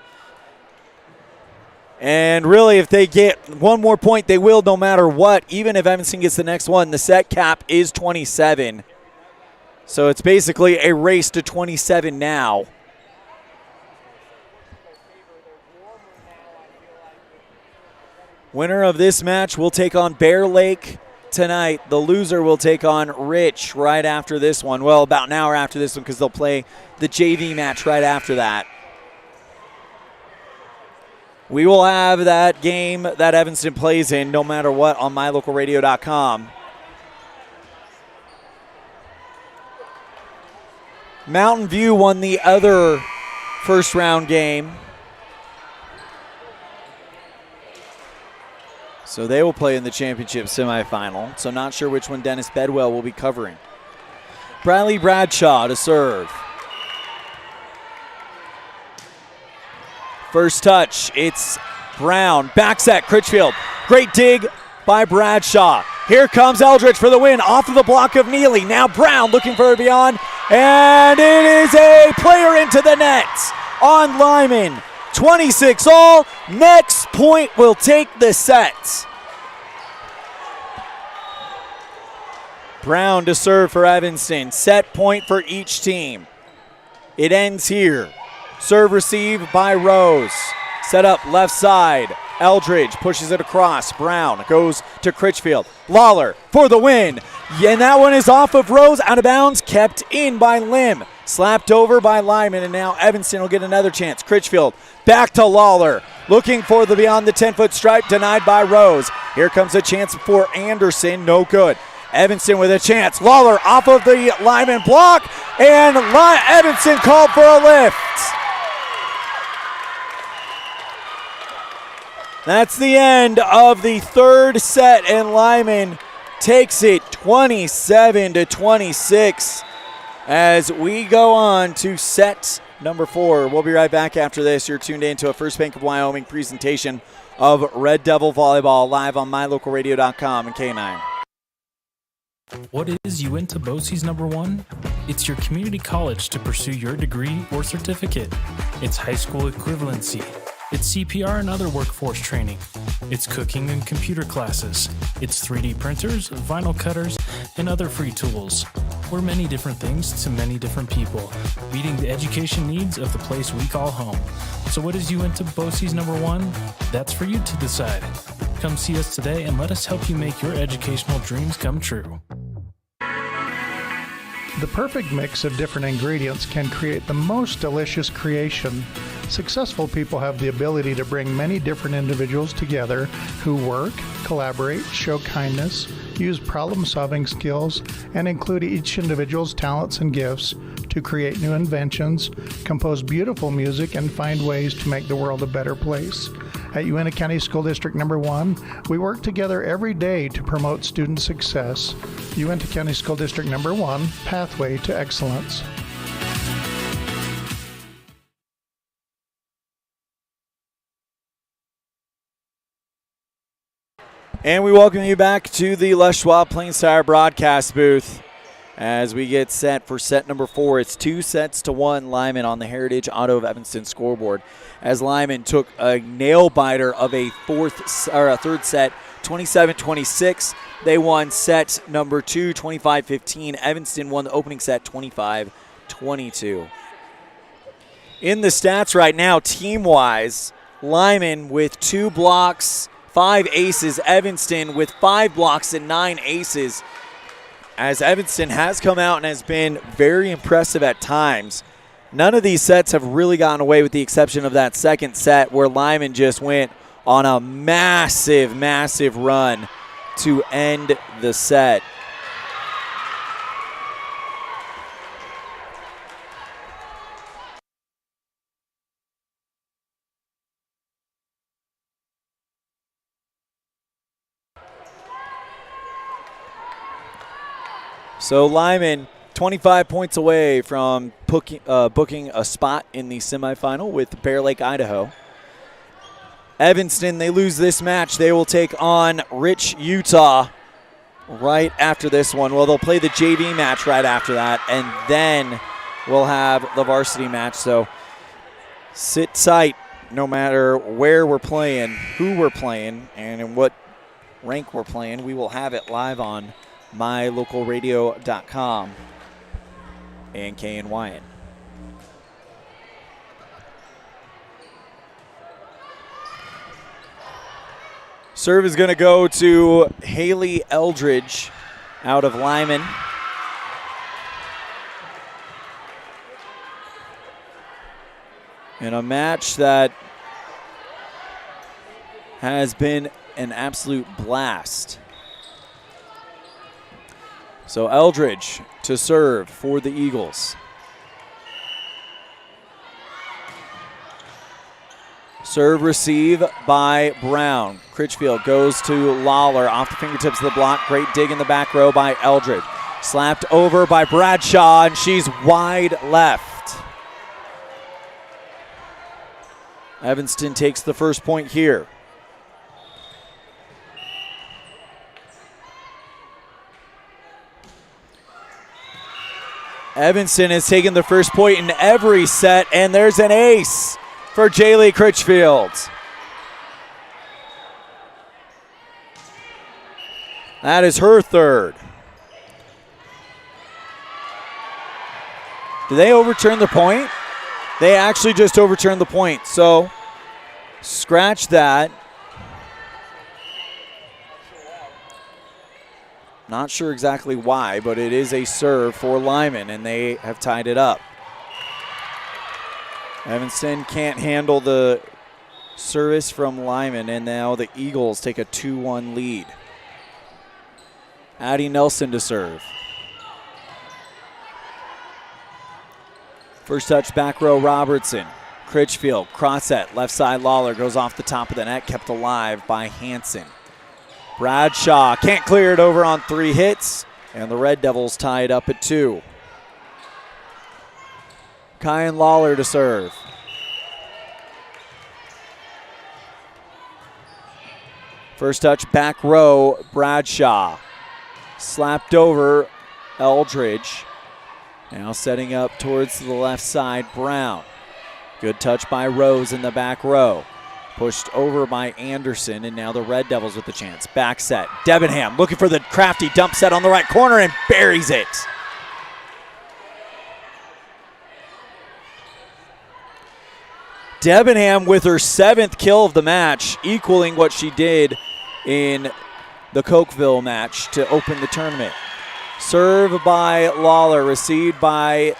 And really, if they get one more point, they will no matter what. Even if Evanston gets the next one, the set cap is 27. So it's basically a race to 27 now. Winner of this match will take on Bear Lake tonight. The loser will take on Rich right after this one. Well, about an hour after this one, because they'll play the JV match right after that. We will have that game that Evanston plays in no matter what on mylocalradio.com. Mountain View won the other first round game. So they will play in the championship semifinal. So not sure which one Dennis Bedwell will be covering. Bradley Bradshaw to serve. First touch, it's Brown. Back set, Critchfield. Great dig by Bradshaw. Here comes Eldridge for the win off of the block of Neely. Now Brown looking for it beyond. And it is a player into the net on Lyman. 26 all. Next point will take the set. Brown to serve for Evanston. Set point for each team. It ends here. Serve received by Rose. Set up left side. Eldridge pushes it across. Brown goes to Critchfield. Lawler for the win. And that one is off of Rose, out of bounds, kept in by Lim. Slapped over by Lyman, and now Evanston will get another chance. Critchfield back to Lawler. Looking for the beyond the 10-foot stripe, denied by Rose. Here comes a chance for Anderson, no good. Evanston with a chance. Lawler off of the Lyman block, and Evanston called for a lift. That's the end of the third set, and Lyman takes it 27-26 as we go on to set number 4. We'll be right back after this. You're tuned in to a First Bank of Wyoming presentation of Red Devil Volleyball live on mylocalradio.com and K9. What is Uinta BOCES number 1? It's your community college to pursue your degree or certificate. It's high school equivalency. It's CPR and other workforce training. It's cooking and computer classes. It's 3D printers, vinyl cutters, and other free tools. We're many different things to many different people, meeting the education needs of the place we call home. So what is Uinta BOCES number 1? That's for you to decide. Come see us today and let us help you make your educational dreams come true. The perfect mix of different ingredients can create the most delicious creation. Successful people have the ability to bring many different individuals together who work, collaborate, show kindness, use problem-solving skills, and include each individual's talents and gifts to create new inventions, compose beautiful music, and find ways to make the world a better place. At Uinta County School District Number 1, we work together every day to promote student success. Uinta County School District Number 1, Pathway to Excellence. And we welcome you back to the Les Schwab Plains Tire broadcast booth. as we get set for set number 4. It's 2-1 Lyman on the Heritage Auto of Evanston scoreboard, as Lyman took a nail-biter of a third set, 27-26. They won set number 2, 25-15. Evanston won the opening set, 25-22. In the stats right now, team-wise, Lyman with 2 blocks, 5 aces. Evanston with 5 blocks and 9 aces, as Evanston has come out and has been very impressive at times. None of these sets have really gotten away, with the exception of that second set where Lyman just went on a massive, massive run to end the set. So Lyman, 25 points away from booking a spot in the semifinal with Bear Lake, Idaho. Evanston, they lose this match. They will take on Rich, Utah right after this one. Well, they'll play the JV match right after that, and then we'll have the varsity match. So sit tight no matter where we're playing, who we're playing, and in what rank we're playing. We will have it live on mylocalradio.com and KNYN. Serve is going to go to Haley Eldridge out of Lyman. In a match that has been an absolute blast. So Eldridge to serve for the Eagles. Serve receive by Brown. Critchfield goes to Lawler off the fingertips of the block. Great dig in the back row by Eldridge. Slapped over by Bradshaw, and she's wide left. Evanston takes the first point here. Evanston has taken the first point in every set, and there's an ace for Jaylee Critchfield. That is her third. Did they overturn the point? They actually just overturned the point, so scratch that. Not sure exactly why, but it is a serve for Lyman, and they have tied it up. Evanston can't handle the service from Lyman, and now the Eagles take a 2-1 lead. Addie Nelson to serve. First touch, back row, Robertson. Critchfield, cross set, left side, Lawler goes off the top of the net, kept alive by Hanson. Bradshaw can't clear it over on 3 hits, and the Red Devils tie it up at 2. Kyan Lawler to serve. First touch, back row, Bradshaw. Slapped over Eldridge. Now setting up towards the left side, Brown. Good touch by Rose in the back row. Pushed over by Anderson, and now the Red Devils with the chance. Back set, Debenham looking for the crafty dump set on the right corner and buries it. Debenham with her 7th kill of the match, equaling what she did in the Cokeville match to open the tournament. Serve by Lawler, received by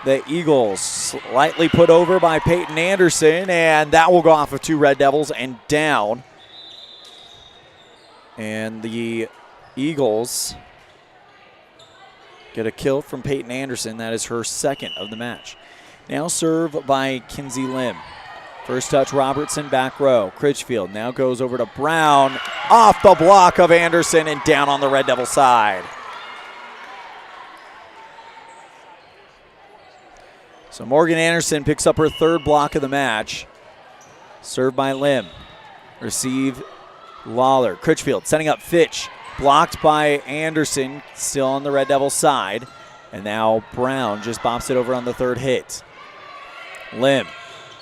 the Eagles. Slightly put over by Peyton Anderson, and that will go off of 2 Red Devils and down. And the Eagles get a kill from Peyton Anderson. That is her 2nd of the match. Now serve by Kinsey Lim. First touch, Robertson, back row. Critchfield now goes over to Brown, off the block of Anderson and down on the Red Devil side. So Morgan Anderson picks up her 3rd block of the match. Served by Lim. Receive Lawler. Critchfield setting up Fitch. Blocked by Anderson, still on the Red Devil side. And now Brown just bops it over on the third hit. Lim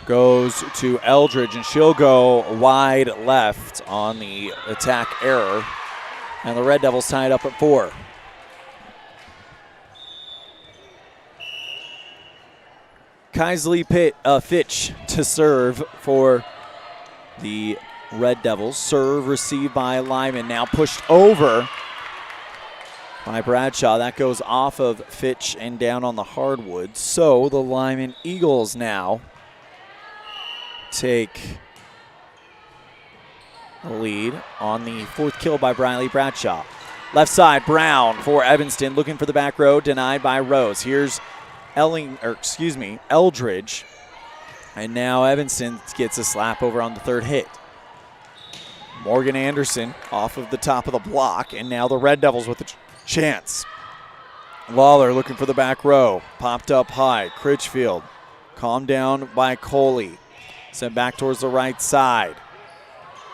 goes to Eldridge, and she'll go wide left on the attack error. And the Red Devils tie it up at 4. Kaisley Fitch to serve for the Red Devils. Serve received by Lyman, now pushed over by Bradshaw. That goes off of Fitch and down on the hardwood. So the Lyman Eagles now take the lead on the 4th kill by Briley Bradshaw. Left side, Brown for Evanston, looking for the back row, denied by Rose. Here's Eldridge. And now Evanston gets a slap over on the third hit. Morgan Anderson off of the top of the block, and now the Red Devils with a chance. Lawler looking for the back row. Popped up high. Critchfield calmed down by Coley. Sent back towards the right side.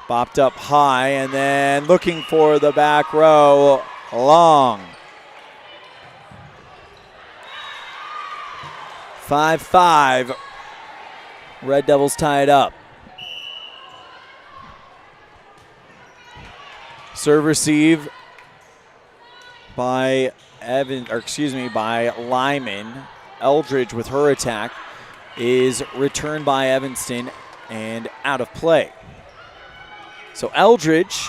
Bopped up high, and then looking for the back row. Long. 5-5. Red Devils tie it up. Serve receive by by Lyman. Eldridge with her attack is returned by Evanston and out of play. So Eldridge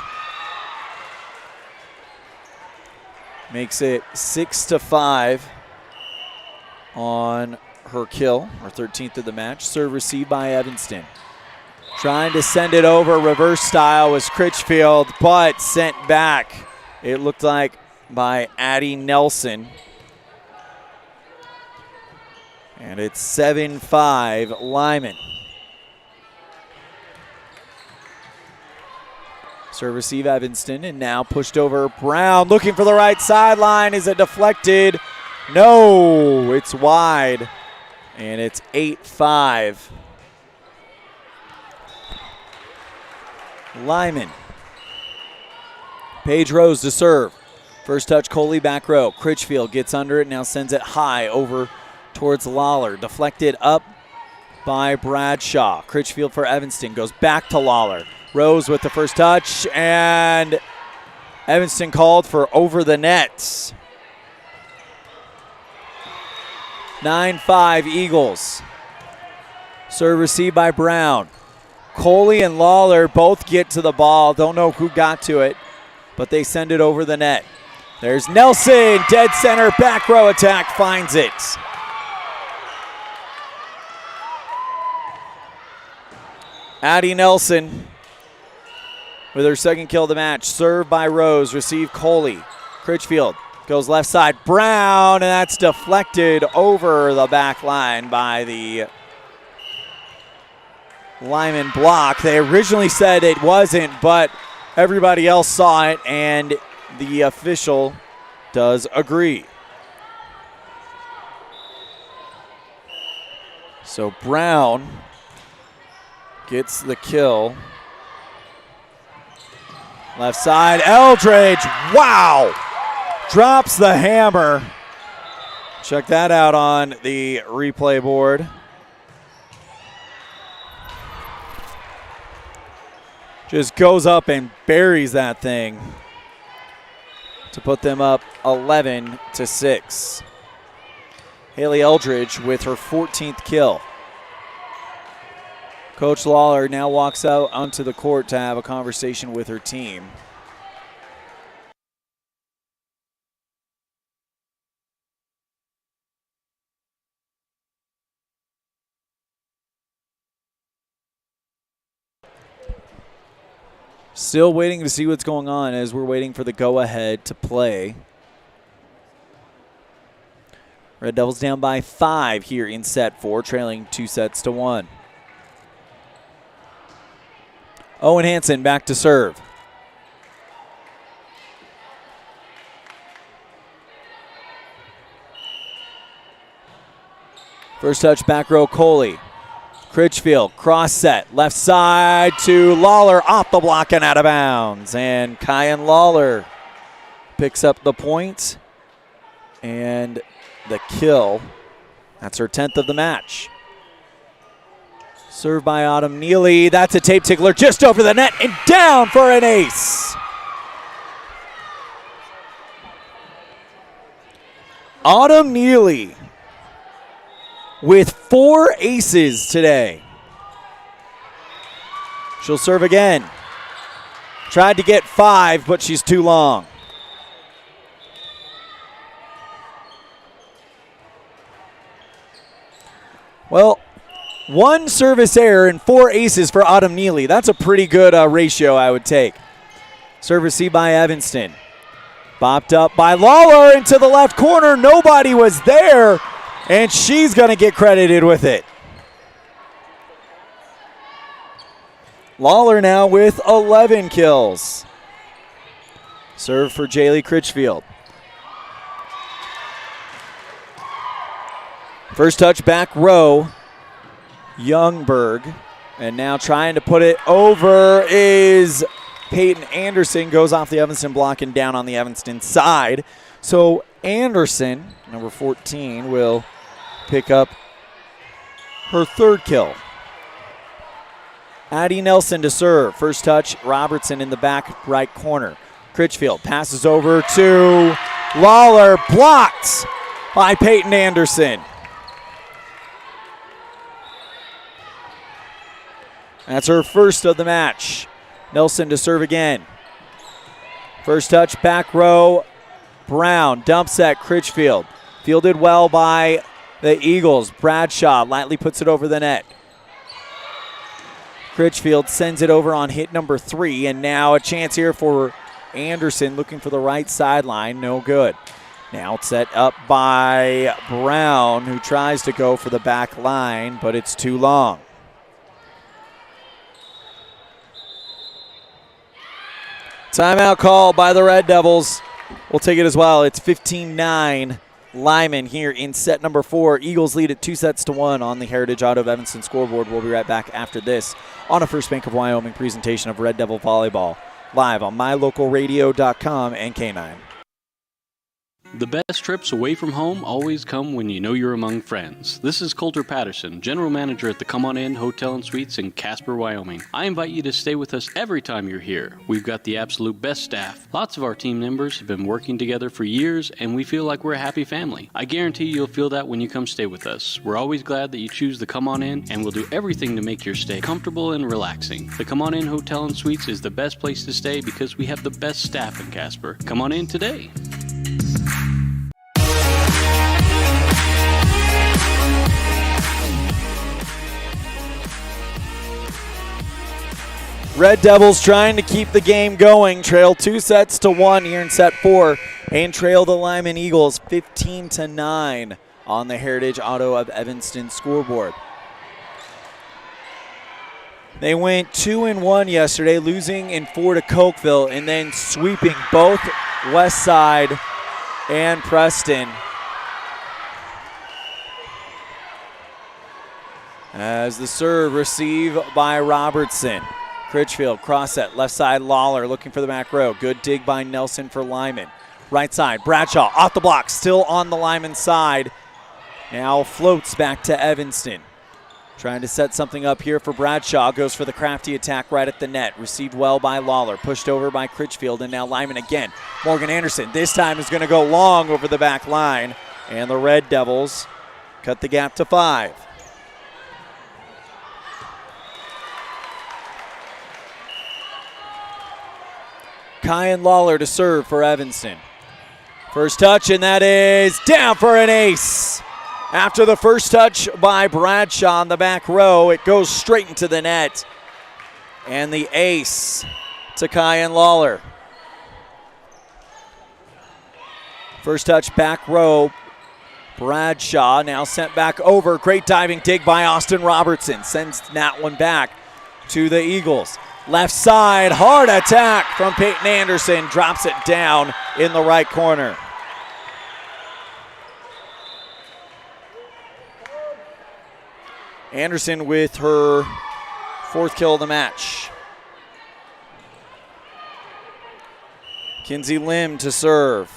makes it 6-5 on her kill, her 13th of the match. Serve received by Evanston. Trying to send it over, reverse style was Critchfield, but sent back, it looked like, by Addie Nelson. And it's 7-5 Lyman. Serve receive Evanston, and now pushed over Brown, looking for the right sideline. Is it deflected? No, it's wide, and it's 8-5. Lyman. Paige Rose to serve. First touch, Coley back row. Critchfield gets under it, now sends it high over towards Lawler. Deflected up by Bradshaw. Critchfield for Evanston, goes back to Lawler. Rose with the first touch, and Evanston called for over the nets. 9-5 Eagles. Serve received by Brown. Coley and Lawler both get to the ball. Don't know who got to it, but they send it over the net. There's Nelson, dead center, back row attack, finds it. Addie Nelson with her second kill of the match. Served by Rose, received Coley. Critchfield goes left side, Brown, and that's deflected over the back line by the Lyman block. They originally said it wasn't, but everybody else saw it, and the official does agree. So Brown gets the kill. Left side, Eldridge, wow! Drops the hammer. Check that out on the replay board. Just goes up and buries that thing to put them up 11-6. Haley Eldridge with her 14th kill. Coach Lawler now walks out onto the court to have a conversation with her team. Still waiting to see what's going on as we're waiting for the go-ahead to play. Red Devils down by 5 here in set 4, trailing 2-1. Owen Hansen back to serve. First touch, back row, Coley. Critchfield, cross set, left side to Lawler, off the block and out of bounds. And Kyan Lawler picks up the point. And the kill. That's her 10th of the match. Served by Autumn Neely. That's a tape tickler just over the net and down for an ace. Autumn Neely with 4 aces today. She'll serve again. Tried to get 5, but she's too long. Well, 1 service error and 4 aces for Autumn Neely. That's a pretty good ratio, I would take. Service C by Evanston. Bopped up by Lawler into the left corner. Nobody was there, and she's going to get credited with it. Lawler now with 11 kills. Serve for Jaylee Critchfield. First touch back row. Youngberg. And now trying to put it over is Peyton Anderson. Goes off the Evanston block and down on the Evanston side. So Anderson, number 14, will pick up her 3rd kill. Addie Nelson to serve. First touch, Robertson in the back right corner. Critchfield passes over to Lawler. Blocked by Peyton Anderson. That's her 1st of the match. Nelson to serve again. First touch, back row. Brown dumps at Critchfield. Fielded well by the Eagles. Bradshaw lightly puts it over the net. Critchfield sends it over on hit number 3, and now a chance here for Anderson looking for the right sideline. No good. Now it's set up by Brown, who tries to go for the back line, but it's too long. Timeout call by the Red Devils. We'll take it as well. It's 15-9 Lyman here in set number 4. Eagles lead at 2-1 on the Heritage Auto of Evanston scoreboard. We'll be right back after this on a First Bank of Wyoming presentation of Red Devil Volleyball, live on mylocalradio.com and K9. The best trips away from home always come when you know you're among friends. This is Coulter Patterson, General Manager at the Come On In Hotel and Suites in Casper, Wyoming. I invite you to stay with us every time you're here. We've got the absolute best staff. Lots of our team members have been working together for years, and we feel like we're a happy family. I guarantee you'll feel that when you come stay with us. We're always glad that you choose the Come On In, and we'll do everything to make your stay comfortable and relaxing. The Come On In Hotel and Suites is the best place to stay because we have the best staff in Casper. Come on in today. Red Devils trying to keep the game going. Trail 2-1 here in set 4 and trail the Lyman Eagles 15-9 on the Heritage Auto of Evanston scoreboard. They went 2-1 yesterday, losing in 4 to Cokeville and then sweeping both West Side and Preston. As the serve received by Robertson. Critchfield, cross set, left side Lawler looking for the back row. Good dig by Nelson for Lyman. Right side, Bradshaw off the block, still on the Lyman side. Now floats back to Evanston. Trying to set something up here for Bradshaw. Goes for the crafty attack right at the net. Received well by Lawler. Pushed over by Critchfield, and now Lyman again. Morgan Anderson this time is going to go long over the back line. And the Red Devils cut the gap to 5. Kyan Lawler to serve for Evanston. First touch, and that is down for an ace. After the first touch by Bradshaw on the back row, it goes straight into the net. And the ace to Kyan Lawler. First touch back row. Bradshaw now sent back over. Great diving dig by Austin Robertson. Sends that one back to the Eagles. Left side, hard attack from Peyton Anderson. Drops it down in the right corner. Anderson with her 4th kill of the match. Kinsey Lim to serve.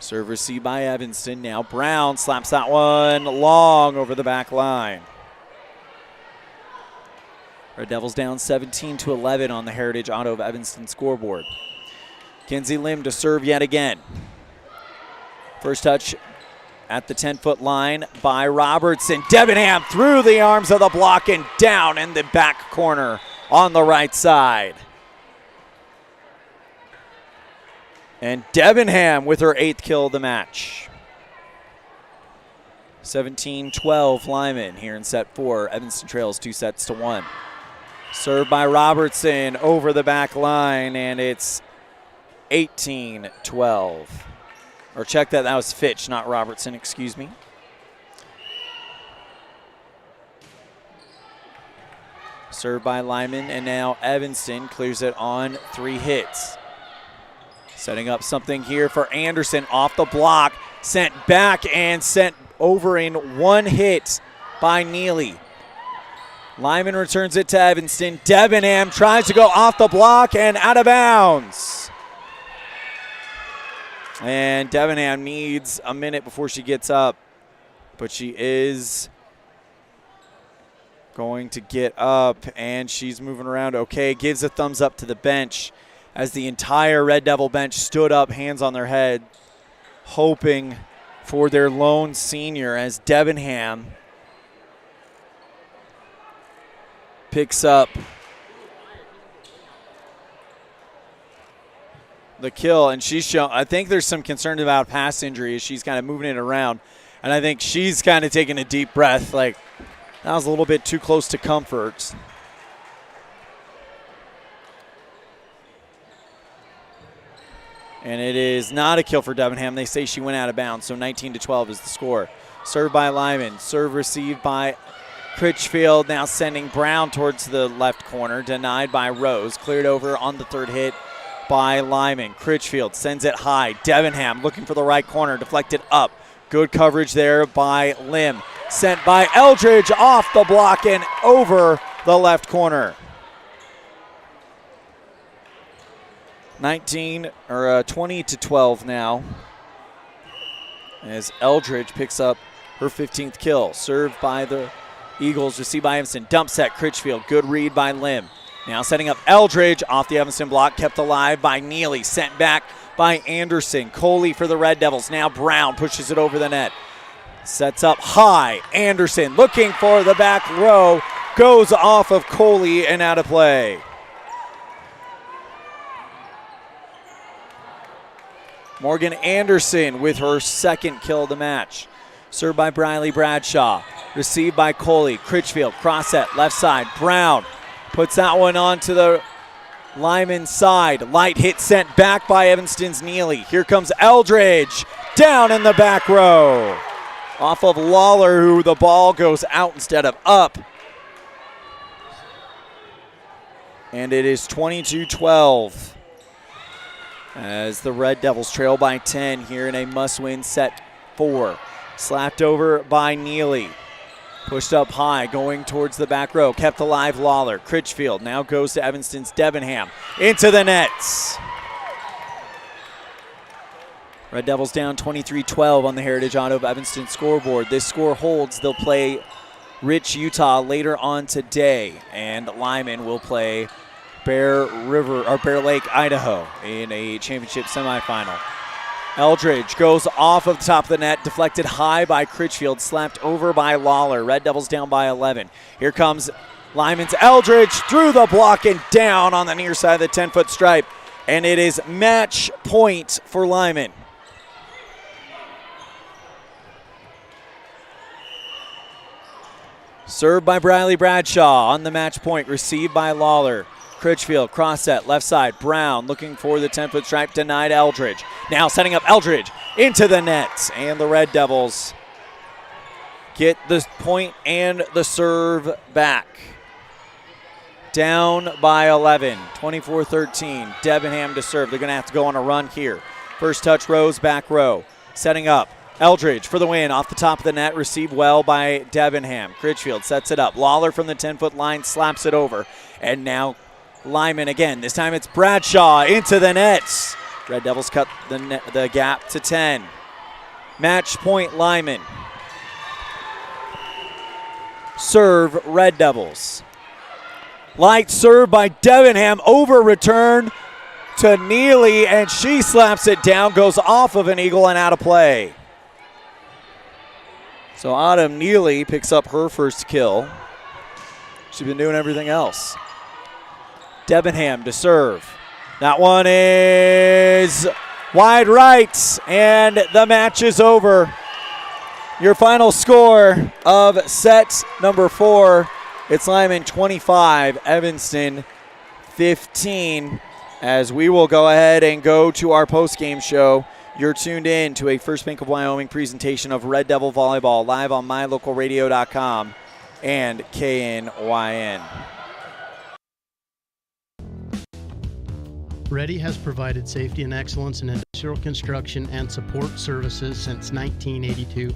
Serve received by Evanston. Now Brown slaps that one long over the back line. Red Devils down 17-11 on the Heritage Auto of Evanston scoreboard. Kinsey Lim to serve yet again. First touch at the 10-foot line by Robertson. Debenham through the arms of the block and down in the back corner on the right side. And Debenham with her 8th kill of the match. 17-12 Lyman here in set 4. Evanston trails 2-1. Served by Robertson over the back line, and it's 18-12. Or check that was Fitch, not Robertson, excuse me. Served by Lyman, and now Evanston clears it on 3 hits. Setting up something here for Anderson off the block. Sent back and sent over in 1 hit by Neely. Lyman returns it to Evanston. Debenham tries to go off the block and out of bounds. And Debenham needs a minute before she gets up. But she is going to get up, and she's moving around okay. Gives a thumbs up to the bench as the entire Red Devil bench stood up, hands on their head, hoping for their lone senior as Debenham picks up the kill. And she's shown, I think there's some concern about past injury as she's kind of moving it around. And I think she's kind of taking a deep breath, like that was a little bit too close to comfort. And it is not a kill for Debenham. They say she went out of bounds, so 19-12 is the score. Served by Lyman. Serve received by Critchfield, now sending Brown towards the left corner. Denied by Rose. Cleared over on the 3rd hit by Lyman. Critchfield sends it high. Debenham looking for the right corner. Deflected up. Good coverage there by Lim. Sent by Eldridge off the block and over the left corner. 20-12 now as Eldridge picks up her 15th kill. Served by the Eagles, received by Evanston. Dump set, Critchfield. Good read by Lim. Now setting up Eldridge off the Evanston block. Kept alive by Neely. Sent back by Anderson. Coley for the Red Devils. Now Brown pushes it over the net. Sets up high. Anderson looking for the back row. Goes off of Coley and out of play. Morgan Anderson with her 2nd kill of the match. Served by Briley Bradshaw. Received by Coley. Critchfield, cross set, left side. Brown puts that one onto the Lyman side. Light hit sent back by Evanston's Neely. Here comes Eldridge. Down in the back row. Off of Lawler, who the ball goes out instead of up. And it is 22-12. As the Red Devils trail by 10 here in a must-win set 4. Slapped over by Neely. Pushed up high, going towards the back row. Kept alive Lawler. Critchfield now goes to Evanston's Debenham. Into the nets. Red Devils down 23-12 on the Heritage Auto of Evanston scoreboard. This score holds. They'll play Rich, Utah later on today. And Lyman will play Bear Lake, Idaho in a championship semifinal. Eldridge goes off of the top of the net, deflected high by Critchfield, slapped over by Lawler. Red Devils down by 11. Here comes Lyman's Eldridge through the block and down on the near side of the 10-foot stripe. And it is match point for Lyman. Served by Briley Bradshaw on the match point, received by Lawler. Critchfield, cross set, left side. Brown looking for the 10-foot stripe, denied Eldridge. Now setting up Eldridge into the nets. And the Red Devils get the point and the serve back. Down by 11, 24-13. Debenham to serve. They're going to have to go on a run here. First touch, Rose, back row. Setting up. Eldridge for the win off the top of the net, received well by Debenham. Critchfield sets it up. Lawler from the 10-foot line slaps it over. And now Lyman again. This time it's Bradshaw into the nets. Red Devils cut the gap to 10. Match point Lyman. Serve Red Devils. Light serve by Debenham, over return to Neely, and she slaps it down, goes off of an eagle and out of play. So Autumn Neely picks up her first kill. She's been doing everything else. Debenham to serve. That one is wide right, and the match is over. Your final score of set number 4, it's Lyman 25, Evanston 15. As we will go ahead and go to our post-game show, you're tuned in to a First Bank of Wyoming presentation of Red Devil Volleyball live on mylocalradio.com and KNYN. Ready has provided safety and excellence in industrial construction and support services since 1982.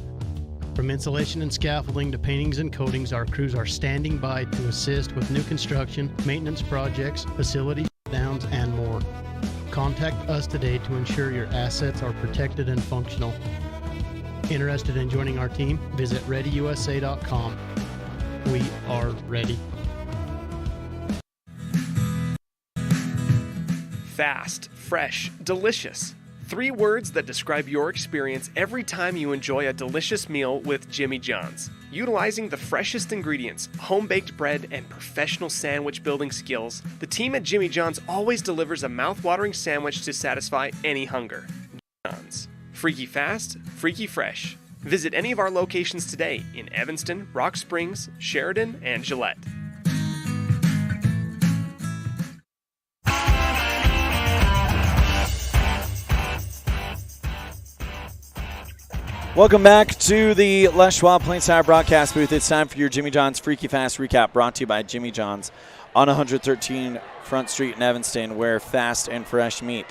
From insulation and scaffolding to paintings and coatings, our crews are standing by to assist with new construction, maintenance projects, facility downs, and more. Contact us today to ensure your assets are protected and functional. Interested in joining our team? Visit ReadyUSA.com. We are ready. Fast, fresh, delicious. 3 words that describe your experience every time you enjoy a delicious meal with Jimmy John's. Utilizing the freshest ingredients, home-baked bread, and professional sandwich building skills, the team at Jimmy John's always delivers a mouth-watering sandwich to satisfy any hunger. John's. Freaky fast, freaky fresh. Visit any of our locations today in Evanston, Rock Springs, Sheridan, and Gillette. Welcome back to the Les Schwab Plains Tire broadcast booth. It's time for your Jimmy John's Freaky Fast recap, brought to you by Jimmy John's on 113 Front Street in Evanston, where fast and fresh meet.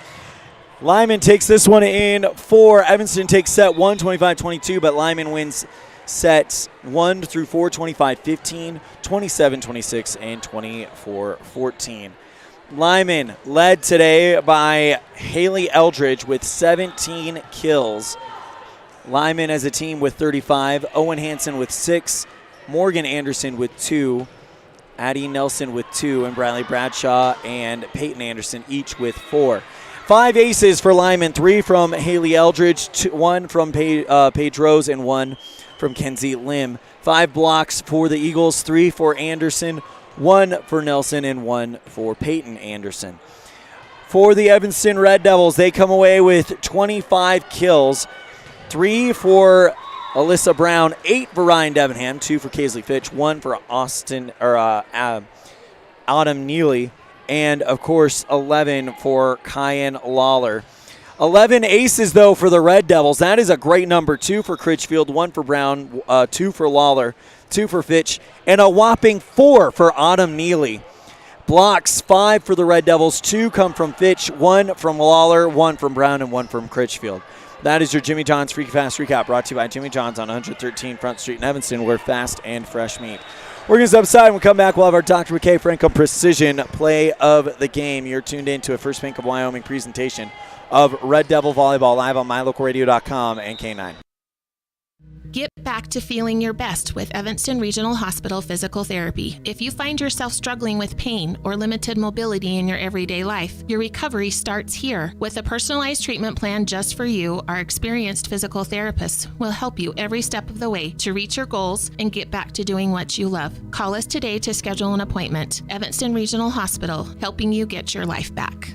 Lyman takes this one in 4. Evanston takes set 1, 25-22, but Lyman wins sets 1 through 4, 25-15, 27-26, and 24-14. Lyman led today by Haley Eldridge with 17 kills. Lyman as a team with 35, Owen Hansen with 6, Morgan Anderson with 2, Addie Nelson with 2, and Bradley Bradshaw and Peyton Anderson each with 4. 5 aces for Lyman, 3 from Haley Eldridge, 1 from Paige Rose, and 1 from Kenzie Lim. 5 blocks for the Eagles, 3 for Anderson, 1 for Nelson, and 1 for Peyton Anderson. For the Evanston Red Devils, they come away with 25 kills. 3 for Alyssa Brown, 8 for Ryan Debenham, 2 for Kaisley Fitch, 1 for Autumn Neely, and, of course, 11 for Kyan Lawler. 11 aces, though, for the Red Devils. That is a great number. 2 for Critchfield, 1 for Brown, 2 for Lawler, 2 for Fitch, and a whopping 4 for Autumn Neely. Blocks, 5 for the Red Devils. 2 come from Fitch, 1 from Lawler, 1 from Brown, and 1 from Critchfield. That is your Jimmy John's Freaky Fast recap, brought to you by Jimmy John's on 113 Front Street in Evanston, where fast and fresh meet. We're going to step aside. When we come back, we'll have our Dr. McKay Franco Precision play of the game. You're tuned in to a First Bank of Wyoming presentation of Red Devil Volleyball live on mylocalradio.com and K9. Get back to feeling your best with Evanston Regional Hospital Physical Therapy. If you find yourself struggling with pain or limited mobility in your everyday life, your recovery starts here. With a personalized treatment plan just for you, our experienced physical therapists will help you every step of the way to reach your goals and get back to doing what you love. Call us today to schedule an appointment. Evanston Regional Hospital, helping you get your life back.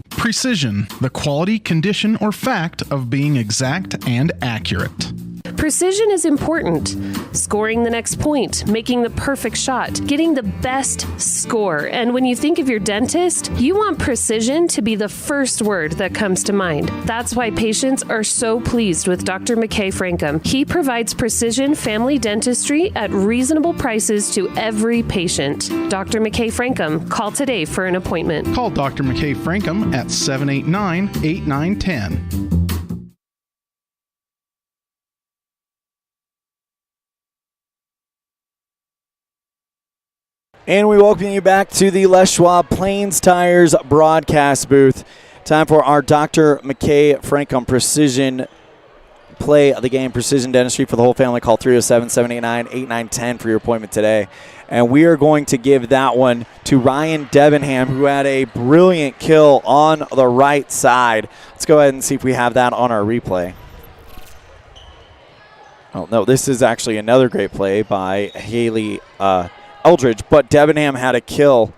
Precision, the quality, condition, or fact of being exact and accurate. Precision is important. Scoring the next point, making the perfect shot, getting the best score. And when you think of your dentist, you want precision to be the first word that comes to mind. That's why patients are so pleased with Dr. McKay Frankum. He provides precision family dentistry at reasonable prices to every patient. Dr. McKay Frankum, call today for an appointment. Call Dr. McKay Frankum at 789-8910. And we welcome you back to the Les Schwab Plains Tires broadcast booth. Time for our Dr. McKay Frankum Precision Play of the Game Precision Dentistry for the whole family. Call 307-789-8910 for your appointment today. And we are going to give that one to Ryan Debenham, who had a brilliant kill on the right side. Let's go ahead and see if we have that on our replay. Oh, no, this is actually another great play by Haley Eldridge, but Debenham had a kill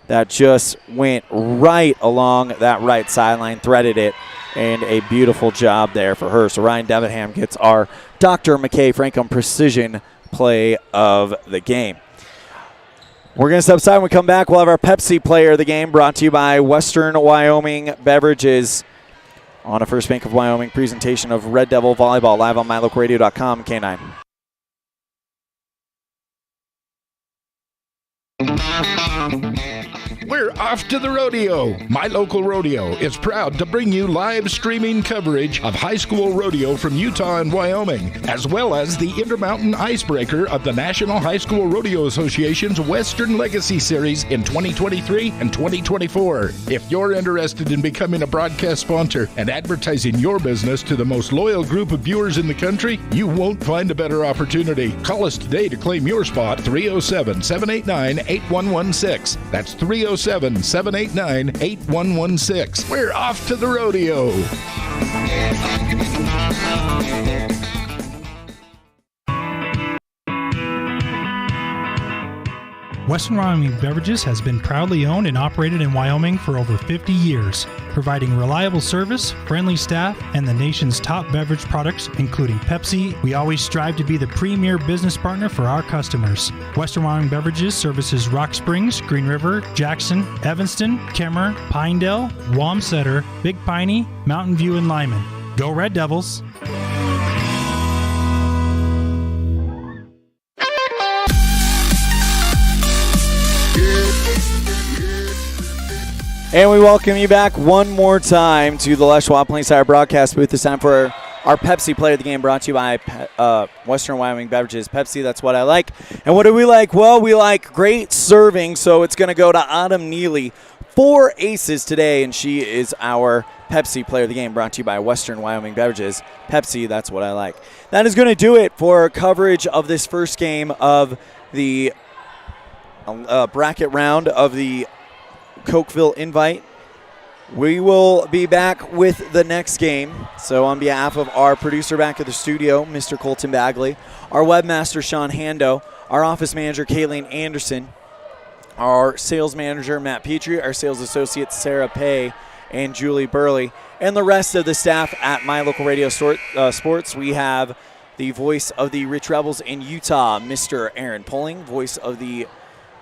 that just went right along that right sideline, threaded it, and a beautiful job there for her. So Ryan Debenham gets our Dr. McKay Frankum Precision Play of the Game. We're going to step aside. When we come back, we'll have our Pepsi Player of the Game brought to you by Western Wyoming Beverages on a First Bank of Wyoming presentation of Red Devil Volleyball live on mylocalradio.com. K9. We're off to the rodeo. My Local Rodeo is proud to bring you live streaming coverage of high school rodeo from Utah and Wyoming, as well as the Intermountain Icebreaker of the National High School Rodeo Association's Western Legacy Series in 2023 and 2024. If you're interested in becoming a broadcast sponsor and advertising your business to the most loyal group of viewers in the country, you won't find a better opportunity. Call us today to claim your spot, 307-789-8116. That's 307-789-8116. We're off to the rodeo. Western Wyoming Beverages has been proudly owned and operated in Wyoming for over 50 years, providing reliable service, friendly staff, and the nation's top beverage products, including Pepsi. We always strive to be the premier business partner for our customers. Western Wyoming Beverages services Rock Springs, Green River, Jackson, Evanston, Kemmer, Pinedale, Wamsutter, Big Piney, Mountain View, and Lyman. Go Red Devils! And we welcome you back one more time to the Les Schwab Plains Tire broadcast booth. This time for our Pepsi Player of the Game, brought to you by Western Wyoming Beverages. Pepsi, that's what I like. And what do we like? Well, we like great serving, so it's going to go to Autumn Neely. 4 aces today, and she is our Pepsi Player of the Game, brought to you by Western Wyoming Beverages. Pepsi, that's what I like. That is going to do it for coverage of this first game of the bracket round of the Cokeville Invite. We will be back with the next game. So on behalf of our producer back at the studio, Mr. Colton Bagley, our webmaster, Sean Hando, our office manager, Kayleen Anderson, our sales manager, Matt Petrie, our sales associates, Sarah Pay and Julie Burley, and the rest of the staff at My Local Radio Sports. We have the voice of the Rich Rebels in Utah, Mr. Aaron Pulling, voice of the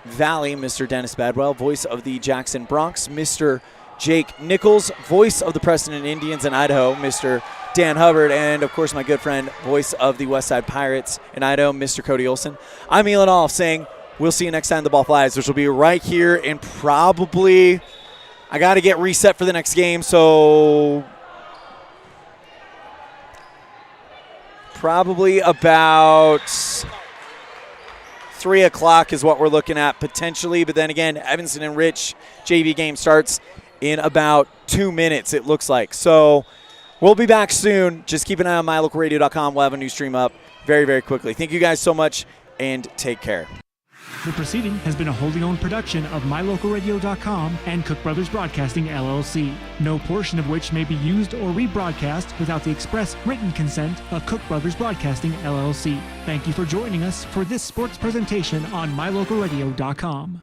Valley, Mr. Dennis Badwell, voice of the Jackson Bronx, Mr. Jake Nichols, voice of the Preston Indians in Idaho, Mr. Dan Hubbard, and of course my good friend, voice of the Westside Pirates in Idaho, Mr. Cody Olson. I'm Elan Olliff saying we'll see you next time the ball flies, which will be right here in probably, I got to get reset for the next game, so probably about 3 o'clock is what we're looking at potentially. But then again, Evanston and Rich JV game starts in about 2 minutes, it looks like. So we'll be back soon. Just keep an eye on mylocalradio.com. We'll have a new stream up very, very quickly. Thank you guys so much, and take care. The proceeding has been a wholly owned production of mylocalradio.com and Cook Brothers Broadcasting, LLC, no portion of which may be used or rebroadcast without the express written consent of Cook Brothers Broadcasting, LLC. Thank you for joining us for this sports presentation on mylocalradio.com.